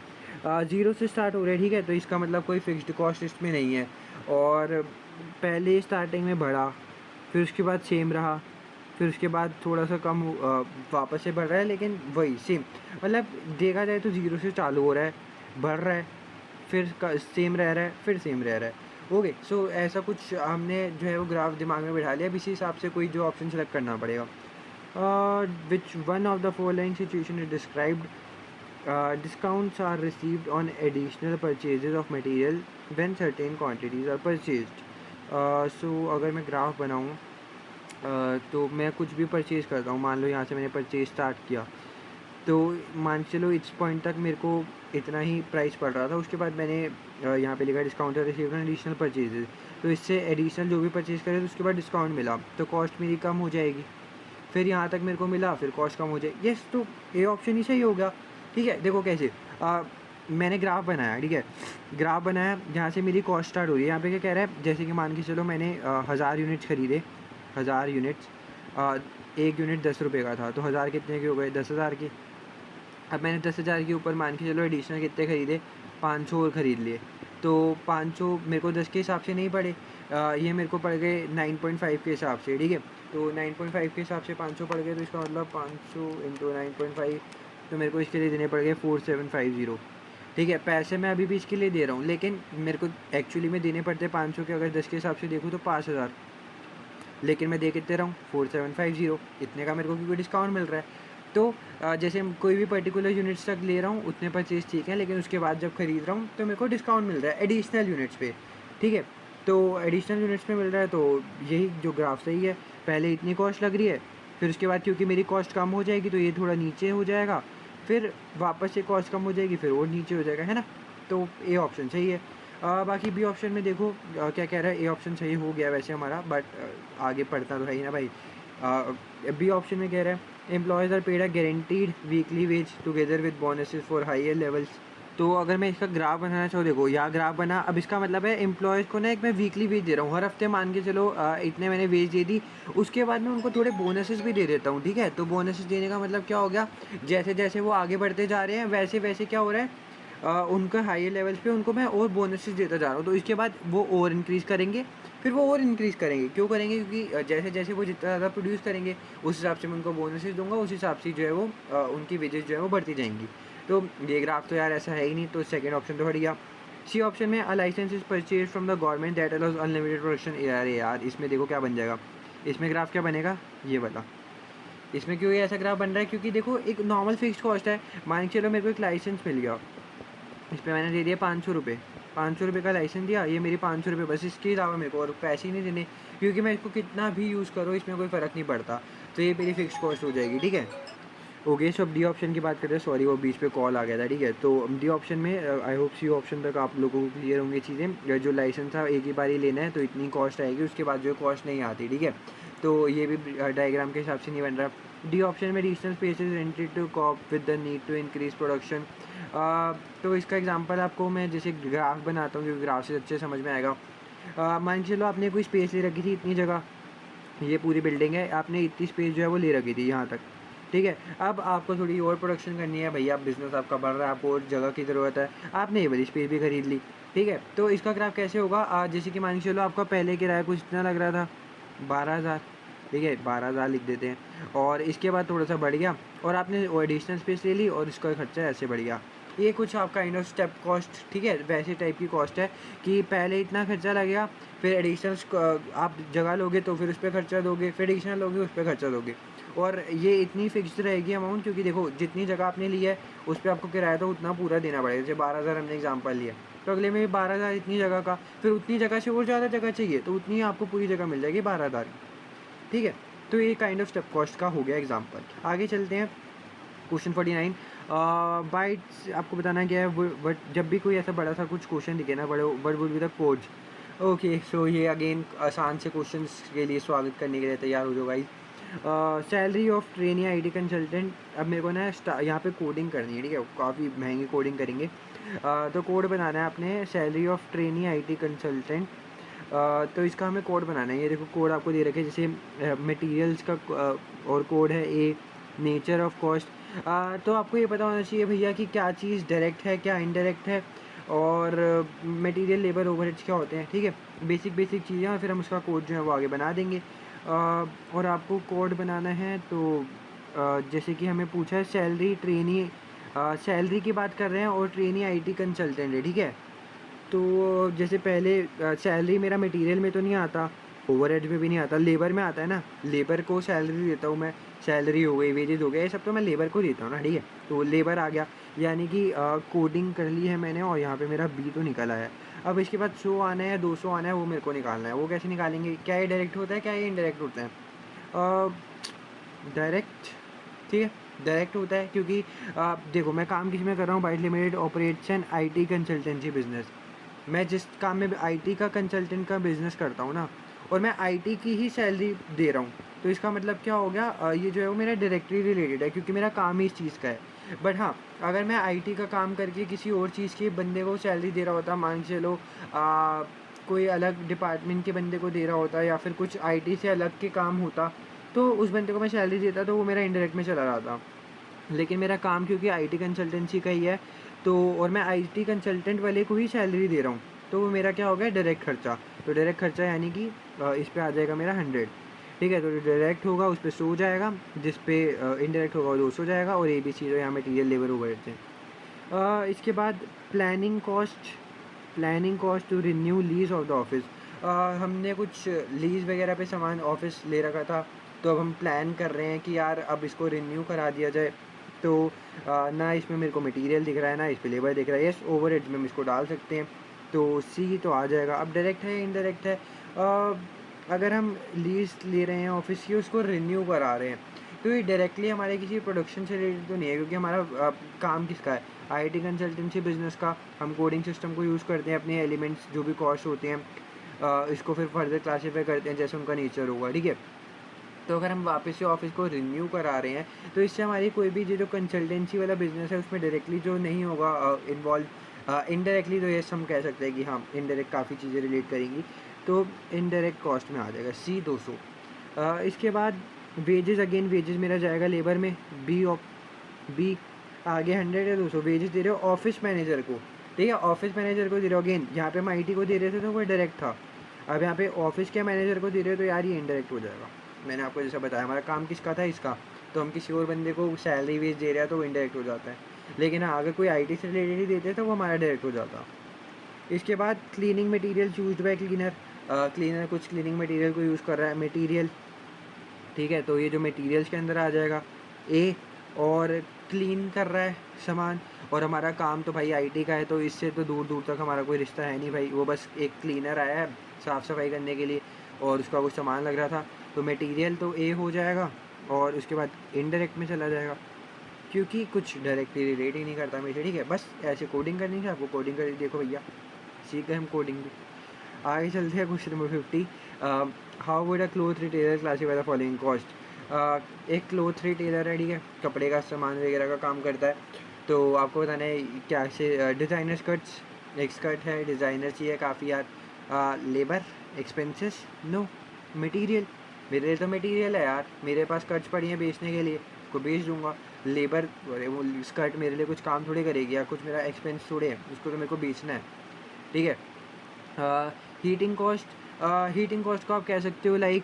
0 से स्टार्ट हो रहा है, ठीक है, तो इसका मतलब कोई फिक्स्ड कॉस्ट इसमें नहीं है, और पहले स्टार्टिंग में बढ़ा, फिर उसके बाद सेम रहा, फिर उसके बाद थोड़ा सा कम वापस से बढ़ रहा है, लेकिन वही सेम, मतलब देखा जाए तो 0 से चालू हो रहा है, बढ़ रहा है, फिर सेम रह रहा है, फिर सेम रह रहा है। ओके, सो ऐसा कुछ हमने जो है वो ग्राफ दिमाग में बिठा लिया, अब इसी हिसाब से कोई जो ऑप्शन सेलेक्ट करना पड़ेगा। Which one of the following situation is described, discounts are received on additional purchases of material when certain quantities are purchased. So अगर मैं ग्राफ बनाऊँ, तो मैं कुछ भी परचेज़ करता हूँ, मान लो यहाँ से मैंने परचेज़ स्टार्ट किया, तो मान के चलो इस पॉइंट तक मेरे को इतना ही प्राइस पड़ रहा था, उसके बाद मैंने यहाँ पे लिखा discount receive on additional purchases, तो इससे एडिशनल जो भी परचेज़ करे तो उसके बाद डिस्काउंट मिला तो कॉस्ट मेरी कम हो जाएगी, फिर यहाँ तक मेरे को मिला, फिर कॉस्ट कम हो जाएगी। यस, तो ये ऑप्शन ही सही हो गया, ठीक है। देखो कैसे, मैंने ग्राफ बनाया, ठीक है, ग्राफ बनाया, जहाँ से मेरी कॉस्ट स्टार्ट हो रही है, यहाँ पे क्या कह रहा है, जैसे कि मान के चलो मैंने 1000 यूनिट्स खरीदे, 1000 यूनिट्स, एक यूनिट 10 रुपये का था, तो 1000 कितने के हो गए, 10,000 के। अब मैंने 10,000 के ऊपर मान के चलो एडिशनल कितने खरीदे, 500 और ख़रीद लिए, तो 500 मेरे को 10 के हिसाब से नहीं पड़े, ये मेरे को पड़ गए 9.5 के हिसाब से, ठीक है, तो 9.5 के हिसाब से 500 पड़ गए, तो इसका मतलब 500 इंटू 9.5, तो मेरे को इसके लिए देने पड़ गए 4750, ठीक है। पैसे मैं अभी भी इसके लिए दे रहा हूँ, लेकिन मेरे को एक्चुअली में देने पड़ते 500 के, अगर 10 के हिसाब से देखूँ तो 5000, लेकिन मैं दे कितने रहा हूँ 4750, इतने का मेरे को क्योंकि डिस्काउंट मिल रहा है। तो जैसे कोई भी पर्टिकुलर यूनिट्स तक ले रहा हूँ उतने परचेज़ ठीक है, लेकिन उसके बाद जब खरीद रहा हूँ तो मेरे को डिस्काउंट मिल रहा है एडिशनल यूनिट्स पे, ठीक है। तो एडिशनल यूनिट्स पे मिल रहा है, तो यही जो ग्राफ सही है, पहले इतनी कॉस्ट लग रही है, फिर उसके बाद क्योंकि मेरी कॉस्ट कम हो जाएगी तो ये थोड़ा नीचे हो जाएगा, फिर वापस से कॉस्ट कम हो जाएगी, फिर और नीचे हो जाएगा, है ना। तो ए ऑप्शन सही है। बाकी बी ऑप्शन में देखो क्या कह रहा है, ए ऑप्शन सही हो गया वैसे हमारा, बट आगे पढ़ता तो है ही ना भाई। बी ऑप्शन में कह रहा है employees are paid a guaranteed weekly wage together with bonuses for higher levels. तो अगर मैं इसका ग्राफ बनाना चाहूँ, देखो यहाँ ग्राफ बना, अब इसका मतलब है एम्प्लॉयज़ को ना एक मैं वीकली वेज दे रहा हूँ, हर हफ्ते मान के चलो इतने मैंने वेज दे दी, उसके बाद मैं उनको थोड़े बोनसेस भी दे देता हूँ, ठीक है। तो बोनसेस देने का मतलब क्या हो गया, जैसे जैसे वो आगे बढ़ते जा रहे हैं वैसे वैसे क्या हो रहा है, उनका हायर लेवल्स पे उनको मैं और बोनसेस देता जा रहा हूँ, तो इसके बाद वो और इंक्रीज़ करेंगे, फिर वो और इंक्रीज़ करेंगे, क्यों करेंगे, क्योंकि जैसे जैसे वो जितना ज़्यादा प्रोड्यूस करेंगे उस हिसाब से मैं उनको बोनसेस दूंगा, उस हिसाब से जो है वो उनकी वेजेस जो है वो बढ़ती जाएंगी। तो ये ग्राफ तो यार ऐसा है ही नहीं, तो सेकंड ऑप्शन तो हट गया। सी ऑप्शन में a licence is purchase from the government that allows unlimited production. यार इसमें देखो क्या बन जाएगा, इसमें ग्राफ क्या बनेगा, ये वाला। इसमें क्यों ये ऐसा ग्राफ बन रहा है, क्योंकि देखो एक नॉर्मल फिक्स्ड कॉस्ट है। मान के चलो मेरे को एक लाइसेंस मिल गया, इस पर मैंने दे दिया 500 रुपये, 500 रुपये का लाइसेंस दिया, ये मेरी 500 रुपये बस, इसके अलावा मेरे को और पैसे ही नहीं देने, क्योंकि मैं इसको कितना भी यूज़ करूँ इसमें कोई फ़र्क नहीं पड़ता। तो ये मेरी फिक्स्ड कॉस्ट हो जाएगी, ठीक है। ओके, सो अब डी ऑप्शन की बात करते हैं। सॉरी वो बीच पे कॉल आ गया था, ठीक है। तो डी ऑप्शन में आई होप सी ऑप्शन तक आप लोगों को क्लियर होंगी चीज़ें। जो लाइसेंस था एक ही बार ही लेना है, तो इतनी कॉस्ट आएगी, उसके बाद जो कॉस्ट नहीं आती, ठीक है। तो ये भी डायग्राम के हिसाब से नहीं बन रहा। डी ऑप्शन में additional spaces rented to cope with the need to increase production. तो इसका एग्जांपल आपको मैं जैसे ग्राफ बनाता हूँ, क्योंकि ग्राफ से अच्छे समझ में आएगा। मान के चलो आपने कोई स्पेस ले रखी थी इतनी जगह, ये पूरी बिल्डिंग है, आपने इतनी स्पेस जो है वो ले रखी थी यहाँ तक, ठीक है। अब आपको थोड़ी और प्रोडक्शन करनी है भैया, बिजनेस आपका बढ़ रहा है, आपको और जगह की ज़रूरत है, आपने ये वाली स्पेस भी खरीद ली, ठीक है। तो इसका ग्राफ कैसे होगा, जैसे कि मान के चलो आपका पहले किराया कुछ इतना लग रहा था 12,000, ठीक है, 12,000 लिख देते हैं। और इसके बाद थोड़ा सा बढ़ गया और आपने एडिशनल स्पेस ले ली और इसका खर्चा ऐसे बढ़ गया। ये कुछ आप काइंड ऑफ स्टेप कॉस्ट, ठीक है, वैसे टाइप की कॉस्ट है कि पहले इतना खर्चा लगेगा, फिर एडिशनल आप जगह लोगे तो फिर उस पर खर्चा दोगे, फिर एडिशनल लोगे उस पर खर्चा दोगे, और ये इतनी फिक्स्ड रहेगी अमाउंट, क्योंकि देखो जितनी जगह आपने ली है उस पर आपको किराया तो उतना पूरा देना पड़ेगा। जैसे 12,000 हमने एग्जाम्पल लिया, तो अगले में 12,000 इतनी जगह का, फिर उतनी जगह से और ज़्यादा जगह चाहिए तो उतनी आपको पूरी जगह मिल जाएगी 12,000, ठीक है। तो ये काइंड ऑफ स्टेप कॉस्ट का हो गया एग्जाम्पल। आगे चलते हैं, क्वेश्चन 49। बाइट्स आपको बताना क्या है, बट जब भी कोई ऐसा बड़ा सा कुछ क्वेश्चन दिखे ना, बड़े what would be the codes. Okay, so ये अगेन आसान से क्वेश्चंस के लिए स्वागत करने के लिए तैयार हो जाओ guys. Salary of trainee IT consultant. अब मेरे को ना यहाँ पे कोडिंग करनी है, ठीक है, काफ़ी महंगी कोडिंग करेंगे। तो कोड बनाना है अपने, salary of trainee IT consultant. तो इसका हमें कोड बनाना है। ये देखो कोड आपको दे रखे, जैसे मटेरियल्स का और कोड है ए, नेचर ऑफ कॉस्ट। तो आपको ये पता होना चाहिए भैया कि क्या चीज़ डायरेक्ट है क्या इनडायरेक्ट है, और मटेरियल लेबर ओवरहेड्स क्या होते हैं, ठीक है, बेसिक चीज़ें, और फिर हम उसका कोड जो है वो आगे बना देंगे। और आपको कोड बनाना है तो जैसे कि हमें पूछा है सैलरी ट्रेनी, सैलरी की बात कर रहे हैं और ट्रेनी आईटी कंसल्टेंट है, ठीक है। तो जैसे पहले सैलरी मेरा मटेरियल में तो नहीं आता, ओवरहेड में भी नहीं आता, लेबर में आता है ना, लेबर को सैलरी देता हूँ मैं, सैलरी हो गई, वेजेस हो गए, ये सब तो मैं लेबर को देता हूँ ना, ठीक है। तो लेबर आ गया, यानी कि कोडिंग कर ली है मैंने, और यहाँ पे मेरा बी तो निकल आया। अब इसके बाद 100 आना है, 200 आना है, वो मेरे को निकालना है। वो कैसे निकालेंगे, क्या ये डायरेक्ट होता है क्या ये इनडायरेक्ट होता है, डायरेक्ट, ठीक है, डायरेक्ट होता है, क्योंकि देखो मैं काम किस में कर रहा हूँ, Byte Limited operation IT consultancy business. मैं जिस काम में आईटी का कंसल्टेंट का बिज़नेस करता हूँ ना, और मैं आईटी की ही सैलरी दे रहा हूँ, तो इसका मतलब क्या हो गया, ये जो है वो मेरा डायरेक्टली रिलेटेड है, क्योंकि मेरा काम ही इस चीज़ का है। बट हाँ, अगर मैं आईटी का काम करके किसी और चीज़ के बंदे को सैलरी दे रहा होता, मान के चलो कोई अलग डिपार्टमेंट के बंदे को दे रहा होता, या फिर कुछ आईटी से अलग के काम होता, तो उस बंदे को मैं सैलरी देता तो वो मेरा इंडायरेक्ट में चला रहा था। लेकिन मेरा काम क्योंकि आईटी कंसल्टेंसी का ही है, तो और मैं आईटी कंसल्टेंट वाले को ही सैलरी दे रहा हूँ, तो वो मेरा क्या हो गया, डायरेक्ट खर्चा। तो डायरेक्ट खर्चा यानी कि इस पे आ जाएगा मेरा 100, ठीक है। तो जो डायरेक्ट होगा उस पर 100 जाएगा, जिस पे इनडायरेक्ट होगा वो 200 जाएगा, और ए बी सी जो यहाँ मटीरियल लेबर ओवरहेड्स हैं। इसके बाद planning cost to renew lease of the office. हमने कुछ लीज़ वगैरह पे सामान ऑफिस ले रखा था, तो अब हम प्लान कर रहे हैं कि यार अब इसको रिन्यू करा दिया जाए। तो ना इसमें मेरे को मटेरियल दिख रहा है, ना इस पे लेबर दिख रहा है, यस ओवरहेड्स में हम इसको डाल सकते हैं, तो सी तो आ जाएगा। अब डायरेक्ट है इनडायरेक्ट है, अगर हम लीज ले रहे हैं ऑफिस की, उसको रिन्यू करा रहे हैं, तो ये डायरेक्टली हमारे किसी प्रोडक्शन से रिलेटेड तो नहीं है, क्योंकि हमारा काम किसका है, आईटी कंसल्टेंसी बिजनेस का। हम कोडिंग सिस्टम को यूज़ करते हैं, अपने एलिमेंट्स जो भी कॉस्ट होते हैं इसको फिर फर्दर क्लासीफाई करते हैं जैसे उनका नेचर होगा, ठीक है। तो अगर हम वापस से ऑफिस को रिन्यू करा रहे हैं, तो इससे हमारी कोई भी जो कंसल्टेंसी वाला बिजनेस है उसमें डायरेक्टली जो नहीं होगा इन्वॉल्व, इनडायरेक्टली तो ये हम कह सकते हैं कि हाँ इनडायरेक्ट काफ़ी चीज़ें रिलेट करेंगी, तो इनडायरेक्ट कॉस्ट में आ जाएगा सी 200। इसके बाद वेजेस, अगेन वेजेस मेरा जाएगा लेबर में, बी आगे 100 या 200 वेजेस दे रहे हो ऑफिस मैनेजर को, ठीक है, ऑफिस मैनेजर को दे रहे हो। अगेन यहाँ पे हम आईटी को दे रहे थे तो वो डायरेक्ट था, अब यहाँ पे ऑफिस के मैनेजर को दे रहे हो तो यार ये इनडायरेक्ट हो जाएगा। मैंने आपको जैसा बताया हमारा काम किसका था, इसका, तो हम किसी और बंदे को सैलरी वेज दे रहे हैं तो वो इनडायरेक्ट हो जाता है। लेकिन हाँ अगर कोई आईटी से रिलेटेड ही देते हैं तो वो हमारा डायरेक्ट हो जाता। इसके बाद cleaning material used by cleaner, cleaner कुछ क्लीनिंग मटेरियल को यूज़ कर रहा है, मटेरियल ठीक है। तो ये जो मटेरियल्स के अंदर आ जाएगा ए, और क्लीन कर रहा है सामान, और हमारा काम तो भाई आईटी का है, तो इससे तो दूर दूर तक हमारा कोई रिश्ता है नहीं भाई। वो बस एक क्लीनर आया है साफ़ सफाई करने के लिए, और उसका कुछ सामान लग रहा था, तो मटेरियल तो ए हो जाएगा, और उसके बाद इनडायरेक्ट में चला जाएगा, क्योंकि कुछ डायरेक्टली रिलेट ही नहीं करता मेरे से। ठीक है, बस ऐसे कोडिंग करनी है आपको, कोडिंग कर देखो भैया, सीख गए हम कोडिंग भी। आगे चलते हैं question number 50। How would a cloth retailer classify the following cost. एक क्लोथ रिटेलर है, ठीक है, कपड़े का सामान वगैरह का काम करता है, तो आपको बताना है क्या से डिज़ाइनर स्कर्ट्स, एक स्कर्ट है डिज़ाइनर चाहिए काफ़ी यार, लेबर एक्सपेंसेस नो, मटेरियल, मेरे लिए तो मटेरियल है यार, मेरे पास स्कर्ट्स पड़ी हैं बेचने के लिए, उसको बेच दूंगा। लेबर, वो स्कर्ट मेरे लिए कुछ काम थोड़ी करेगी या कुछ मेरा एक्सपेंस थोड़े है, उसको तो मेरे को बेचना है। ठीक है। हीटिंग कॉस्ट, हीटिंग कॉस्ट को आप कह सकते हो लाइक,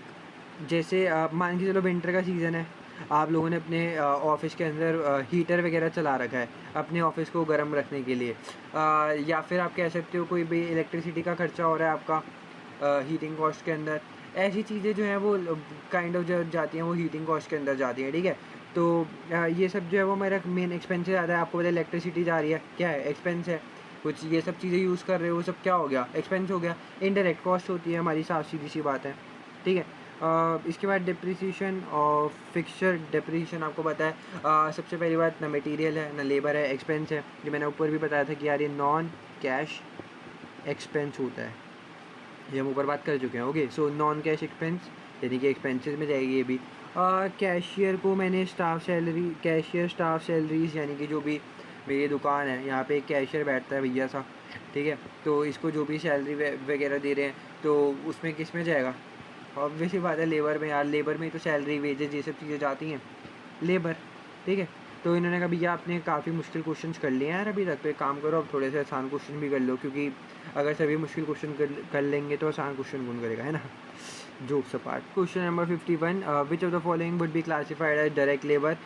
जैसे मान के चलो विंटर का सीज़न है, आप लोगों ने अपने ऑफिस के अंदर हीटर वगैरह चला रखा है अपने ऑफिस को गर्म रखने के लिए, या फिर आप कह सकते हो कोई भी इलेक्ट्रिसिटी का खर्चा हो रहा है आपका हीटिंग कॉस्ट के अंदर, ऐसी चीज़ें जो हैं वो काइंड ऑफ जो जाती हैं वो हीटिंग कॉस्ट के अंदर जाती हैं। ठीक है, तो ये सब जो है वो मेरा मेन एक्सपेंस से ज़्यादा है। आपको पता है इलेक्ट्रिसिटी जा रही है, क्या है, एक्सपेंस है, कुछ ये सब चीज़ें यूज़ कर रहे हो, सब क्या हो गया, एक्सपेंस हो गया, इनडायरेक्ट कॉस्ट होती है हमारी, साफ सीधी सी बात है। ठीक है। इसके बाद डिप्रिसिएशन और फिक्सचर डिप्रिसिएशन आपको पता है, सबसे पहली बात ना मटेरियल है ना लेबर है, एक्सपेंस है, जो मैंने ऊपर भी बताया था कि यार ये नॉन कैश एक्सपेंस होता है, ये हम ऊपर बात कर चुके हैं। Okay, so non cash expense यानी कि एक्सपेंसेस में जाएगी ये भी। कैशियर को मैंने staff salary, cashier staff salaries, यानी कि जो भी मेरी दुकान है यहाँ पे एक कैशियर बैठता है भैया सा, ठीक है, तो इसको जो भी सैलरी वगैरह दे रहे हैं तो उसमें किस में जाएगा, ऑब्वियसली बात है लेबर में यार, लेबर में तो सैलरी वेजेज ये सब चीज़ें जाती हैं, लेबर। ठीक है, तो इन्होंने कहा भैया आपने काफ़ी मुश्किल क्वेश्चंस कर लिए हैं यार अभी तक, तो एक काम करो अब थोड़े से आसान क्वेश्चन भी कर लो, क्योंकि अगर सभी मुश्किल क्वेश्चन कर लेंगे तो आसान क्वेश्चन कौन करेगा, है ना। Jokes apart. Question number 51, which of the following would be classified as direct labour.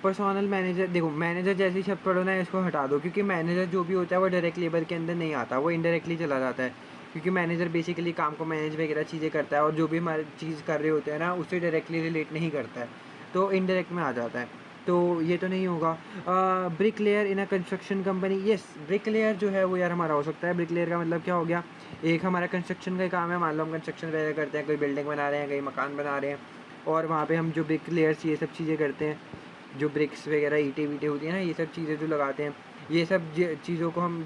Personal manager, देखो मैनेजर जैसी शब्द पढ़ो ना इसको हटा दो, क्योंकि मैनेजर जो भी होता है वो डायरेक्ट लेबर के अंदर नहीं आता, वो इनडायरेक्टली चला जाता है, क्योंकि मैनेजर बेसिकली काम को मैनेज वगैरह चीज़ें करता है, और जो भी हमारी चीज़ कर रहे होते हैं ना उससे डायरेक्टली रिलेट नहीं करता है, तो इनडायरेक्ट में आ जाता है, तो ये तो नहीं होगा। Brick layer in a construction company, yes brick layer जो है वो यार हमारा हो सकता है। ब्रिक लेयर का मतलब क्या हो गया, एक हमारा कंस्ट्रक्शन का काम है, मान लो हम कंस्ट्रक्शन वगैरह करते हैं, कोई बिल्डिंग बना रहे हैं, कहीं मकान बना रहे हैं, और वहाँ पे हम जो ब्रिक लेयर्स ये सब चीज़ें करते हैं, जो ब्रिक्स वगैरह ईंटें वीटें होती हैं ना, ये सब चीज़ें जो लगाते हैं, ये सब चीज़ों को हम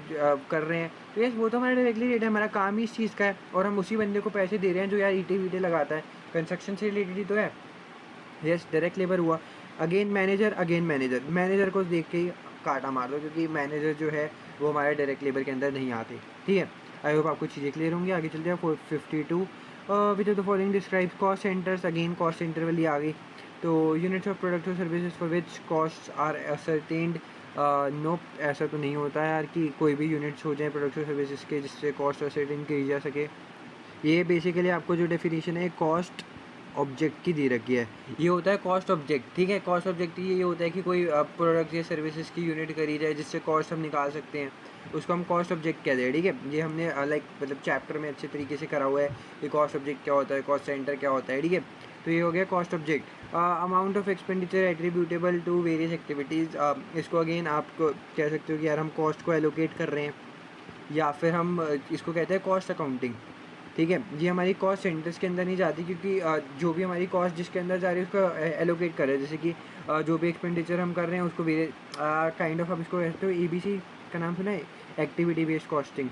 कर रहे हैं, तो यस वो तो हमारा डायरेक्टली रेट है, हमारा काम ही इस चीज़ का है, और हम उसी बंदे को पैसे दे रहे हैं जो यार ईंटें वीटें लगाता है, कंस्ट्रक्शन से रिलेटेड ही तो है, यस डायरेक्ट लेबर हुआ। अगेन मैनेजर, मैनेजर को देख के ही काटा मार दो, क्योंकि मैनेजर जो है वो हमारे डायरेक्ट लेबर के अंदर नहीं आते। ठीक है, आई होप आपको चीज़ें क्लियर होंगी। आगे चलते हैं 52, which of the following describes cost centres, again cost centre वाली आ गई, तो यूनिट्स ऑफ प्रोडक्ट और services for which cost are ascertained, no ऐसा तो नहीं होता है यार कि कोई भी यूनिट्स हो जाए प्रोडक्ट और सर्विसेज के जिससे कॉस्ट असरटेन की जा सके। ये बेसिकली आपको जो डेफिनेशन है कॉस्ट ऑब्जेक्ट की दे रखी है, ये होता है कॉस्ट ऑब्जेक्ट। ठीक है, कॉस्ट ऑब्जेक्ट ये होता है कि कोई प्रोडक्ट या सर्विसेज की यूनिट करी जाए जिससे कॉस्ट हम निकाल सकते हैं, उसको हम कॉस्ट ऑब्जेक्ट कहते हैं। ठीक है, ये हमने लाइक मतलब चैप्टर में अच्छे तरीके से करा हुआ है कि कॉस्ट ऑब्जेक्ट क्या होता है, कॉस्ट सेंटर क्या होता है। ठीक है, तो ये हो गया cost object. Amount of expenditure attributable to various activities, इसको अगेन आप कह सकते हो कि यार हम कॉस्ट को एलोकेट कर रहे हैं, या फिर हम इसको कहते हैं कॉस्ट अकाउंटिंग। ठीक है, ये हमारी कॉस्ट सेंटर्स के अंदर नहीं जाती, क्योंकि जो भी हमारी कॉस्ट जिसके अंदर जा रही है उसको एलोकेट कर रहे हैं, जैसे कि जो भी एक्सपेंडिचर हम कर रहे हैं उसको काइंड ऑफ, हम इसको कहते हो EBC का नाम सुना है, activity based costing,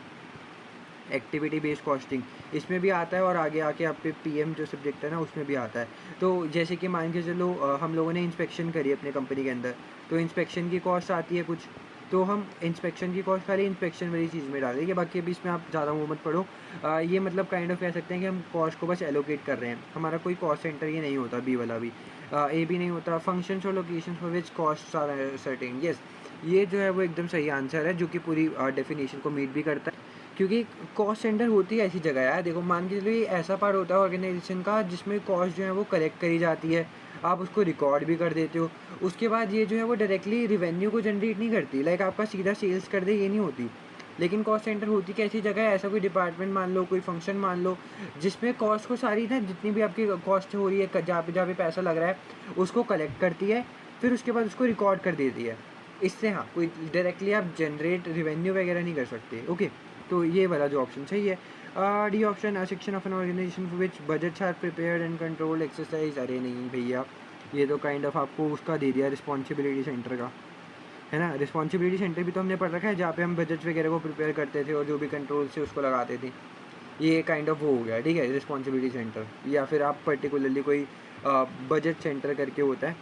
activity based costing इसमें भी आता है, और आगे आके आप पे PM जो सब्जेक्ट है ना उसमें भी आता है। तो जैसे कि मान के चलो हम लोगों ने इंस्पेक्शन करी अपने कंपनी के अंदर, तो इंस्पेक्शन की कॉस्ट आती है कुछ, तो हम इंस्पेक्शन की कॉस्ट खाली इंस्पेक्शन वाली चीज़ में डालेंगे, बाकी अभी इसमें आप ज़्यादा वो मत पढ़ो। ये मतलब काइंड ऑफ कह सकते हैं कि हम कॉस्ट को बस एलोकेट कर रहे हैं, हमारा कोई कॉस्ट सेंटर ये नहीं होता, बी वाला भी ए भी नहीं होता। फंक्शंस और location for which cost are certain, yes ये जो है वो एकदम सही आंसर है, जो कि पूरी डेफिनेशन को मीट भी करता है, क्योंकि कॉस्ट सेंटर होती है ऐसी जगह यार, देखो मान के चलिए ऐसा पार्ट होता है ऑर्गेनाइजेशन का जिसमें कॉस्ट जो है वो कलेक्ट करी जाती है, आप उसको रिकॉर्ड भी कर देते हो, उसके बाद ये जो है वो डायरेक्टली रिवेन्यू को जनरेट नहीं करती, लाइक आपका सीधा सेल्स कर दे ये नहीं होती, लेकिन कॉस्ट सेंटर होती कैसी जगह है, ऐसा कोई डिपार्टमेंट मान लो, कोई फंक्शन मान लो, जिसमें कॉस्ट को सारी ना जितनी भी आपकी कॉस्ट हो रही है, जहाँ पे पैसा लग रहा है, उसको कलेक्ट करती है, फिर उसके बाद उसको रिकॉर्ड कर देती है। इससे हाँ, कोई डायरेक्टली आप जनरेट रेवेन्यू वगैरह नहीं कर सकते। ओके, तो ये वाला जो ऑप्शन सही है। D option, a section of an organisation for which budgets are prepared and control exercise. अरे नहीं भैया, ये तो काइंड ऑफ आपको उसका दे दिया, रिस्पॉन्सिबिलिटी सेंटर का, है ना। रिस्पॉन्सिबिलिटी सेंटर भी तो हमने पढ़ रखा है, जहाँ पे हम बजट वगैरह को प्रिपेयर करते थे और जो भी कंट्रोल से उसको लगाते थे। ये काइंड ऑफ वो हो गया, ठीक है, रिस्पॉन्सिबिलिटी सेंटर, या फिर आप पर्टिकुलरली कोई बजट सेंटर करके होता है,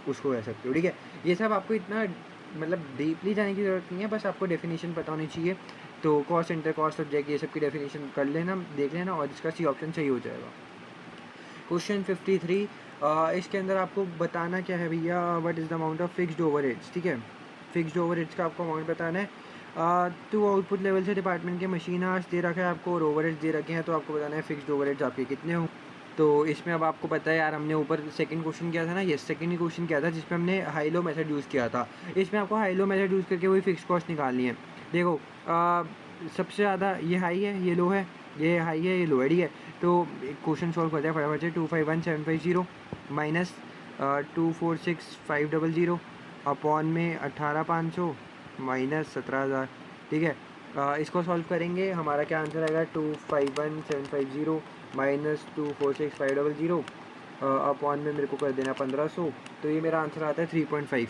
उसको कह सकते हो, ठीक है। ये सब आपको इतना मतलब डीपली जाने की ज़रूरत नहीं है, बस आपको डेफिनेशन पता होनी चाहिए। तो कॉस्ट सेंटर, कॉस्ट सब्जेक्ट, ये सब की डेफिनेशन कर लेना, देख लेना, और इसका सी ऑप्शन सही हो जाएगा। क्वेश्चन 53, इसके अंदर आपको बताना क्या है भैया, what is the amount of fixed overheads, ठीक है। फिक्स्ड ओवरहेड्स का आपको अमाउंट बताना है। तो आउटपुट लेवल से डिपार्टमेंट के मशीन आवर्स दे रखा है आपको और ओवरहेड्स दे रखे हैं, तो आपको बताना है फिक्स्ड ओवरहेड्स आपके कितने हों। तो इसमें अब आपको पता है यार, हमने ऊपर सेकंड क्वेश्चन किया था ना, ये सेकंड क्वेश्चन किया था जिसमें हमने हाई लो मेथड यूज़ किया था। इसमें आपको हाई लो मेथड यूज़ करके वही फिक्स कॉस्ट निकालनी है। देखो सबसे ज़्यादा ये हाई है, ये लो है, ये हाई है, ये लो है, ठीक है। तो क्वेश्चन सॉल्व करते हैं फटाफट से। 251750 माइनस 246500 अपॉन में 18500 माइनस 17000, ठीक है। इसको सॉल्व करेंगे, हमारा क्या आंसर आएगा, 251750 माइनस 246500 अपॉन में मेरे को कर देना 1500, तो ये मेरा आंसर आता है 3.5,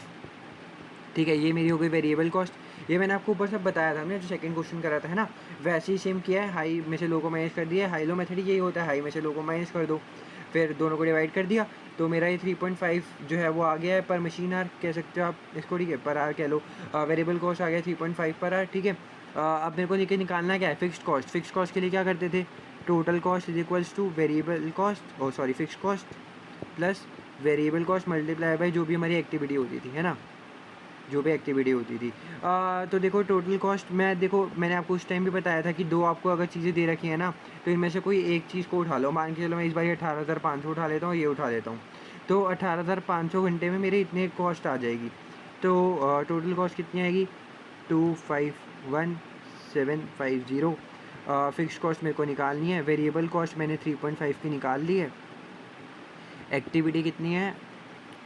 ठीक है। ये मेरी हो गई वेरिएबल कॉस्ट। ये मैंने आपको ऊपर सब बताया था, हमने जो सेकंड क्वेश्चन करा था, है ना, वैसे ही सेम किया है। हाई में से लो को माइनस कर दिया है, हाई लो मेथड यही होता है, हाई में से लो को माइनस कर दो, फिर दोनों को डिवाइड कर दिया, तो मेरा ये 3.5 जो है वो आ गया है पर मशीन आर कह सकते हो आप इसको, ठीक है, पर आर कह लो। वेरिएबल कॉस्ट आ गया 3.5 पर आर, ठीक है। अब मेरे को लेके निकालना क्या है, फिक्स्ड कॉस्ट। फिक्स्ड कॉस्ट के लिए क्या करते थे, total cost is equals to variable cost, oh sorry fixed cost plus variable cost multiply by जो भी हमारी एक्टिविटी होती थी, है ना, जो भी एक्टिविटी होती थी। तो देखो टोटल कॉस्ट, मैंने आपको उस टाइम भी बताया था कि दो आपको अगर चीज़ें दे रखी हैं ना, तो इनमें से कोई एक चीज़ को उठा लो। मान के चलो मैं इस बार 18,500 उठा लेता हूँ, ये उठा लेता हूँ, तो 18,500 घंटे में मेरे इतने कॉस्ट आ जाएगी। तो टोटल कॉस्ट कितनी आएगी, 251750। फिक्स कॉस्ट मेरे को निकालनी है, वेरिएबल कॉस्ट मैंने 3.5 की निकाल ली है, एक्टिविटी कितनी है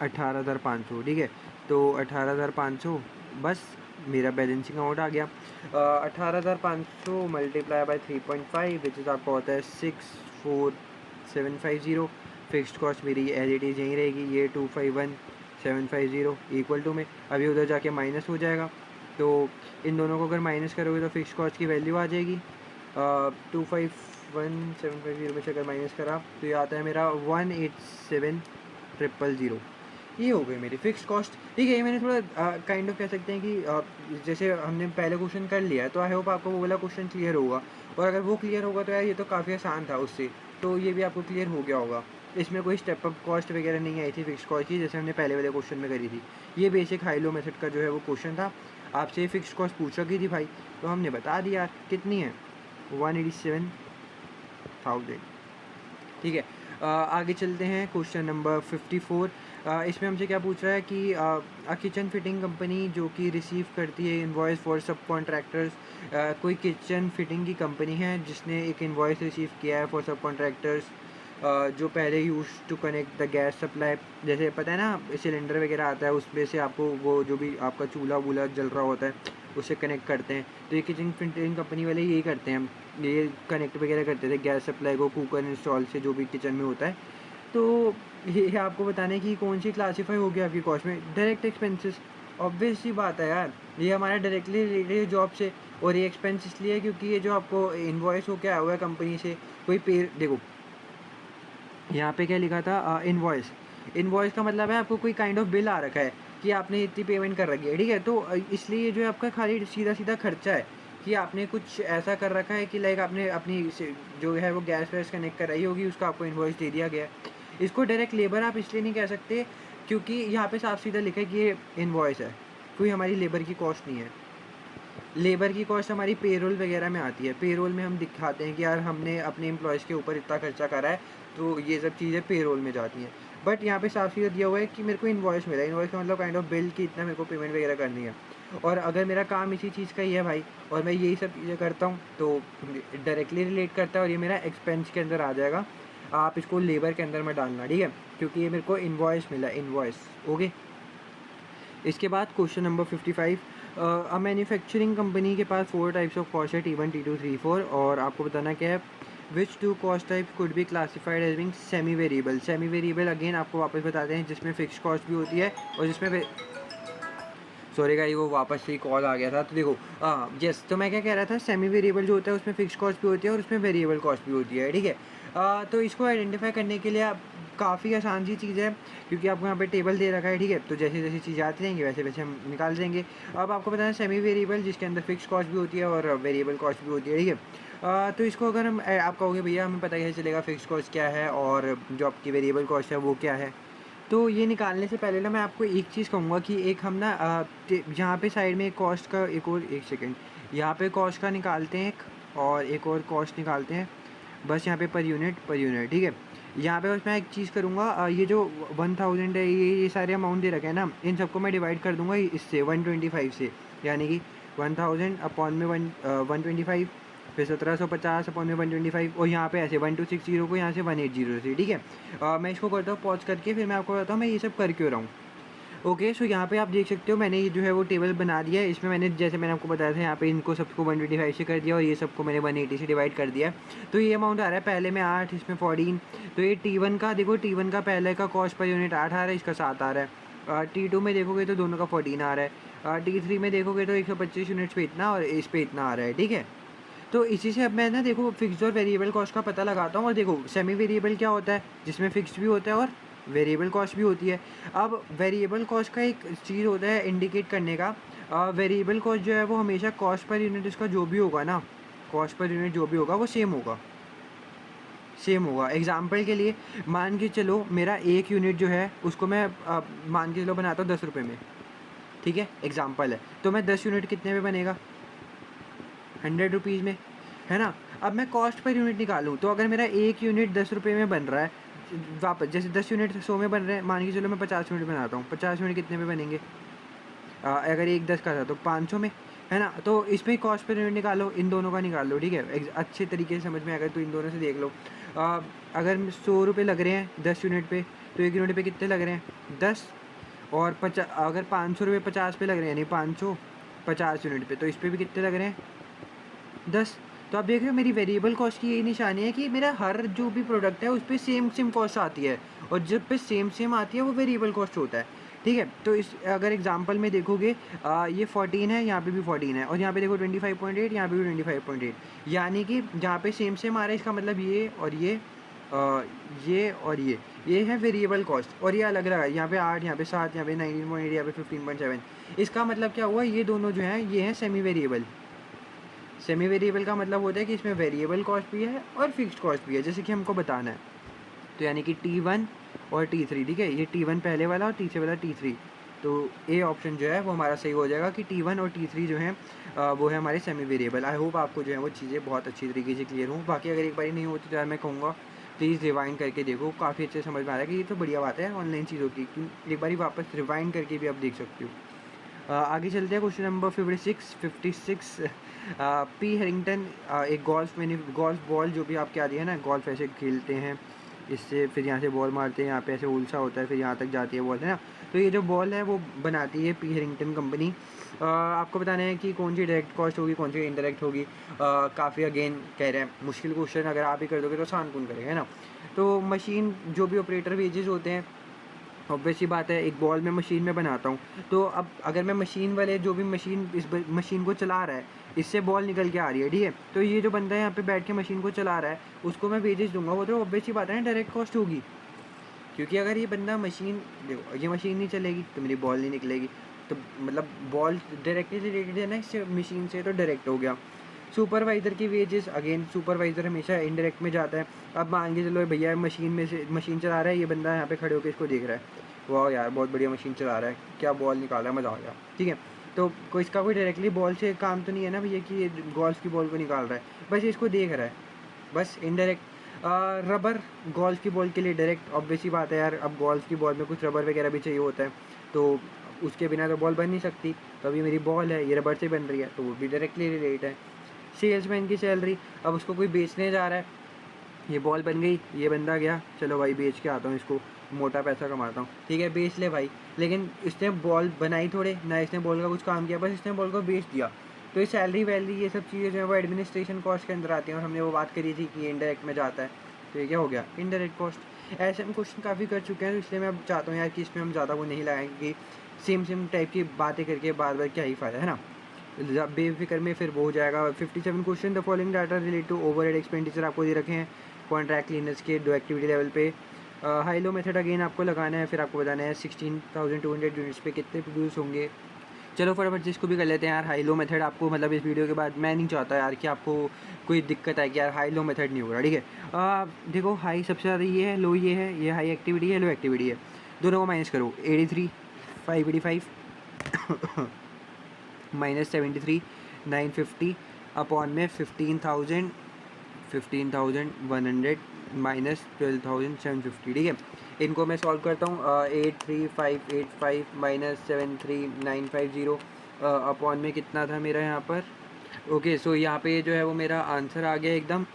18,500, ठीक है। तो 18,500 बस मेरा बैलेंसिंग अमाउंट आ गया। 18,500 मल्टीप्लाई बाय 3.5 विच इज़ आपका होता है 64750। फिक्स्ड कॉस्ट मेरी एज इट इज़ यहीं रहेगी, ये 251750 इक्वल टू में, अभी उधर जाके माइनस हो जाएगा, तो इन दोनों को अगर माइनस करोगे तो फिक्स्ड कॉस्ट की वैल्यू आ जाएगी 251750 में से अगर माइनस करा तो ये आता है मेरा 187,000। ये हो गई मेरी फिक्स कॉस्ट, ठीक है। ये मैंने थोड़ा काइंड ऑफ कह सकते हैं कि जैसे हमने पहले क्वेश्चन कर लिया है, तो आई होप आपको वो वाला क्वेश्चन क्लियर होगा, और अगर वो क्लियर होगा तो यार ये तो काफ़ी आसान था उससे, तो ये भी आपको क्लियर हो गया होगा। इसमें कोई स्टेप अप कॉस्ट वगैरह नहीं आई थी फिक्स कॉस्ट की, जैसे हमने पहले वाले क्वेश्चन में करी थी। ये बेसिक हाई लो मेथड का जो है वो क्वेश्चन था, आपसे फिक्स कॉस्ट पूछ रखी थी भाई, तो हमने बता दिया कितनी है, 187,000, ठीक है। आगे चलते हैं, क्वेश्चन नंबर 54। इसमें हमसे क्या पूछ रहा है कि अ किचन फिटिंग कंपनी जो कि रिसीव करती है इनवॉइस फॉर सब कॉन्ट्रैक्टर्स। कोई किचन फिटिंग की कंपनी है जिसने एक इनवॉइस रिसीव किया है फॉर सब कॉन्ट्रैक्टर्स, जो पहले use to connect the gas supply. जैसे पता है ना सिलेंडर वगैरह आता है, उसमें से आपको वो जो भी आपका चूल्हा वूल्हा जल रहा होता है उससे कनेक्ट करते हैं, तो ये किचन फिटिंग कंपनी वाले यही करते हैं, ये कनेक्ट वगैरह करते थे गैस सप्लाई को कुकर इंस्टॉल से जो भी किचन में होता है। तो ये आपको बताने की कौन सी क्लासीफाई होगी आपकी कॉस्ट में, डायरेक्ट एक्सपेंसेस। ऑब्वियस सी बात है यार, ये हमारा डायरेक्टली रिलेटेड है जॉब से, और ये एक्सपेंस इसलिए है क्योंकि ये जो आपको इन्वॉइस हो के आया हुआ है कंपनी से, कोई पे, देखो यहाँ पे क्या लिखा था, इनवॉइस। इनवॉइस का मतलब है आपको कोई काइंड ऑफ बिल आ रखा है कि आपने इतनी पेमेंट कर रखी है, ठीक है। तो इसलिए ये जो है आपका खाली सीधा सीधा खर्चा है कि आपने कुछ ऐसा कर रखा है कि लाइक आपने अपनी जो है वो गैस वैस कनेक्ट कराई होगी, उसका आपको इनवॉइस दे दिया गया है। इसको डायरेक्ट लेबर आप इसलिए नहीं कह सकते क्योंकि यहाँ पे साफ सीधा लिखा है कि ये इनवॉइस है, कोई हमारी लेबर की कॉस्ट नहीं है। लेबर की कॉस्ट हमारी पेरोल वगैरह में आती है, पेरोल में हम दिखाते हैं कि यार हमने अपने एम्प्लॉयज़ के ऊपर इतना खर्चा करा है, तो ये सब चीज़ें पेरोल में जाती हैं। बट यहाँ पे साफ सीधा दिया हुआ है कि मेरे को इन्वॉइस मिला है, इन्वॉइस का मतलब काइंड ऑफ बिल कि इतना मेरे को पेमेंट वगैरह करनी है। और अगर मेरा काम इसी चीज़ का ही है भाई और मैं यही सब चीज़ें करता हूँ तो डायरेक्टली रिलेट करता है और ये मेरा एक्सपेंस के अंदर आ जाएगा। आप इसको लेबर के अंदर मत डालना, ठीक है, क्योंकि ये मेरे को इनवॉइस मिला, इनवॉइस। ओके, इसके बाद question number 55, a manufacturing company के पास 4 टाइप्स ऑफ कॉस्ट है, T1, T2, T4, और आपको बताना क्या है, which two cost type could be classified as being semi variable. Semi variable again आपको वापस बताते हैं जिसमें फिक्स कॉस्ट भी होती है और जिसमें सॉरी गाइस वो वापस से ही कॉल आ गया था। तो देखो यस, तो मैं क्या कह रहा था, सेमी वेरिएबल जो होता है उसमें फिक्स कॉस्ट भी होती है और उसमें वेरिएबल कॉस्ट भी होती है, ठीक है। तो इसको आइडेंटिफाई करने के लिए आप काफ़ी आसान सी चीज़ है, क्योंकि आपको यहाँ पे टेबल दे रखा है, ठीक है, तो जैसे जैसी चीज़ें आती रहेंगी वैसे वैसे हम निकाल देंगे। अब आपको पता है सेमी वेरिएबल जिसके अंदर फिक्स कॉस्ट भी होती है और वेरिएबल कॉस्ट भी होती है, ठीक है। तो इसको अगर हम आप कहोगे भैया हमें पता कैसे चलेगा फिक्स कॉस्ट क्या है और जो आपकी वेरिएबल कॉस्ट है वो क्या है, तो ये निकालने से पहले ना मैं आपको एक चीज़ कहूँगा कि एक हम ना यहाँ पे साइड में एक कॉस्ट का एक और, एक सेकंड, यहाँ पे कॉस्ट का निकालते हैं एक, और एक और कॉस्ट निकालते हैं, बस यहाँ पे पर यूनिट, ठीक है। यहाँ पे बस मैं एक चीज़ करूँगा, ये जो 1000 है, ये सारे अमाउंट दे रखे हैं ना, इन सबको मैं डिवाइड कर दूँगा इससे 125 से, यानी कि 1000 अपॉन में 125, फिर 1750 अपॉन में 125, और यहाँ पे ऐसे 1260 को यहाँ से 180 से, ठीक है। मैं इसको करता हूँ पॉज करके, फिर मैं आपको बताता हूँ मैं ये सब कर क्यों रहा हूँ। ओके, सो यहाँ पे आप देख सकते हो मैंने ये जो है वो टेबल बना दिया है। इसमें मैंने जैसे मैंने आपको बताया था यहाँ पे इनको सबको 125 से कर दिया और ये सबको मैंने 180 से डिवाइड कर दिया। तो ये अमाउंट आ रहा है, पहले में 8, इसमें 14। तो ये T1 का देखो, T1 का पहले का कॉस्ट पर यूनिट 8 आ रहा है, इसका 7 आ रहा है। T2 में देखोगे तो दोनों का 14 आ रहा है। T3 में देखोगे तो 125 यूनिट्स पे इतना और इस पे इतना आ रहा है, ठीक है। तो इसी से अब मैं ना देखो फिक्स्ड और वेरिएबल कॉस्ट का पता लगाता हूँ, और देखो सेमी वेरिएबल क्या होता है, जिसमें फिक्स्ड भी होता है और वेरिएबल कॉस्ट भी होती है। अब वेरिएबल कॉस्ट का एक चीज़ होता है इंडिकेट करने का, वेरिएबल कॉस्ट जो है वो हमेशा कॉस्ट पर यूनिट इसका जो भी होगा ना, कॉस्ट पर यूनिट जो भी होगा वो सेम होगा। एग्जाम्पल के लिए मान के चलो मेरा 1 यूनिट जो है उसको मैं मान के चलो बनाता हूँ 10 रुपये में, ठीक है, एग्जाम्पल है। तो मैं 10 यूनिट कितने में बनेगा, 100 रुपीज़ में, है ना। अब मैं कॉस्ट पर यूनिट निकालूँ तो अगर मेरा 1 यूनिट 10 रुपये में बन रहा है, वापस जैसे 10 यूनिट 100 में बन रहे हैं, मान के चलो मैं 50 यूनिट बनाता हूँ, 50 यूनिट कितने में बनेंगे, अगर 1 10 का था तो 500 में, है ना। तो इसमें कॉस्ट पर यूनिट निकालो, इन दोनों का निकाल लो, ठीक है, अच्छे तरीके से समझ में आएगा तो इन दोनों से देख लो। अगर 100 रुपये लग रहे हैं 10 यूनिट पे, तो 1 यूनिट पे कितने लग रहे हैं 10, और अगर 500 रुपये 50 पे लग रहे हैं, यानी 550 यूनिट पे, तो इस पर भी कितने लग रहे हैं 10। तो आप देख रहे हो मेरी वेरिएबल कॉस्ट की यही निशानी है कि मेरा हर जो भी प्रोडक्ट है उस पर सेम कॉस्ट आती है, और जब पे सेम आती है वो वेरिएबल कॉस्ट होता है, ठीक है। तो इस अगर एग्जांपल में देखोगे ये 14 है, यहाँ पे भी 14 है, और यहाँ पे देखो 25.8, यहाँ पे भी 25.8, यानी कि जहाँ पे सेम आ रहा है इसका मतलब ये और ये और ये है वेरिएबल कॉस्ट, और ये अलग अलग है, यहाँ पे 8, यहाँ पे 7, यहाँ पे 19.8, यहाँ पे 15.7। इसका मतलब क्या हुआ, ये दोनों जो हैं ये हैं सेमी वेरिएबल। सेमी वेरिएबल का मतलब होता है कि इसमें वेरिएबल कॉस्ट भी है और फिक्स्ड कॉस्ट भी है, जैसे कि हमको बताना है। तो यानी कि T1 और T3, ठीक है, ये T1 पहले वाला और T3 वाला T3। तो ए ऑप्शन जो है वो हमारा सही हो जाएगा कि T1 और T3 जो हैं वो है हमारे सेमी वेरिएबल। आई होप आपको जो है वो चीज़ें बहुत अच्छी तरीके से क्लियर हों। बाकी अगर एक बार नहीं होती तो यार मैं कहूँगा प्लीज़ रिवाइंड करके देखो, काफ़ी अच्छे समझ में आ रहा है कि ये तो बढ़िया बात है ऑनलाइन चीज़ों की, एक बार वापस रिवाइंड करके भी आप देख सकते हो। आगे चलते हैं क्वेश्चन नंबर 56। पी हैरिंगटन एक गोल्फ बॉल जो भी आपके आती है ना, गोल्फ ऐसे खेलते हैं, इससे फिर यहाँ से बॉल मारते हैं, यहाँ पे ऐसे उलसा होता है, फिर यहाँ तक जाती है बॉल, है ना। तो ये जो बॉल है वो बनाती है पी हैरिंगटन कंपनी। आपको बताना है कि कौन सी डायरेक्ट कॉस्ट होगी, कौन सी इनडायरेक्ट होगी। काफ़ी अगेन कह रहे हैं मुश्किल क्वेश्चन, अगर आप ही कर दोगे तो आसान कौन करेगा, है ना। तो मशीन जो भी ऑपरेटर वेजेस होते हैं, ऑब्वियस सी बात है, एक बॉल में मशीन में बनाता हूँ, तो अब अगर मैं मशीन वाले जो भी मशीन इस मशीन को चला रहा है, इससे बॉल निकल के आ रही है, ठीक है, तो ये जो बंदा यहाँ पे बैठ के मशीन को चला रहा है उसको मैं वेजेस दूंगा, वो तो ऑब्वियस सी बात है ना डायरेक्ट कॉस्ट होगी, क्योंकि अगर ये बंदा मशीन, देखो ये मशीन नहीं चलेगी तो मेरी बॉल नहीं निकलेगी, तो मतलब बॉल डायरेक्टली रिलेटेड है ना इससे, मशीन से, तो डायरेक्ट हो गया। सुपरवाइज़र की वेजेस, अगेन सुपरवाइज़र हमेशा इनडायरेक्ट में जाता है। अब मान के चलो भैया मशीन में से मशीन चला रहा है, ये बंदा यहाँ पे खड़े होकर इसको देख रहा है, वाह यार बहुत बढ़िया मशीन चला रहा है, क्या बॉल निकाला है, मज़ा आ गया, ठीक है। तो कोई इसका कोई डायरेक्टली बॉल से काम तो नहीं है ना भैया कि ये गोल्फ की बॉल को निकाल रहा है, बस ये इसको देख रहा है, बस इनडायरेक्ट। रबर गोल्फ की बॉल के लिए डायरेक्ट, ऑब्वियस ही बात है यार, अब गोल्फ की बॉल में कुछ रबर वगैरह भी चाहिए होता है, तो उसके बिना तो बॉल बन नहीं सकती। तो अभी मेरी बॉल है, ये रबर से बन रही है, तो वो भी डायरेक्टली रिलेट है। सेल्समैन की सैलरी, अब उसको कोई बेचने जा रहा है, ये बॉल बन गई, ये बंदा गया, चलो भाई बेच के आता हूँ इसको, मोटा पैसा कमाता हूँ, ठीक है बेच ले भाई। लेकिन इसने बॉल बनाई थोड़े ना, इसने बॉल का कुछ काम किया, बस इसने बॉल को बेच दिया। तो ये सैलरी वैलरी ये सब चीज़ें जो है वो एडमिनिस्ट्रेशन कॉस्ट के अंदर आती हैं, और हमने वो बात करी थी कि इनडायरेक्ट में जाता है। तो ये क्या हो गया, इनडायरेक्ट कॉस्ट। ऐसे हम क्वेश्चन काफ़ी कर चुके हैं, तो इसलिए मैं अब चाहता हूँ यार कि इसमें हम ज़्यादा वो नहीं लगाएंगे, क्योंकि सेम टाइप की बातें करके बार बार क्या ही फ़ायदा है ना, बेफिक्र में फिर वो हो जाएगा। 57 question, the following data relate to overhead expenditure आपको दे रखे हैं कॉन्ट्रैक्ट क्लीनर्स के दो एक्टिविटी लेवल पे। हाई लो मेथड अगेन आपको लगाना है, फिर आपको बताना है 16,200 यूनिट्स पे कितने प्रोड्यूस होंगे। चलो फटाफट जिसको भी कर लेते हैं यार। हाई लो मेथड आपको मतलब इस वीडियो के बाद मैं नहीं चाहता यार कि आपको कोई दिक्कत आए कि यार हाई लो मेथड नहीं होगा, ठीक है। देखो हाई सबसे ज़्यादा ये है, लो ये है, ये हाई एक्टिविटी है, लो एक्टिविटी है, दोनों को माइनस करो। 83 585 माइनस 73 950 अपॉन में 15,100 माइनस 12,750, ठीक है। इनको मैं सॉल्व करता हूँ। 83585 माइनस 73950 अपॉन में कितना था मेरा यहाँ पर। ओके सो यहाँ पे जो है वो मेरा आंसर आ गया एकदम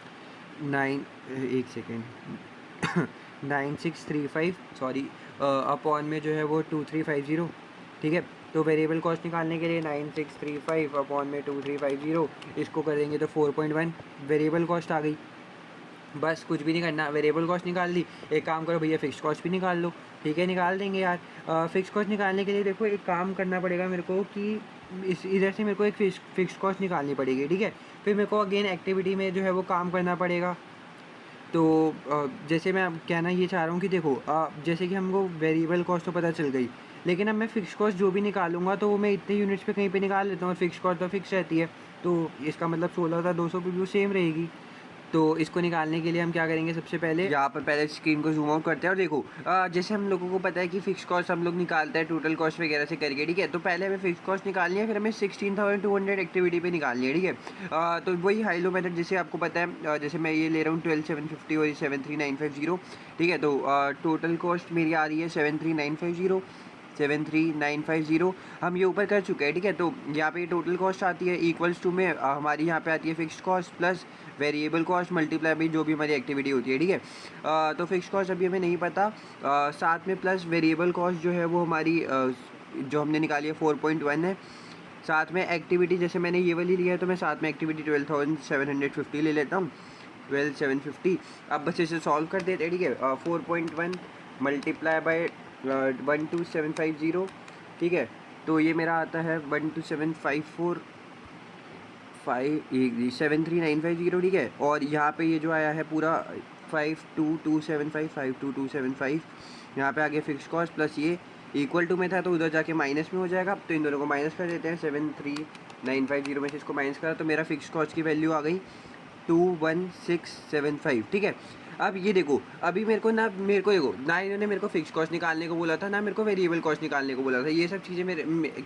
9635 सॉरी अपॉन में जो है वो 2350, ठीक है। तो वेरिएबल कॉस्ट निकालने के लिए 9635 अपॉन में 2350 इसको कर देंगे तो 4.1 वेरिएबल कॉस्ट आ गई। बस कुछ भी नहीं करना, वेरिएबल कॉस्ट निकाल ली। एक काम करो भैया फिक्स कॉस्ट भी निकाल लो, ठीक है निकाल देंगे यार। फिक्स कॉस्ट निकालने के लिए देखो एक काम करना पड़ेगा मेरे को कि इस इधर से मेरे को एक फिक्स कॉस्ट निकालनी पड़ेगी, ठीक है। फिर मेरे को अगेन एक्टिविटी में जो है वो काम करना पड़ेगा। तो जैसे मैं अब कहना ये चाह रहा हूँ कि देखो जैसे कि हमको वेरिएबल कॉस्ट तो पता चल गई, लेकिन अब मैं फ़िक्स कॉस्ट जो भी निकालूंगा तो वो मैं इतने यूनिट्स पे कहीं पे निकाल लेता हूँ, और फिक्स कॉस्ट तो फिक्स रहती है। तो इसका मतलब 16,200 की व्यू सेम रहेगी। तो इसको निकालने के लिए हम क्या करेंगे, सबसे पहले यहाँ पर पहले स्क्रीन को जूम आउट करते हैं और देखो जैसे हम लोगों को पता है कि फिक्स कॉस्ट हम लोग निकालते हैं टोटल कॉस्ट वगैरह से करके, ठीक है। तो पहले हमें फिक्स कॉस्ट निकालनी है, फिर हमें 16,200 एक्टिविटी पे निकालनी है, ठीक है। तो वही हाई लो मेथड जैसे आपको पता है, जैसे मैं ये ले रहा हूँ 12,750 और 73,950, ठीक है। तो टोटल कॉस्ट मेरी आ रही है 73,950 73,950 हम ये ऊपर कर चुके हैं, ठीक है। तो यहाँ पे टोटल कॉस्ट आती है इक्वल्स टू में हमारी यहाँ पे आती है fix cost plus variable cost multiply by जो भी हमारी एक्टिविटी होती है, ठीक है। तो फिक्स कॉस्ट अभी हमें नहीं पता, साथ में प्लस वेरिएबल कॉस्ट जो है वो हमारी जो हमने निकाली है 4.1 है। साथ में एक्टिविटी जैसे मैंने ये वाली लिया है तो मैं साथ में एक्टिविटी 12,750 ले लेता हूँ, 12,750। अब बस इसे सॉल्व कर देते हैं, ठीक है। 4.1 मल्टीप्लाई बाई 12,750, ठीक है। तो ये मेरा आता है 12,750, ठीक है। और यहाँ पे ये जो आया है पूरा 52,275 यहाँ पे आगे फिक्स कॉस्ट प्लस ये इक्वल टू में था तो उधर जाके माइनस में हो जाएगा। तो इन दोनों को माइनस कर देते हैं, 73,950 में से इसको माइनस करा तो मेरा फिक्स कॉस्ट की वैल्यू आ गई 21,675, ठीक है। अब ये देखो अभी मेरे को देखो ना इन्होंने मेरे को फिक्स कॉस्ट निकालने को बोला था ना मेरे को वेरिएबल कॉस्ट निकालने को बोला था। ये सब चीज़ें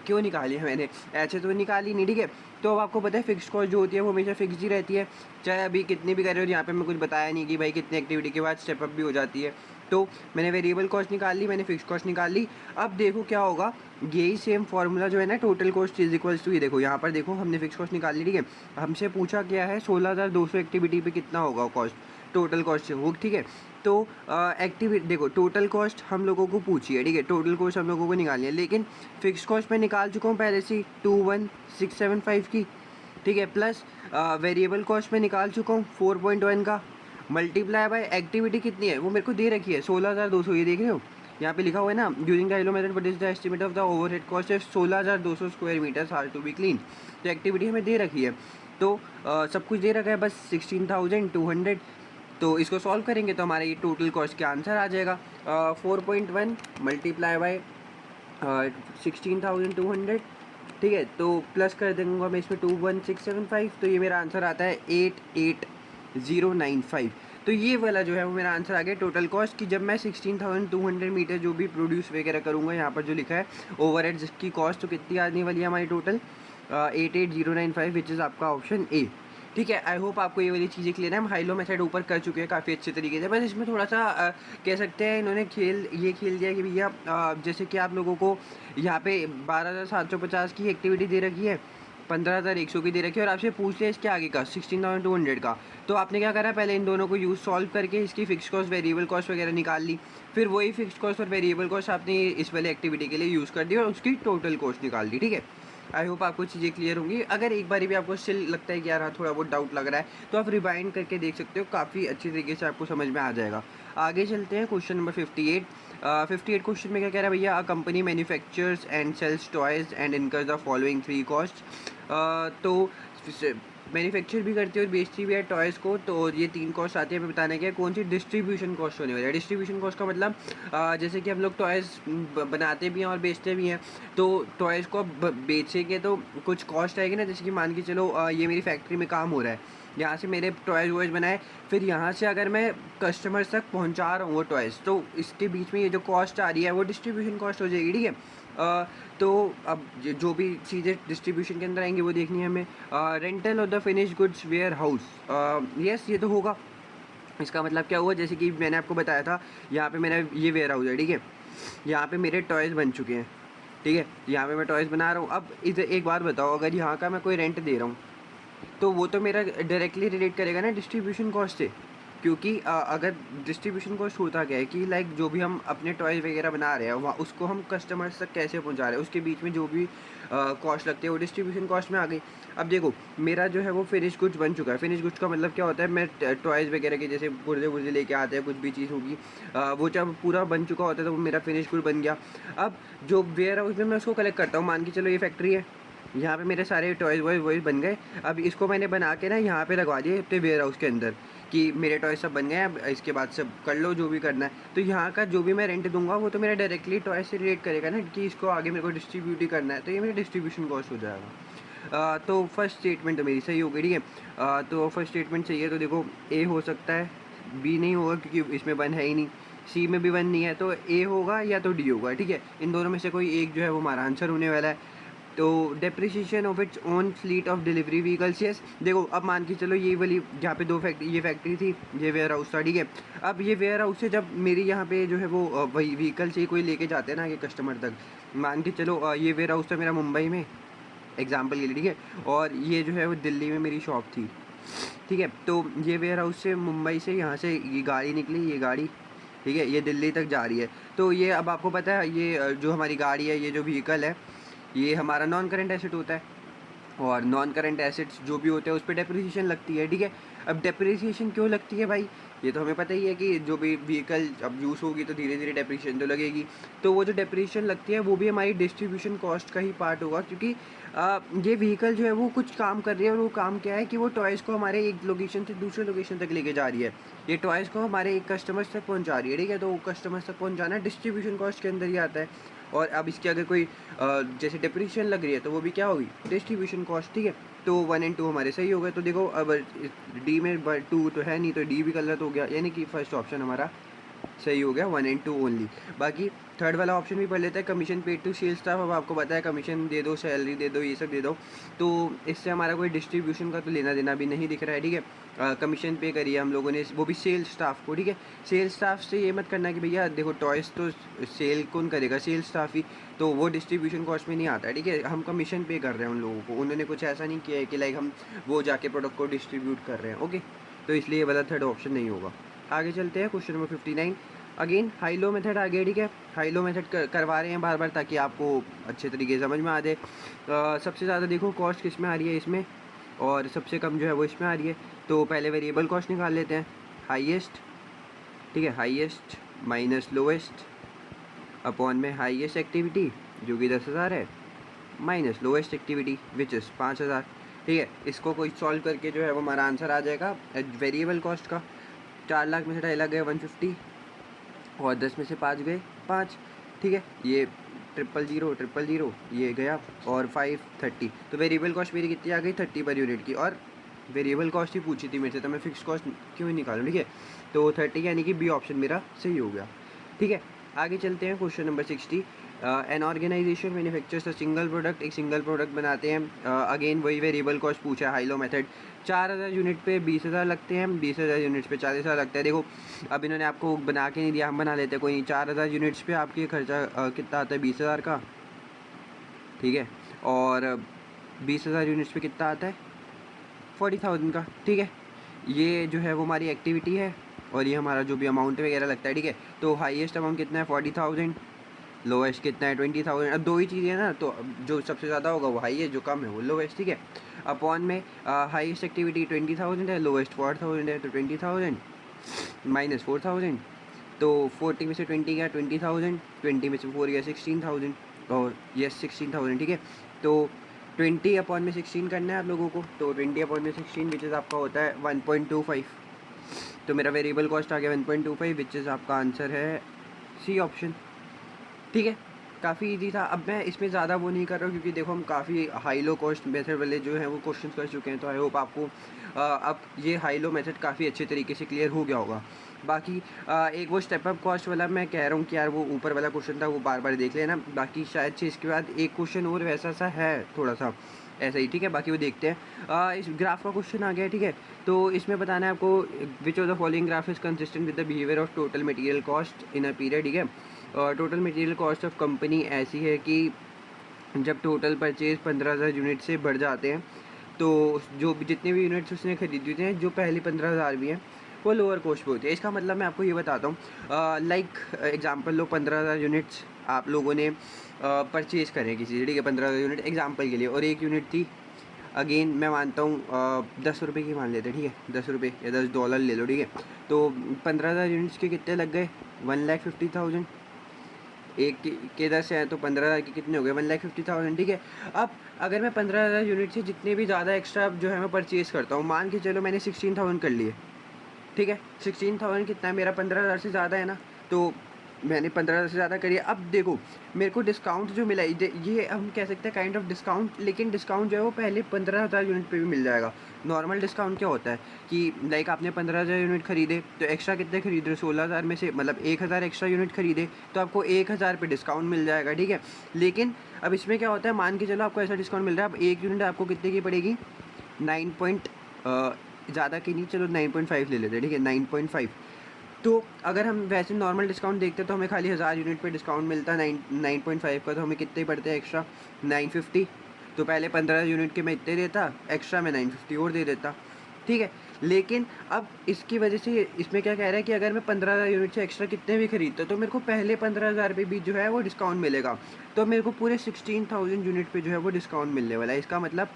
क्यों निकाली है मैंने, ऐसे तो निकाली नहीं, ठीक है। तो अब आपको पता है फिक्स कॉस्ट जो होती है वो हमेशा फिक्स ही रहती है, चाहे अभी कितनी भी कर रहे हो। यहाँ पे मैं कुछ बताया नहीं कि भाई कितनी एक्टिविटी के बाद स्टेप अप भी हो जाती है। तो मैंने वेरिएबल कॉस्ट निकाल ली, मैंने फिक्स कॉस्ट निकाल ली। अब देखो क्या होगा, यही सेम फॉर्मूला जो है ना total cost is equals to, ये देखो यहाँ पर देखो हमने फिक्स कॉस्ट निकाल ली, ठीक है। हमसे पूछा क्या है 16,200 एक्टिविटी पे कितना होगा कॉस्ट, टोटल कॉस्ट हो, ठीक है। तो एक्टिविटी देखो टोटल कॉस्ट हम लोगों को पूछी है, ठीक है। टोटल कॉस्ट हम लोगों को निकालनी है, लेकिन फिक्स कॉस्ट मैं निकाल चुका हूँ पहले से 21,675 की, ठीक है। प्लस वेरिएबल कॉस्ट में निकाल चुका हूँ 4.1 का, मल्टीप्लाई बाय एक्टिविटी कितनी है वो मेरे को दे रखी है 16,200, ये देख रहे हो यहाँ पे लिखा हुआ है ना, using the high low method what is the estimate of the overhead cost है 16,200 square metres are to be clean. तो एक्टिविटी हमें दे रखी है, तो सब कुछ दे रखा है, बस 16,200। तो इसको सॉल्व करेंगे तो हमारा ये टोटल कॉस्ट का आंसर आ जाएगा 4.1 मल्टीप्लाई बाय 16,200, ठीक है। तो प्लस कर दूँगा मैं इसमें 21,675, तो ये मेरा आंसर आता है 88,095। तो ये वाला जो है वो मेरा आंसर आ गया टोटल कॉस्ट की। जब मैं 16,200 मीटर जो भी प्रोड्यूस वगैरह करूँगा, यहाँ पर जो लिखा है ओवरहेड जिसकी कॉस्ट तो कितनी आने वाली है हमारी टोटल 88,095 विच इज़ आपका ऑप्शन ए। ठीक है, आई होप आपको ये वाली चीज़ें क्लियर है। हम हाई लो मेथड ऊपर कर चुके हैं काफ़ी अच्छे तरीके से, बस इसमें थोड़ा सा कह सकते हैं इन्होंने ये खेल दिया कि भैया जैसे कि आप लोगों को यहाँ पे 12,750 की एक्टिविटी दे रखी है, 15,100 की दे रखी है और आपसे पूछ लिया इसके आगे का 16,200 का, तो आपने क्या करा, पहले इन दोनों को यूज़ सॉल्व करके इसकी फिक्स कॉस्ट, वेरिएबल कॉस्ट वगैरह निकाल ली, फिर वही फिक्स कॉस्ट और वेरिएबल कॉस्ट आपने इस वाले एक्टिविटी के लिए यूज़ कर दी और उसकी टोटल कॉस्ट निकाल दी। ठीक है, आई होप आपको चीज़ें क्लियर होंगी। अगर एक बारी भी आपको स्टिल लगता है कि यार हाँ थोड़ा बहुत डाउट लग रहा है, तो आप रिवाइंड करके देख सकते हो, काफ़ी अच्छी तरीके से आपको समझ में आ जाएगा। आगे चलते हैं, क्वेश्चन नंबर 58। 58 क्वेश्चन में क्या कह रहा है भैया, a company manufactures and sells toys and incurs the following 3 cost. तो मैन्युफैक्चर भी करती है और बेचती भी है टॉयज़ को, तो ये 3 कॉस्ट आती है। हमें बताना क्या है, कौन सी डिस्ट्रीब्यूशन कॉस्ट होने वाली है। डिस्ट्रीब्यूशन कॉस्ट का मतलब जैसे कि हम लोग टॉयज़ बनाते भी हैं और बेचते भी हैं, तो टॉयज़ को बेचेंगे तो कुछ कॉस्ट आएगी ना, जैसे कि मान के चलो ये मेरी फैक्ट्री में काम हो रहा है, यहाँ से मेरे टॉयज़ वॉयज़ बनाए, फिर यहाँ से अगर मैं कस्टमर्स तक पहुँचा रहा हूँ वो टॉयज़, तो इसके बीच में ये जो कॉस्ट आ रही है वो डिस्ट्रीब्यूशन कॉस्ट हो जाएगी। ठीक है, तो अब जो भी चीज़ें डिस्ट्रीब्यूशन के अंदर आएंगी वो देखनी है हमें। Rental of the finish goods warehouse, yes ये तो होगा। इसका मतलब क्या हुआ, जैसे कि मैंने आपको बताया था, यहाँ पे मेरा ये वेयर हाउस है। ठीक है, यहाँ पे मेरे टॉयज़ बन चुके हैं। ठीक है, यहाँ पे मैं टॉयज़ बना रहा हूँ। अब इधर एक बात बताओ, अगर यहाँ का मैं कोई रेंट दे रहा हूँ, तो वो तो मेरा डायरेक्टली रिलेट करेगा ना डिस्ट्रीब्यूशन कॉस्ट से, क्योंकि अगर डिस्ट्रीब्यूशन कॉस्ट होता क्या है कि लाइक जो भी हम अपने टॉयज़ वगैरह बना रहे हैं वहाँ उसको हम कस्टमर्स तक कैसे पहुँचा रहे हैं, उसके बीच में जो भी कॉस्ट लगती है वो डिस्ट्रीब्यूशन कॉस्ट में आ गई। अब देखो, मेरा जो है वो फिनिश गुड्स बन चुका है। फिनिश गुड्स का मतलब क्या होता है, मैं टॉयज़ वगैरह के जैसे पुर्जे पुर्जे लेके आते हैं, कुछ भी चीज़ होगी, वो जब पूरा बन चुका होता है तो वो मेरा फिनिश गुड बन गया। अब जो वेयर हाउस में मैं उसको कलेक्ट करता हूँ, मान के चलो ये फैक्ट्री है, यहाँ पे मेरे सारे टॉयज़ वॉयज़ बन गए। अब इसको मैंने बना के ना यहाँ पे लगवा दिए अपने वेयर हाउस के अंदर कि मेरे टॉयज़ सब बन गए हैं, अब इसके बाद सब कर लो जो भी करना है। तो यहाँ का जो भी मैं रेंट दूंगा वो तो मेरा डायरेक्टली टॉय से रिलेट करेगा ना, कि इसको आगे मेरे को डिस्ट्रीब्यूट ही करना है, तो ये मेरा डिस्ट्रीब्यूशन कॉस्ट हो जाएगा। तो फर्स्ट स्टेटमेंट तो मेरी सही हो गई। ठीक है, तो फर्स्ट स्टेटमेंट सही है, तो देखो ए हो सकता है, बी नहीं होगा क्योंकि इसमें वन है ही नहीं, सी में भी वन नहीं है, तो ए होगा या तो डी होगा। ठीक है, इन दोनों में से कोई एक जो है वो हमारा आंसर होने वाला है। तो depreciation of its own fleet of delivery vehicles, yes. देखो अब मान के चलो ये वाली जहाँ पे ये फैक्ट्री थी, ये वेयर हाउस था। ठीक है, अब ये वेयर हाउस से जब मेरी यहाँ पे जो है वो वही व्हीकल से कोई लेके जाते हैं ना आगे कस्टमर तक, मान के चलो ये वेयर हाउस था मेरा मुंबई में, एग्जाम्पल के लिए। ठीक है, और ये जो है वो दिल्ली में मेरी शॉप थी। ठीक है, तो ये वेयर हाउस से मुंबई से यहाँ से ये गाड़ी निकली, ये गाड़ी, ठीक है, ये दिल्ली तक जा रही है। तो ये अब आपको पता है ये जो हमारी गाड़ी है, ये जो व्हीकल है, ये हमारा नॉन करंट एसेट होता है, और नॉन करंट एसेट्स जो भी होते हैं उस पर डेप्रिसिएशन लगती है। ठीक है, अब डेप्रिसिएशन क्यों लगती है भाई, ये तो हमें पता ही है कि जो भी व्हीकल अब यूज़ होगी तो धीरे धीरे डेप्रिसिएशन तो लगेगी। तो वो जो डेप्रिसिएशन लगती है वो भी हमारी डिस्ट्रीब्यूशन कॉस्ट का ही पार्ट होगा, क्योंकि ये व्हीकल जो है वो कुछ काम कर रही है, और वो काम क्या है कि वो टॉयज़ को हमारे एक लोकेशन से दूसरे लोकेशन तक लेके जा रही है, ये टॉयज़ को हमारे एक कस्टमर्स तक पहुँचा रही है। ठीक है, तो कस्टमर्स तक पहुँचाना डिस्ट्रीब्यूशन कॉस्ट के अंदर ही आता है। और अब इसके अगर कोई जैसे डेप्रिसिएशन लग रही है तो वो भी क्या होगी, डिस्ट्रीब्यूशन कॉस्ट। ठीक है, तो 1 एंड 2 हमारे सही हो गए। तो देखो अब डी में 2 तो है नहीं, तो डी भी गलत हो गया, यानी कि फर्स्ट ऑप्शन हमारा सही हो गया, 1 एंड 2 ओनली। बाकी थर्ड वाला ऑप्शन भी पढ़ लेते हैं, commission paid to sales staff. अब आपको पता है कमीशन दे दो, सैलरी दे दो, ये सब दे दो, तो इससे हमारा कोई डिस्ट्रीब्यूशन का तो लेना देना भी नहीं दिख रहा है। ठीक है, कमीशन पे करिए हम लोगों ने, वो भी सेल्स स्टाफ को। ठीक है, सेल्स स्टाफ से ये मत करना कि भैया देखो टॉयज़ तो सेल कौन करेगा, सेल्स स्टाफ ही, तो वो डिस्ट्रीब्यूशन कॉस्ट में नहीं आता है। ठीक है, हम कमीशन पे कर रहे हैं उन लोगों को, उन्होंने कुछ ऐसा नहीं किया है कि लाइक हम वो जाके प्रोडक्ट को डिस्ट्रीब्यूट कर रहे हैं। ओके, तो इसलिए ये वाला थर्ड ऑप्शन नहीं होगा। आगे चलते हैं, question number 59। Again high low method आ गया। ठीक है, हाई लो मेथड करवा रहे हैं बार बार ताकि आपको अच्छे तरीके से समझ में आ जाए। सबसे ज़्यादा देखो कॉस्ट किस में आ रही है, इसमें, और सबसे कम जो है वो इसमें आ रही है। तो पहले वेरिएबल कॉस्ट निकाल लेते हैं, हाईएस्ट। ठीक है, हाईएस्ट माइनस लोएस्ट अपॉन में हाईएस्ट एक्टिविटी जो कि 10,000 है, minus lowest activity which is 5,000। ठीक है, इसको कोई सॉल्व करके जो है वो हमारा आंसर आ जाएगा वेरिएबल कॉस्ट का। 4 लाख में से 2.5 लाख गए 150, और 10 में से 5 गए 5। ठीक है, ये 000 ये गया, और 530। तो वेरिएबल कॉस्ट मेरी कितनी आ गई, 30 पर यूनिट की, और वेरिएबल कॉस्ट ही पूछी थी मेरे से, तो मैं फिक्स कॉस्ट क्यों ही निकालूँ। ठीक है, तो 30 यानी कि बी ऑप्शन मेरा सही हो गया। ठीक है, आगे चलते हैं, question number 60। An organisation manufactures a single product, एक सिंगल प्रोडक्ट बनाते हैं। अगेन वही वेरिएबल कॉस्ट पूछा है, हाई-लो मेथड। 4000 यूनिट पे 20,000 लगते हैं, 20,000 यूनिट्स पे 40,000 लगता है। देखो अब इन्होंने आपको बना के नहीं दिया, हम बना लेते हैं, कोई नहीं। 4000 यूनिट्स पे आपके खर्चा कितना आता है, 20,000 का, ठीक है। और 20,000 यूनिट्स पे कितना आता है, 40,000 का, ठीक है। ये जो है वो हमारी एक्टिविटी है और ये हमारा जो भी अमाउंट वगैरह लगता है, ठीक है। तो हाईएस्ट अमाउंट कितना है, 40,000, लोएस्ट कितना है, 20,000। अब दो ही चीज़ें हैं ना, तो जो सबसे ज़्यादा होगा वो हाई है, जो कम है वो लोएस्ट, ठीक है। अपॉन में हाईएस्ट एक्टिविटी 20,000 है, लोएस्ट 4,000 है, तो 20,000 माइनस 4,000, तो 40 में से 20 गया 20,000, 20 में से 4 गया 16,000, और यस 16,000, ठीक है। तो 20 अपॉन में 16 करना है आप लोगों को, तो 20 अपॉन में 16 विच इज़ आपका होता है 1.25। तो मेरा वेरिएबल कॉस्ट आ गया 1.25, विच इज़ आपका आंसर है सी ऑप्शन, ठीक है। काफ़ी इजी था। अब मैं इसमें ज़्यादा वो नहीं कर रहा हूँ क्योंकि देखो हम काफ़ी हाई लो कॉस्ट मेथड वाले जो हैं वो क्वेश्चंस कर चुके हैं, तो आई होप आपको अब ये हाई लो मेथड काफ़ी अच्छे तरीके से क्लियर हो गया होगा। बाकी एक वो स्टेप अप कॉस्ट वाला मैं कह रहा हूँ कि यार वो ऊपर वाला क्वेश्चन था, वो बार बार देख लेना। बाकी शायद से इसके बाद एक क्वेश्चन और वैसा सा है थोड़ा सा ऐसा ही, ठीक है। बाकी वो देखते हैं। इस ग्राफ का क्वेश्चन आ गया, ठीक है। तो इसमें बताना है आपको विच of the following graph is consistent with the behaviour of total material cost in a period, ठीक है। Total material cost of company ऐसी है कि जब टोटल परचेज 15,000 यूनिट से बढ़ जाते हैं तो जो जितने भी यूनिट्स उसने खरीदी हुई हैं, जो पहली 15,000 भी हैं, वो लोअर कॉस्ट पे होती है। इसका मतलब मैं आपको ये बताता हूँ, लाइक एग्जांपल लो, 15,000 यूनिट्स आप लोगों ने परचेज़ करें किसी से, ठीक है, 15,000 यूनिट एग्जांपल के लिए, और एक यूनिट थी, अगेन मैं मानता हूँ 10 रुपये की मान लेते हैं, ठीक है, 10 रुपये या $10 ले लो, ठीक है। तो 15,000 यूनिट्स के कितने लग गए, 1,50,000। एक के 10 हैं तो 15,000 के कितने हो गए, 1,50,000, ठीक है। अब अगर मैं 15,000 यूनिट से जितने भी ज़्यादा एक्स्ट्रा जो है मैं परचेज़ करता हूँ, मान के चलो मैंने 16,000 कर लिए, ठीक है। 16,000 कितना है मेरा, 15,000 से ज़्यादा है ना, तो मैंने 15,000 से ज़्यादा करी है। अब देखो मेरे को डिस्काउंट जो मिला ये हम कह सकते हैं काइंड ऑफ डिस्काउंट, लेकिन डिस्काउंट जो है वो पहले 15,000 यूनिट पे भी मिल जाएगा। नॉर्मल डिस्काउंट क्या होता है कि लाइक आपने 15,000 यूनिट खरीदे, तो एक्स्ट्रा कितने खरीद रहे हो, 16,000 में से मतलब 1,000 एक्स्ट्रा यूनिट खरीदे तो आपको 1,000 पे डिस्काउंट मिल जाएगा, ठीक है। लेकिन अब इसमें क्या होता है, मान के चलो आपको ऐसा डिस्काउंट मिल रहा है, अब एक यूनिट आपको कितने की पड़ेगी, 9 पॉइंट ज़्यादा की नहीं, चलो 9.5 ले लेते हैं, ठीक है, 9.5। तो अगर हम वैसे नॉर्मल डिस्काउंट देखते तो हमें खाली 1000 यूनिट पे डिस्काउंट मिलता है 9.5 का, तो हमें कितने पड़ते हैं एक्स्ट्रा, 950। तो पहले 15 यूनिट के मैं इतने देता, एक्स्ट्रा मैं 950 और दे देता, ठीक है। लेकिन अब इसकी वजह से इसमें क्या कह रहा है कि अगर मैं 15,000 यूनिट से एक्स्ट्रा कितने भी खरीदता तो मेरे को पहले 15,000 पे भी जो है वो डिस्काउंट मिलेगा, तो मेरे को पूरे 16,000 यूनिट पे जो है वो डिस्काउंट मिलने वाला है। इसका मतलब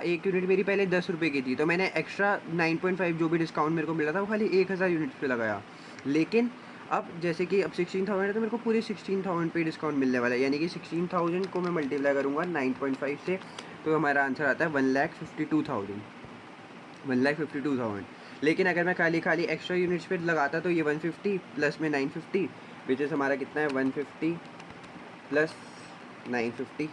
एक यूनिट मेरी पहले 10 रुपये की थी, तो मैंने एक्स्ट्रा 9.5 जो भी डिस्काउंट मेरे को मिला था वो खाली 1,000 यूनिट पे लगाया। लेकिन अब जैसे कि अब 16,000 है तो मेरे को पूरे 16,000 पे डिस्काउंट मिलने वाला है, यानी कि 16,000 को मैं मल्टीप्लाई करूँगा 9.5 से, तो हमारा आंसर आता है 1,52,000, 1,52,000। लेकिन अगर मैं खाली एक्स्ट्रा यूनिट्स पे लगाता तो ये 150 प्लस में 950 विच इज़ हमारा कितना है 150 प्लस 950,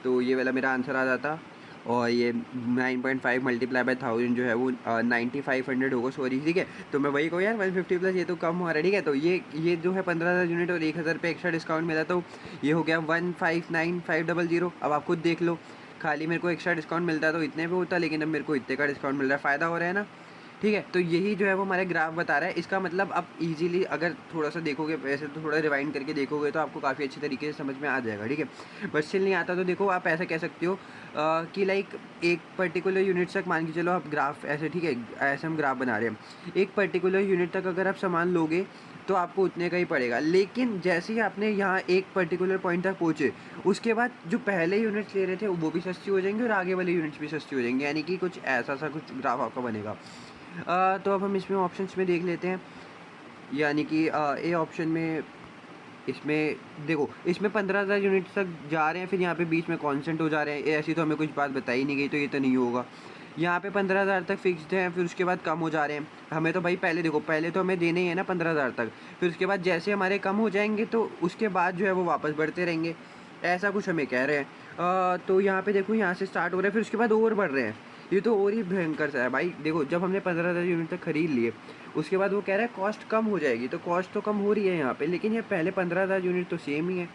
तो ये वाला मेरा आंसर आ जाता। और ये 9.5 मल्टीप्लाई बाय 1000 जो है वो 9500 होगा, सॉरी, ठीक है। तो मैं वही कहूँ यार 150 प्लस ये तो कम हो रहा है, ठीक है। तो ये जो है 15,000 यूनिट और 1,000 पे एक्स्ट्रा डिस्काउंट मिला, तो ये हो गया 159,500। अब आप खुद देख लो, खाली मेरे को एक्स्ट्रा डिस्काउंट मिलता तो इतने पे होता, लेकिन अब मेरे को इतने का डिस्काउंट मिल रहा है, फ़ायदा हो रहा है ना, ठीक है। तो यही जो है वो हमारे ग्राफ बता रहा है। इसका मतलब आप इजीली अगर थोड़ा सा देखोगे, वैसे तो थोड़ा रिवाइंड करके देखोगे तो आपको काफ़ी अच्छी तरीके से समझ में आ जाएगा, ठीक है। बट स्टिल नहीं आता तो देखो आप ऐसा कह सकते हो कि लाइक एक पर्टिकुलर यूनिट तक मान के चलो आप ग्राफ ऐसे, ठीक है, ऐसे हम ग्राफ बना रहे हैं, एक पर्टिकुलर यूनिट तक अगर आप सामान लोगे तो आपको उतने का ही पड़ेगा। लेकिन जैसे ही आपने यहाँ एक पर्टिकुलर पॉइंट तक पहुँचे, उसके बाद जो पहले यूनिट्स ले रहे थे वो भी सस्ती हो जाएंगे और आगे वाले यूनिट्स भी सस्ती हो जाएंगे, यानी कि कुछ ऐसा सा कुछ ग्राफ आपका बनेगा। तो अब हम इसमें ऑप्शंस में देख लेते हैं, यानी कि ए ऑप्शन में इसमें देखो इसमें 15,000 यूनिट तक जा रहे हैं, फिर यहाँ पे बीच में कांस्टेंट हो जा रहे हैं, ऐसी तो हमें कुछ बात बताई नहीं गई, तो ये तो नहीं होगा। यहाँ पे 15,000 तक फिक्स्ड है, फिर उसके बाद कम हो जा रहे हैं। हमें तो भाई पहले देखो, पहले तो हमें देने ही है ना 15,000 तक, फिर उसके बाद जैसे हमारे कम हो जाएंगे तो उसके बाद जो है वो वापस बढ़ते रहेंगे, ऐसा कुछ हमें कह रहे हैं। तो यहाँ पे देखो यहाँ से स्टार्ट हो रहा है, फिर उसके बाद और बढ़ रहे हैं, ये तो और ही भयंकर सा है भाई। देखो जब हमने 15,000 यूनिट तक खरीद लिए, उसके बाद वो कह रहा है कॉस्ट कम हो जाएगी, तो कॉस्ट तो कम हो रही है यहाँ पे, लेकिन ये पहले 15,000 यूनिट तो सेम ही है,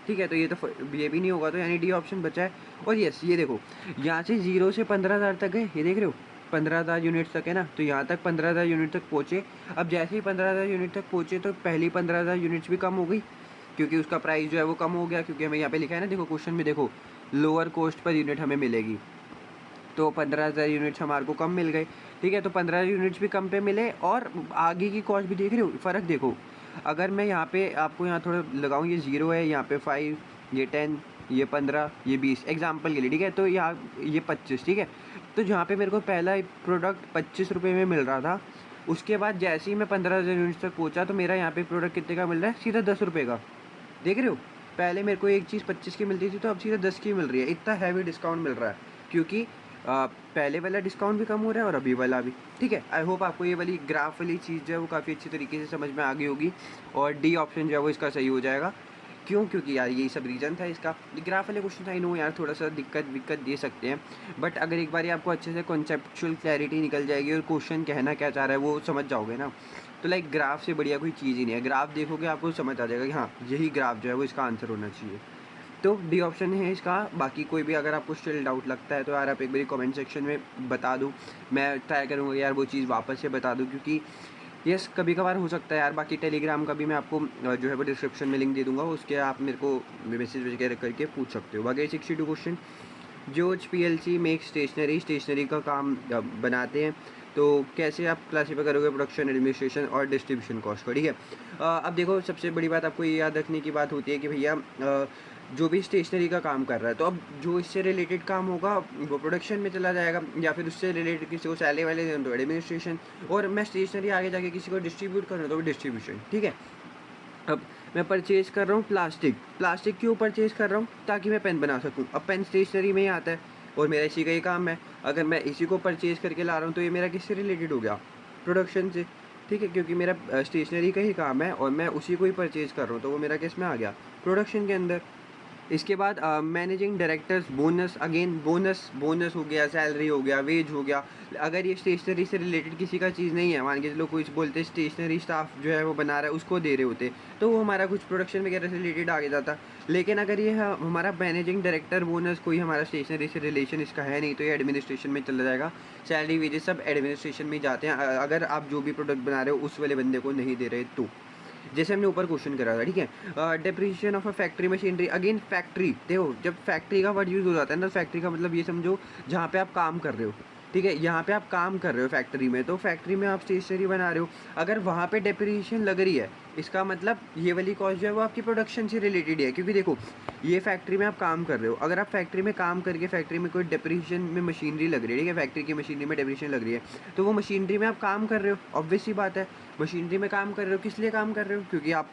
ठीक है, तो ये तो ये भी नहीं होगा, तो यानी डी ऑप्शन बचा है। और यस, ये देखो यहाँ से 0 से 15,000 तक है, ये देख रहे हो 15,000 यूनिट्स तक है ना, तो यहाँ तक 15,000 यूनिट तक पहुँचे। अब जैसे ही 15,000 यूनिट तक पहुँचे तो पहली 15,000 यूनिट्स भी कम हो गई, क्योंकि उसका प्राइस जो है वो कम हो गया, क्योंकि हमें यहाँ पे लिखा है ना, देखो क्वेश्चन में देखो लोअर कॉस्ट पर यूनिट हमें मिलेगी, तो 15,000 यूनिट्स हमारे को कम मिल गए। ठीक है, तो 15 यूनिट्स भी कम पे मिले, और आगे की कॉस्ट भी देख रहे हो, फ़र्क देखो। अगर मैं यहाँ पे आपको यहाँ थोड़ा लगाऊँ, ये 0 है, यहाँ पे 5, ये 10, ये 15, ये 20 एग्जाम्पल के लिए, ठीक है, तो यहाँ ये 25, ठीक है। तो जहाँ पे मेरे को पहला प्रोडक्ट 25 रुपये में मिल रहा था, उसके बाद जैसे ही मैं 15,000 यूनिट्स तक पहुँचा तो मेरा यहाँ पे प्रोडक्ट कितने का मिल रहा है, सीधा 10 रुपये का। देख रहे हो, पहले मेरे को एक चीज़ 25 की मिलती थी, तो अब सीधा 10 की मिल रही है। इतना हैवी डिस्काउंट मिल रहा है, क्योंकि पहले वाला डिस्काउंट भी कम हो रहा है और अभी वाला भी। ठीक है, आई होप आपको ये वाली ग्राफ वाली चीज़ जो है वो काफ़ी अच्छी तरीके से समझ में आ गई होगी, और डी ऑप्शन जो है वो इसका सही हो जाएगा। क्यों? क्योंकि यार यही सब रीज़न था इसका। ग्राफ वाले क्वेश्चन आई नो यार थोड़ा सा दिक्कत दे सकते हैं, बट अगर एक बार आपको अच्छे से कॉन्सेप्चुअल क्लैरिटी निकल जाएगी और क्वेश्चन कहना क्या चाह रहा है वो समझ जाओगे ना, तो लाइक ग्राफ से बढ़िया कोई चीज़ ही नहीं है। ग्राफ देखोगे आपको समझ आ जाएगा कि हाँ यही ग्राफ जो है वो इसका आंसर होना चाहिए। तो डी ऑप्शन है इसका। बाकी कोई भी अगर आपको स्टिल डाउट लगता है तो यार आप एक बार कमेंट सेक्शन में बता दो, मैं ट्राई करूँगा यार वो चीज़ वापस से बता दूँ, क्योंकि यस कभी कभार हो सकता है यार। बाकी टेलीग्राम का भी मैं आपको जो है वो डिस्क्रिप्शन में लिंक दे दूँगा, उसके आप मेरे को मैसेज वगैरह करके पूछ सकते हो। बाकी 62 question, George PLC make stationery का काम बनाते हैं, तो कैसे आप क्लासीफाई करोगे प्रोडक्शन, एडमिनिस्ट्रेशन और डिस्ट्रीब्यूशन कॉस्ट को। ठीक है, अब देखो सबसे बड़ी बात आपको ये याद रखने की बात होती है कि भैया जो भी स्टेशनरी का काम कर रहा है, तो अब जो इससे रिलेटेड काम होगा वो प्रोडक्शन में चला जाएगा, या फिर उससे रिलेटेड किसी को सैलरी वाले दें तो एडमिनिस्ट्रेशन, और मैं स्टेशनरी आगे जाके किसी को डिस्ट्रीब्यूट कर रहा हूँ तो डिस्ट्रीब्यूशन। ठीक है, अब मैं परचेज़ कर रहा हूँ प्लास्टिक क्यों परचेज़ कर रहा हूँ, ताकि मैं पेन बना सकूँ। अब पेन स्टेशनरी में ही आता है और मेरा इसी का ही काम है। अगर मैं इसी को परचेज़ करके ला रहा हूँ तो ये मेरा किससे रिलेटेड हो गया, प्रोडक्शन से। ठीक है, क्योंकि मेरा स्टेशनरी का ही काम है और मैं उसी को ही परचेज़ कर रहा हूँ, तो वो मेरा किस में आ गया, प्रोडक्शन के अंदर। इसके बाद managing directors bonus, again bonus हो गया, सैलरी हो गया, वेज हो गया। अगर ये स्टेशनरी से रिलेटेड किसी का चीज़ नहीं है, मान के चलो कुछ बोलते स्टेशनरी स्टाफ जो है वो बना रहा है उसको दे रहे होते, तो वो हमारा कुछ प्रोडक्शन वगैरह से रिलेटेड आगे जाता। लेकिन अगर ये हमारा मैनेजिंग डायरेक्टर बोनस कोई हमारा स्टेशनरी से रिलेशन इसका है नहीं, तो ये एडमिनिस्ट्रेशन में चला जाएगा। सैलरी वेजेस सब एडमिनिस्ट्रेशन में जाते हैं, अगर आप जो भी प्रोडक्ट बना रहे हो उस वाले बंदे को नहीं दे रहे तो, जैसे हमने ऊपर क्वेश्चन करा था। ठीक है, depreciation of a factory machinery, again factory. देखो जब फैक्ट्री का वर्ड यूज़ हो जाता है ना, फैक्ट्री का मतलब ये समझो जहाँ पे आप काम कर रहे हो। ठीक है, यहाँ पे आप काम कर रहे हो फैक्ट्री में, तो फैक्ट्री में आप स्टेशनरी बना रहे हो, अगर वहाँ पे डेप्रिसिएशन लग रही है, इसका मतलब ये वाली कॉस्ट जो है वो आपकी प्रोडक्शन से रिलेटेड है। क्योंकि देखो ये फैक्ट्री में आप काम कर रहे हो, अगर आप फैक्ट्री में काम करके फैक्ट्री में कोई डेप्रिसिएशन में मशीनरी लग रही है, ठीक है, फैक्ट्री की मशीनरी में डेप्रिसिएशन लग रही है, तो वो मशीनरी में आप काम कर रहे हो, ऑब्वियस सी बात है। मशीनरी में काम कर रहे हो, किस लिए काम कर रहे हो, क्योंकि आप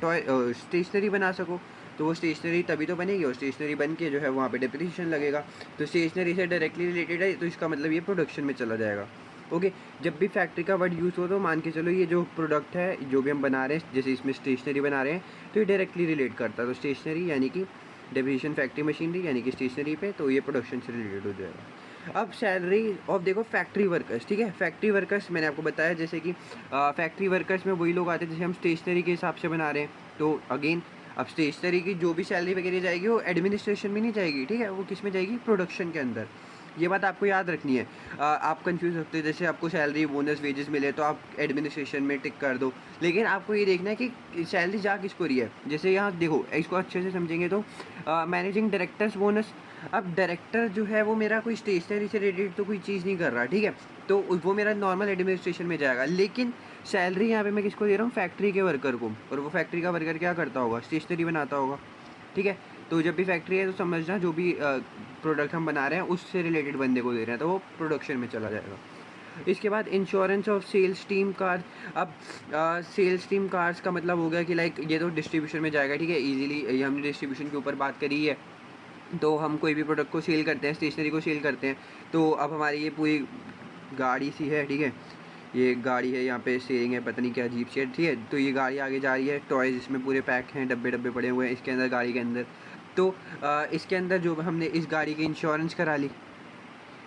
स्टेशनरी बना सको, तो वो स्टेशनरी तभी तो बनेगी, और स्टेशनरी बन के जो है वहाँ पे डेप्रिसिएशन लगेगा। तो स्टेशनरी से डायरेक्टली रिलेटेड है, तो इसका मतलब ये प्रोडक्शन में चला जाएगा। ओके, जब भी फैक्ट्री का वर्ड यूज़ हो तो मान के चलो ये जो प्रोडक्ट है जो भी हम बना रहे हैं, जैसे इसमें स्टेशनरी बना रहे हैं, तो ये डायरेक्टली रिलेट करता है, तो स्टेशनरी यानी कि डेप्रिसिएशन फैक्ट्री मशीनरी यानी कि स्टेशनरी पे, तो ये प्रोडक्शन से रिलेटेड हो जाएगा। अब सैलरी ऑफ देखो फैक्ट्री वर्कर्स, ठीक है, फैक्ट्री वर्कर्स मैंने आपको बताया जैसे कि फैक्ट्री वर्कर्स में वही लोग आते हैं जैसे हम स्टेशनरी के हिसाब से बना रहे हैं, तो अगेन अब स्टेशनरी की जो भी सैलरी वगैरह जाएगी वो एडमिनिस्ट्रेशन में नहीं जाएगी, ठीक है, वो किस में जाएगी, प्रोडक्शन के अंदर। ये बात आपको याद रखनी है। आप कंफ्यूज होते हैं, जैसे आपको सैलरी बोनस वेजेस मिले तो आप एडमिनिस्ट्रेशन में टिक कर दो, लेकिन आपको ये देखना है कि सैलरी जा किसको रही है। जैसे यहाँ देखो इसको अच्छे से समझेंगे तो मैनेजिंग डायरेक्टर्स बोनस, अब डायरेक्टर जो है वो मेरा कोई स्टेशनरी से रिलेटेड तो कोई चीज़ नहीं कर रहा, ठीक है, तो वो मेरा नॉर्मल एडमिनिस्ट्रेशन में जाएगा। लेकिन सैलरी यहाँ पे मैं किसको दे रहा हूँ, फैक्ट्री के वर्कर को, और वो फैक्ट्री का वर्कर क्या करता होगा, स्टेशनरी बनाता होगा। ठीक है, तो जब भी फैक्ट्री है तो समझना जो भी प्रोडक्ट हम बना रहे हैं उससे रिलेटेड बंदे को दे रहे हैं, तो वो प्रोडक्शन में चला जाएगा। इसके बाद insurance of sales team card, अब सेल्स टीम कार्ड्स का मतलब हो गया कि लाइक ये तो डिस्ट्रीब्यूशन में जाएगा, ठीक है, ईजिली ये हमने डिस्ट्रीब्यूशन के ऊपर बात करी है। तो हम कोई भी प्रोडक्ट को सेल करते हैं, स्टेशनरी को सेल करते हैं, तो अब हमारी ये पूरी गाड़ी सी है, ठीक है, ये गाड़ी है, यहाँ पे सेलिंग है, पता नहीं क्या अजीब सी है, ठीक है, तो ये गाड़ी आगे जा रही है, टॉयज़ इसमें पूरे पैक हैं, डब्बे डब्बे पड़े हुए हैं इसके अंदर, गाड़ी के अंदर। तो इसके अंदर जो हमने इस गाड़ी की इंश्योरेंस करा ली,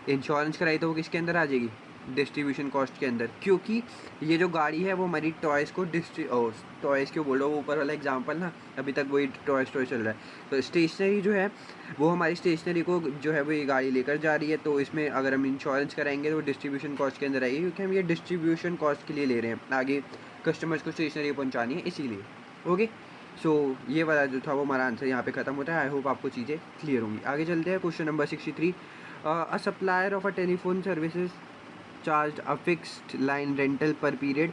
इंश्योरेंस कराई, तो वो किसके अंदर आ जाएगी, डिस्ट्रीब्यूशन कॉस्ट के अंदर, क्योंकि ये जो गाड़ी है वो हमारी टॉयज़ को टॉयज़ क्यों बोल रहा हूँ, वो ऊपर वाला एग्जांपल ना अभी तक वही टॉयज़ चल रहा है। तो स्टेशनरी जो है वो हमारी स्टेशनरी को जो है वो ये गाड़ी लेकर जा रही है, तो इसमें अगर हम इंश्योरेंस कराएंगे तो डिस्ट्रीब्यूशन कॉस्ट के अंदर आएगी, क्योंकि हम ये डिस्ट्रीब्यूशन कॉस्ट के लिए ले रहे हैं, आगे कस्टमर्स को स्टेशनरी पहुँचानी है इसीलिए। ओके, सो ये वाला जो था वो हमारा आंसर यहाँ पे ख़त्म होता है। आई होप आपको चीज़ें क्लियर होंगी। आगे चलते हैं question number 63। A supplier of a telephone services charge a fixed line rental पर पीरियड।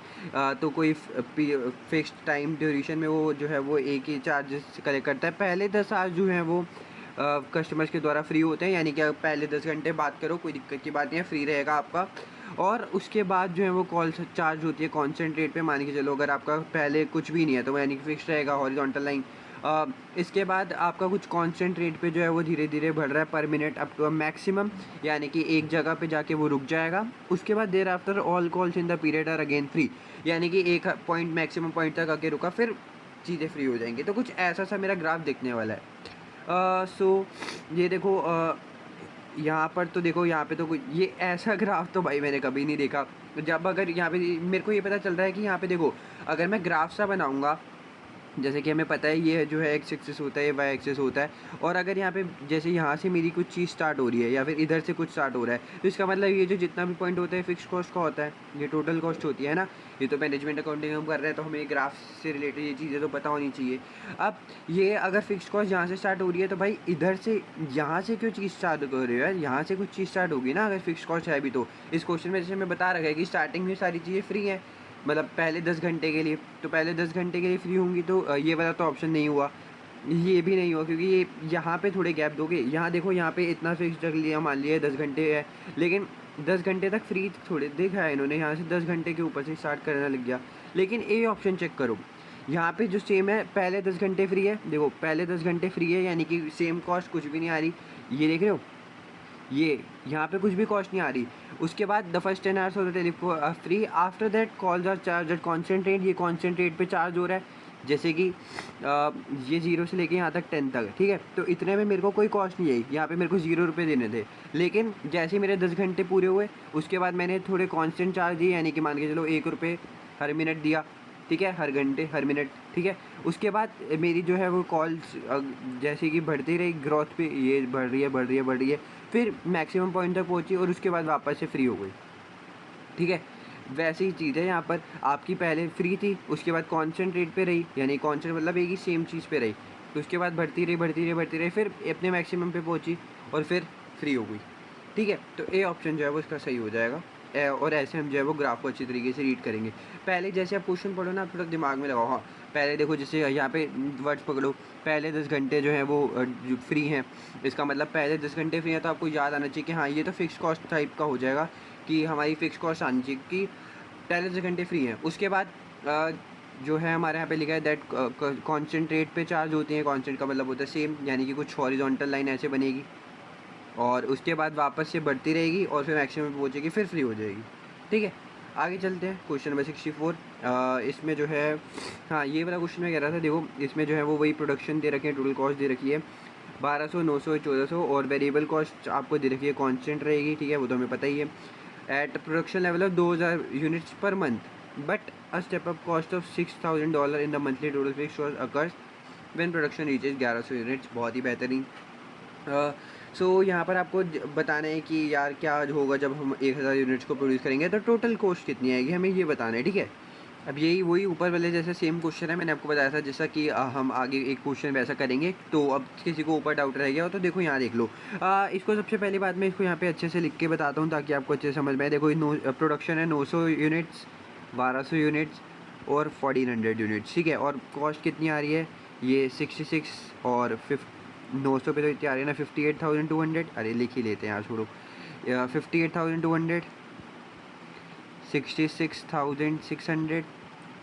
तो कोई फिक्स्ड टाइम ड्यूरेशन में वो जो है वो एक ही चार्जेस कलेक्ट करता है। पहले 10 आवर्स जो हैं वो कस्टमर्स के द्वारा फ्री होते हैं, यानी कि पहले 10 घंटे बात करो कोई दिक्कत की बात नहीं है, फ्री रहेगा आपका। और उसके बाद जो है वो कॉल चार्ज होती है कॉन्स्टेंट रेट पे। मान के चलो अगर आपका पहले कुछ भी नहीं है तो यानी कि फिक्स रहेगा हॉरिजॉन्टल लाइन। इसके बाद आपका कुछ कांस्टेंट रेट पे जो है वो धीरे धीरे बढ़ रहा है per minute up to a maximum, यानी कि एक जगह पे जाके वो रुक जाएगा। उसके बाद thereafter all calls in the period are again free, यानी कि एक पॉइंट मैक्सिमम पॉइंट तक आके रुका फिर चीज़ें फ्री हो जाएंगी। तो कुछ ऐसा सा मेरा ग्राफ दिखने वाला है। सो ये देखो, यहाँ पर तो देखो, यहाँ पे तो कोई ये ऐसा ग्राफ तो भाई मैंने कभी नहीं देखा। जब अगर यहाँ पे मेरे को ये पता चल रहा है कि यहाँ पे देखो अगर मैं ग्राफ सा बनाऊँगा, जैसे कि हमें पता है ये जो है एक्स एक्सिस होता है, ये वाई एक्सिस होता है, और अगर यहाँ पे जैसे यहाँ से मेरी कुछ चीज़ स्टार्ट हो रही है या फिर इधर से कुछ स्टार्ट हो रहा है, तो इसका मतलब ये जो जितना भी पॉइंट होता है फिक्स कॉस्ट का होता है, ये टोटल कॉस्ट होती है ना। ये तो मैनेजमेंट अकाउंटिंग हम कर रहे हैं तो हमें ग्राफ से रिलेटेड ये चीज़ें तो पता होनी चाहिए। अब ये अगर फिक्स कॉस्ट यहाँ से स्टार्ट हो रही है तो भाई इधर से यहाँ से क्यों चीज़ स्टार्ट हो रही है, यहाँ से कुछ चीज़ स्टार्ट होगी ना अगर फिक्स कॉस्ट है भी तो। इस क्वेश्चन में जैसे मैं बता रखा है कि स्टार्टिंग में सारी चीज़ें फ्री हैं, मतलब पहले 10 घंटे के लिए, तो पहले 10 घंटे के लिए फ्री होंगी, तो ये वाला तो ऑप्शन नहीं हुआ, ये भी नहीं हुआ, क्योंकि ये यहाँ पे थोड़े गैप दोगे। यहाँ देखो यहाँ पे इतना फिक्स रख लिया, मान लिया 10 घंटे है, लेकिन 10 घंटे तक फ्री थोड़े देखा है इन्होंने, यहाँ से 10 घंटे के ऊपर से स्टार्ट करने लग गया। लेकिन ए ऑप्शन चेक करो, यहाँ पे जो सेम है पहले 10 घंटे फ्री है, देखो पहले 10 घंटे फ्री है, यानी कि सेम कॉस्ट कुछ भी नहीं आ रही, ये देख रहे हो, ये यहाँ पे कुछ भी कॉस्ट नहीं आ रही। उसके बाद the first 10 hours of the telephone free, after that calls are charge at constant rate, ये कॉन्स्टेंट रेट पे चार्ज हो रहा है, जैसे कि ये 0 से लेके यहाँ तक 10 तक, ठीक है। तो इतने में मेरे को कोई कॉस्ट नहीं आई, यहाँ पे मेरे को 0 रुपये देने थे। लेकिन जैसे मेरे 10 घंटे पूरे हुए उसके बाद मैंने थोड़े कॉन्स्टेंट चार्ज दिए, यानी कि मान के चलो 1 रुपये हर मिनट दिया, ठीक है, हर घंटे हर मिनट, ठीक है। उसके बाद मेरी जो है वो कॉल्स जैसे कि बढ़ती रही ग्रोथ पे, ये बढ़ रही है बढ़ रही है बढ़ रही है, फिर मैक्सिमम पॉइंट तक पहुंची और उसके बाद वापस से फ्री हो गई, ठीक है। वैसी ही चीज़ है यहाँ पर, आपकी पहले फ्री थी, उसके बाद कांस्टेंट रेट पे रही, यानी कांस्टेंट मतलब एक ही सेम चीज़ पे रही, तो उसके बाद बढ़ती रही बढ़ती रही बढ़ती रही, फिर अपने मैक्सिमम पे पहुँची और फिर फ्री हो गई, ठीक है। तो ए ऑप्शन जो है वो इसका सही हो जाएगा। और ऐसे हम जो है वो ग्राफ को अच्छी तरीके से रीड करेंगे। पहले जैसे आप क्वेश्चन पढ़ो ना, आप थोड़ा दिमाग में लगाओ। हाँ, पहले देखो जैसे यहाँ पे वर्ड्स पकड़ो, पहले 10 घंटे जो है वो फ्री हैं, इसका मतलब पहले 10 घंटे फ्री हैं, तो आपको याद आना चाहिए कि हाँ ये तो फिक्स कॉस्ट टाइप का हो जाएगा, कि हमारी फिक्स कॉस्ट आनी चाहिए कि पहले 10 घंटे फ्री हैं। उसके बाद जो है हमारे यहाँ पे लिखा है दैट कॉन्स्टेंट रेट पे चार्ज होती हैं, कॉन्स्टेंट का मतलब होता है सेम, यानी कि कुछ हॉरिजॉन्टल लाइन ऐसे बनेगी और उसके बाद वापस से बढ़ती रहेगी और फिर मैक्सिमम पहुँचेगी, फिर फ्री हो जाएगी, ठीक है। आगे चलते हैं क्वेश्चन नंबर 64। इसमें जो है, हाँ ये वाला क्वेश्चन मैं कह रहा था, देखो इसमें जो है वो वही प्रोडक्शन दे रखी है, टोटल कॉस्ट दे रखी है 1200, 900, 1400, और वेरिएबल कॉस्ट आपको दे रखी है कांस्टेंट रहेगी, ठीक है, वो तो हमें पता ही है। At production level of 2000 units per month, but a step up cost of $6000 in the monthly total fix cost occurs when production reaches 1100 units. बहुत ही बेहतरीन। सो यहाँ पर आपको बताना है कि यार क्या होगा जब हम 1000 यूनिट्स को प्रोड्यूस करेंगे, तो टोटल कॉस्ट कितनी आएगी हमें ये बताना है, ठीक है। अब यही वही ऊपर वाले जैसे सेम क्वेश्चन है, मैंने आपको बताया था, जैसा कि हम आगे एक क्वेश्चन वैसा करेंगे। तो अब किसी को ऊपर डाउट रह गया हो तो देखो यहाँ देख लो। इसको सबसे पहली बात मैं इसको यहाँ पे अच्छे से लिख के बताता हूँ ताकि आपको अच्छे से समझ में आए। देखो प्रोडक्शन है 900 यूनिट्स, 1200 यूनिट्स और 1400 यूनिट्स, ठीक है। और कॉस्ट कितनी आ रही है, ये 66 और 900 पे तो इतनी आ रही है ना, 58,200, अरे लिख ही लेते हैं यार, छोड़ो। 58,200, 66,600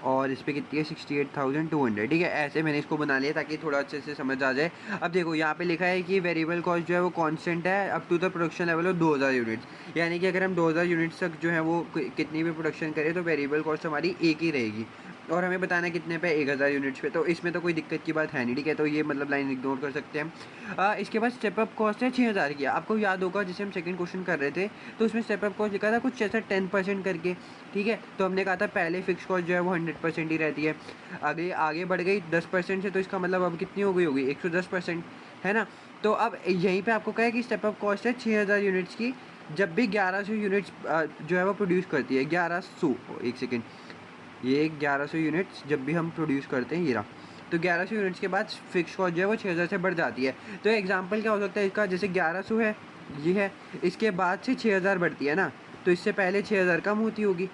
और इस पर कितनी है 68,200, ठीक है। ऐसे मैंने इसको बना लिया ताकि थोड़ा अच्छे से समझ आ जाए। अब देखो यहाँ पे लिखा है कि वेरिएबल कॉस्ट जो है वो कांस्टेंट है up to the production level of 2000 units, यानी कि अगर हम 2000 यूनिट्स तक जो है वो कितनी भी प्रोडक्शन करें तो वेरिएबल कॉस्ट हमारी एक ही रहेगी। और हमें बताना है कितने पे, 1000 यूनिट्स पे। तो इसमें तो कोई दिक्कत की बात है नहीं, ठीक है। तो ये मतलब लाइन इग्नोर कर सकते हैं। इसके बाद स्टेप अप कॉस्ट है 6000 की। आपको याद होगा जैसे हम सेकंड क्वेश्चन कर रहे थे तो उसमें स्टेप अप कॉस्ट लिखा था कुछ ऐसा 10% करके, ठीक है। तो हमने कहा था पहले फिक्स कॉस्ट जो है वो 100% ही रहती है, आगे आगे बढ़ गई 10% से, तो इसका मतलब अब कितनी हो गई होगी 110%, है ना। तो अब यहीं पे आपको कहा है कि स्टेप अप कॉस्ट है 6000 यूनिट्स की जब भी 1100 यूनिट्स जो है वो प्रोड्यूस करती है। 1100, एक सेकेंड, ये 1100 यूनिट्स जब भी हम प्रोड्यूस करते हैं, ये रहा। तो 1100 यूनिट्स के बाद फिक्स कॉस्ट जो है वो 6000 से बढ़ जाती है। तो एग्जांपल क्या हो सकता है इसका, जैसे 1100 है, ये है, इसके बाद से 6000 बढ़ती है ना, तो इससे पहले 6000 कम होती होगी।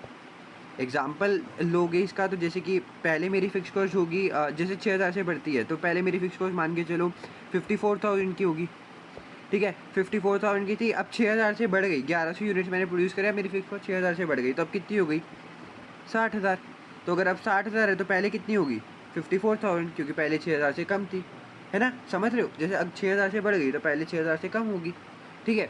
एग्जांपल लोगे इसका, तो जैसे कि पहले मेरी फिक्स कॉस्ट होगी जैसे 6000 से बढ़ती है तो पहले मेरी फिक्स कॉस्ट मान के चलो 54,000 की होगी, ठीक है। 54,000 की थी, अब 6000 से बढ़ गई, 1100 यूनिट्स मैंने प्रोड्यूस करा, मेरी फिक्स कॉस्ट 6000 से बढ़ गई, तो अब कितनी हो गई 60,000। तो अगर अब 60,000 है तो पहले कितनी होगी 54,000, क्योंकि पहले 6000 से कम थी, है ना, समझ रहे हो। जैसे अब 6000 से बढ़ गई तो पहले 6000 से कम होगी, ठीक है।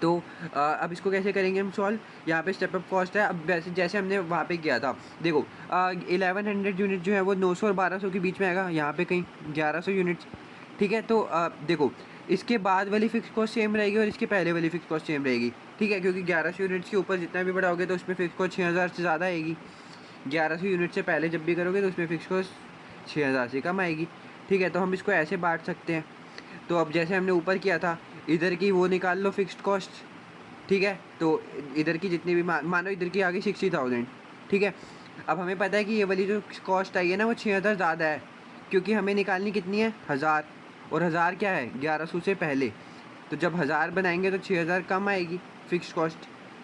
तो अब इसको कैसे करेंगे हम सॉल्व, यहाँ पे स्टेप अप कॉस्ट है। अब वैसे जैसे हमने वहाँ पे किया था, देखो 1100 यूनिट जो है वो 900 और 1200 के बीच में आएगा, यहाँ पे कहीं 1100 यूनिट्स, ठीक है। तो देखो इसके बाद वाली फिक्स कॉस्ट सेम रहेगी और इसके पहले वाली फिक्स कॉस्ट सेम रहेगी, ठीक है, क्योंकि 1100 यूनिट्स के ऊपर जितना भी बढ़ाओगे तो उसमें फिक्स कॉस्ट 6000 से ज़्यादा आएगी। 1100 यूनिट से पहले जब भी करोगे तो उसमें फिक्स कॉस्ट 6000 से कम आएगी, ठीक है। तो हम इसको ऐसे बांट सकते हैं। तो अब जैसे हमने ऊपर किया था, इधर की वो निकाल लो फिक्स्ड कॉस्ट, ठीक है। तो इधर की जितनी भी मानो इधर की आ गई 60,000, ठीक है। अब हमें पता है कि ये वाली जो कॉस्ट आई है ना वो 6000 ज़्यादा है, क्योंकि हमें निकालनी कितनी है 1000, और 1000 क्या है 1100 से पहले। तो जब 1000 बनाएंगे तो 6000 कम आएगी फिक्स कॉस्ट,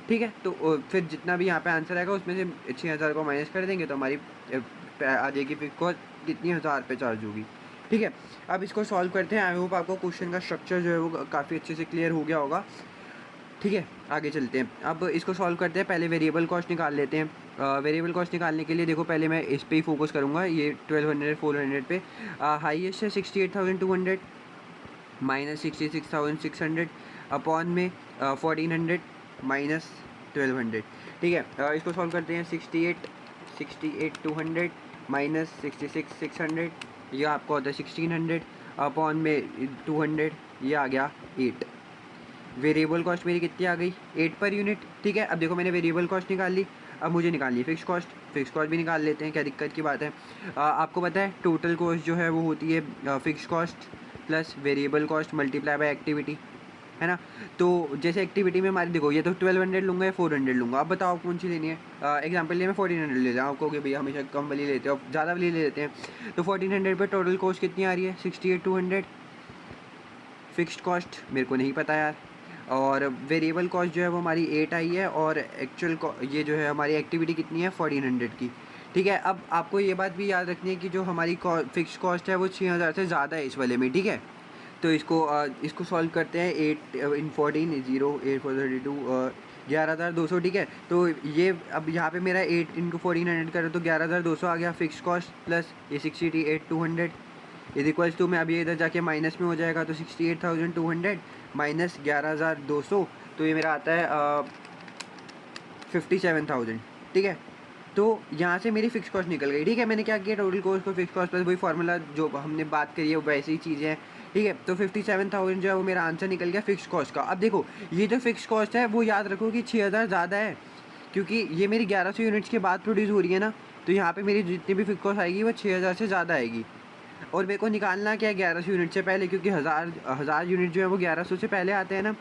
ठीक है। तो फिर जितना भी यहाँ पे आंसर आएगा उसमें से 6000 को माइनस कर देंगे तो हमारी आ जाएगी फिक्स कॉस्ट कितनी 1000 पे चार्ज होगी, ठीक है। अब इसको सॉल्व करते हैं। आई होप आपको क्वेश्चन का स्ट्रक्चर जो है वो काफ़ी अच्छे से क्लियर हो गया होगा, ठीक है। आगे चलते हैं, अब इसको सॉल्व करते हैं। पहले वेरिएबल कॉस्ट निकाल लेते हैं। वेरिएबल कॉस्ट निकालने के लिए देखो पहले मैं इस पे ही फोकस करूँगा, ये 1200 400 पे। हाईएस्ट है 68,200 माइनस 66,600 अपॉन में 1400 माइनस 1200, ठीक है। इसको सॉल्व करते हैं। 68,200 माइनस 66,600, ये आपको होता है 1600 अपॉन में 200, ये आ गया 8। वेरिएबल कॉस्ट मेरी कितनी आ गई 8 पर यूनिट, ठीक है। अब देखो मैंने वेरिएबल कॉस्ट निकाल ली, अब मुझे निकालनी है फिक्स कॉस्ट। फिक्स कॉस्ट भी निकाल लेते हैं, क्या दिक्कत की बात है। आपको पता है टोटल कॉस्ट जो है वो होती है fix cost plus variable cost multiply by activity, है ना। तो जैसे एक्टिविटी में हमारी देखो ये तो 1200 लूँगा या 400 लूँगा, अब बताओ कौन सी लेनी है। एग्जांपल लिए मैं 1400 ले जाऊँ, आपको कि भैया हमेशा कम वाली लेते हो, ज़्यादा वाली ले लेते हैं। तो 1400 पे टोटल कॉस्ट कितनी आ रही है 68,200। फिक्स्ड कॉस्ट मेरे को नहीं पता यार, और वेरिएबल कॉस्ट जो है वो हमारी 8 आई है, और एक्चुअल ये जो है हमारी एक्टिविटी कितनी है 1400 की, ठीक है। अब आपको ये बात भी याद रखनी है कि जो हमारी फिक्स कॉस्ट है वो 6000 से ज़्यादा है इस वाले में, ठीक है। तो इसको सॉल्व करते हैं। 8 इन 14 0 8 4 32 11,200, ठीक है। तो ये अब यहाँ पे मेरा 8 इंटू 1400 करो तो 11,200 आ गया फिक्स कॉस्ट, प्लस ये 68,200 इज इक्वल्स टू में, अब ये इधर जाके माइनस में हो जाएगा, तो 68,200 माइनस 11,200, तो ये मेरा आता है 57,000, ठीक है। तो यहाँ से मेरी फिक्स कॉस्ट निकल गई, ठीक है। मैंने क्या किया, टोटल कॉस्ट को फिक्स कॉस्ट प्लस वही फार्मूला जो हमने बात करी है वैसी ही चीज़ें हैं, ठीक है। तो 57,000 जो है वो मेरा आंसर निकल गया फिक्स कॉस्ट का। अब देखो ये जो फिक्स कॉस्ट है वो याद रखो कि 6000 ज़्यादा है, क्योंकि ये मेरी 1100 यूनिट्स के बाद प्रोड्यूस हो रही है ना, तो यहाँ पे मेरी जितनी भी फिक्स कॉस्ट आएगी वो 6000 से ज़्यादा आएगी। और मेरे को निकालना क्या है 1100 यूनिट से पहले, क्योंकि हज़ार यूनिट जो है वो 1100 से पहले आते हैं ना,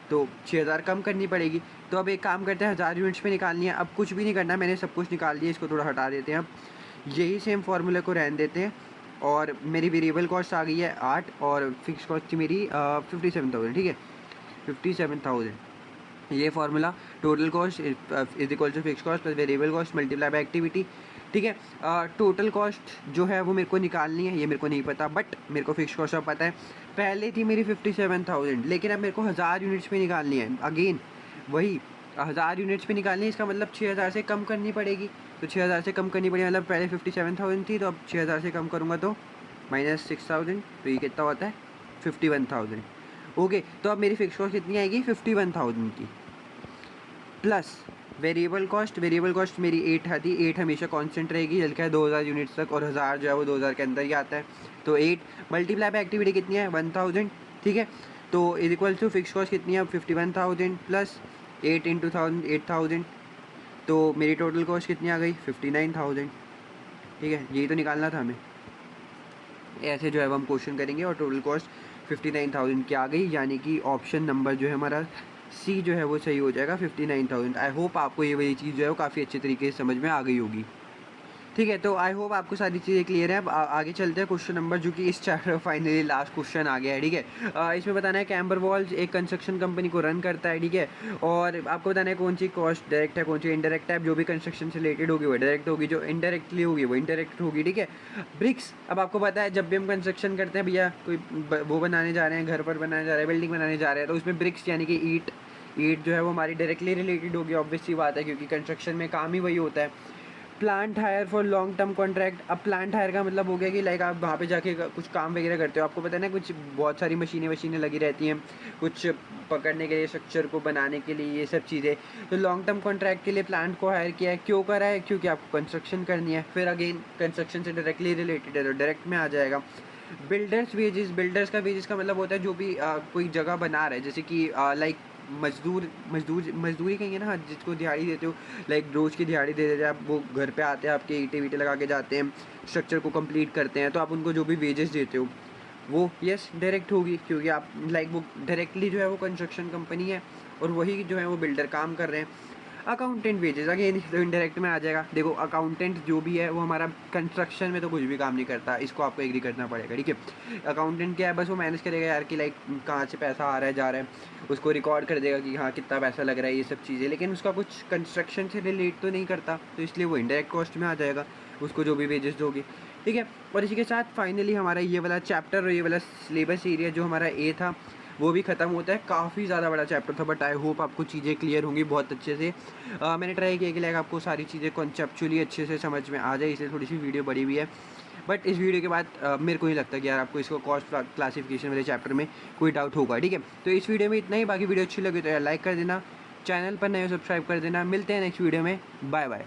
तो 6000 कम करनी पड़ेगी। तो अब एक काम करते हैं 1000 यूनिट्स पे निकालनी है। अब कुछ भी नहीं करना, मैंने सब कुछ निकाल दिया, इसको थोड़ा हटा देते हैं। अब यही सेम फार्मूले को रहने देते हैं, और मेरी वेरिएबल कॉस्ट आ गई है 8 और फिक्स कॉस्ट थी मेरी 57,000, ठीक है। 57,000 ये formula, total cost is equal to fix cost plus variable cost multiply by activity, ठीक है। टोटल कॉस्ट जो है वो मेरे को निकालनी है, ये मेरे को नहीं पता, बट मेरे को फिक्स कॉस्ट अब पता है। पहले थी मेरी 57,000, लेकिन अब मेरे को 1000 यूनिट्स पे निकालनी है। अगेन वही 1000 यूनिट्स पे निकालनी है, इसका मतलब 6000 से कम करनी पड़ेगी। तो 6000 से कम करनी पड़ेगी, मतलब पहले 57,000 थी, तो अब 6000 से कम करूँगा तो माइनस 6000, तो ये कितना होता है 51,000। ओके, तो अब मेरी फिक्स कॉस्ट कितनी आएगी 51,000 की, प्लस वेरिएबल कॉस्ट मेरी 8 आती, 8 हमेशा कांस्टेंट रहेगी, हल्का है 2000 यूनिट्स तक, और 1000 जो है वो 2000 के अंदर ही आता है। तो 8 मल्टीप्लाई पे एक्टिविटी कितनी है 1000, ठीक है। तो is equal to fix cost कितनी है 51,000 प्लस 8 इंटू 8000, तो मेरी टोटल कॉस्ट कितनी आ गई 59,000, ठीक है। यही तो निकालना था हमें, ऐसे जो है वो हम क्वेश्चन करेंगे और टोटल कॉस्ट 59,000 की आ गई, यानी कि ऑप्शन नंबर जो है हमारा सी जो है वो सही हो जाएगा 59,000। आई होप आपको ये वाली चीज़ जो है वो काफ़ी अच्छे तरीके से समझ में आ गई होगी, ठीक है। तो आई होप आपको सारी चीज़ें क्लियर है। अब आगे चलते हैं क्वेश्चन नंबर, जो कि इस चैप्टर फाइनली लास्ट क्वेश्चन आ गया है, ठीक है। इसमें बताना है कैम्बर वॉल्स एक कंस्ट्रक्शन कंपनी को रन करता है, ठीक है। और आपको बताना है कौन सी कॉस्ट डायरेक्ट है, कौन सी इनडायरेक्ट है। जो भी कंस्ट्रक्शन से रिलेटेड होगी वो डायरेक्ट होगी, जो इनडायरेक्टली होगी वो इनडायरेक्ट होगी, ठीक है। ब्रिक्स, अब आपको पता है जब भी हम कंस्ट्रक्शन करते हैं भैया, कोई वो बनाने जा रहे हैं, घर पर बनाने जा रहे हैं, बिल्डिंग बनाने जा रहे हैं, तो उसमें ब्रिक्स यानी कि ईट जो है वो हमारी डायरेक्टली रिलेटेड होगी, ऑब्वियस सी बात है, क्योंकि कंस्ट्रक्शन में काम ही वही होता है। Plant hire for long term contract, अब प्लांट हायर का मतलब हो गया कि लाइक आप वहाँ पे जाके कुछ काम वगैरह करते हो, आपको पता है ना, कुछ बहुत सारी मशीनें लगी रहती हैं, कुछ पकड़ने के लिए, स्ट्रक्चर को बनाने के लिए, ये सब चीज़ें। तो लॉन्ग टर्म कॉन्ट्रैक्ट के लिए प्लांट को हायर किया है, क्यों करा है, क्योंकि आपको कंस्ट्रक्शन करनी है। फिर अगेन कंस्ट्रक्शन से डायरेक्टली रिलेटेड है तो डायरेक्ट में आ जाएगा। बिल्डर्स वेजेस, बिल्डर्स का वेजेस का मतलब होता है जो भी कोई जगह बना रहा है, जैसे कि लाइक मजदूरी कहेंगे ना, जिसको दिहाड़ी देते हो, लाइक रोज़ की दिहाड़ी दे देते हैं आप, वो घर पे आते हैं, आपके ईंटें वीटें लगा के जाते हैं, स्ट्रक्चर को कंप्लीट करते हैं, तो आप उनको जो भी वेजेस देते हो वो यस डायरेक्ट होगी, क्योंकि आप लाइक वो डायरेक्टली जो है वो कंस्ट्रक्शन कंपनी है और वही जो है वो बिल्डर काम कर रहे हैं। अकाउंटेंट वेजेस अगेन तो इनडायरेक्ट में आ जाएगा। देखो अकाउंटेंट जो भी है वो हमारा कंस्ट्रक्शन में तो कुछ भी काम नहीं करता, इसको आपको एग्री करना पड़ेगा, ठीक है। अकाउंटेंट क्या है, बस वो मैनेज करेगा यार कि लाइक कहाँ से पैसा आ रहा है जा रहा है, उसको रिकॉर्ड कर देगा कि हाँ कितना पैसा लग रहा है, ये सब चीज़ें, लेकिन उसका कुछ कंस्ट्रक्शन से रिलेट तो नहीं करता, तो इसलिए वो इनडायरेक्ट कॉस्ट में आ जाएगा, उसको जो भी वेजेस दोगे, ठीक है। और इसी के साथ फाइनली हमारा ये वाला चैप्टर और ये वाला सिलेबस एरिया जो हमारा ए था वो भी ख़त्म होता है। काफ़ी ज़्यादा बड़ा चैप्टर था, बट आई होप आपको चीज़ें क्लियर होंगी बहुत अच्छे से। मैंने ट्राई किया कि लाइक आपको सारी चीज़ें कॉन्सेप्चुअली अच्छे से समझ में आ जाए, इसलिए थोड़ी सी वीडियो बड़ी हुई है। बट इस वीडियो के बाद मेरे को नहीं लगता कि यार आपको इसको कॉस्ट क्लासिफिकेशन वाले चैप्टर में कोई डाउट होगा, ठीक है। तो इस वीडियो में इतना ही, बाकी वीडियो अच्छी लगी तो यार लाइक कर देना, चैनल पर नए सब्सक्राइब कर देना। मिलते हैं नेक्स्ट वीडियो में, बाय बाय।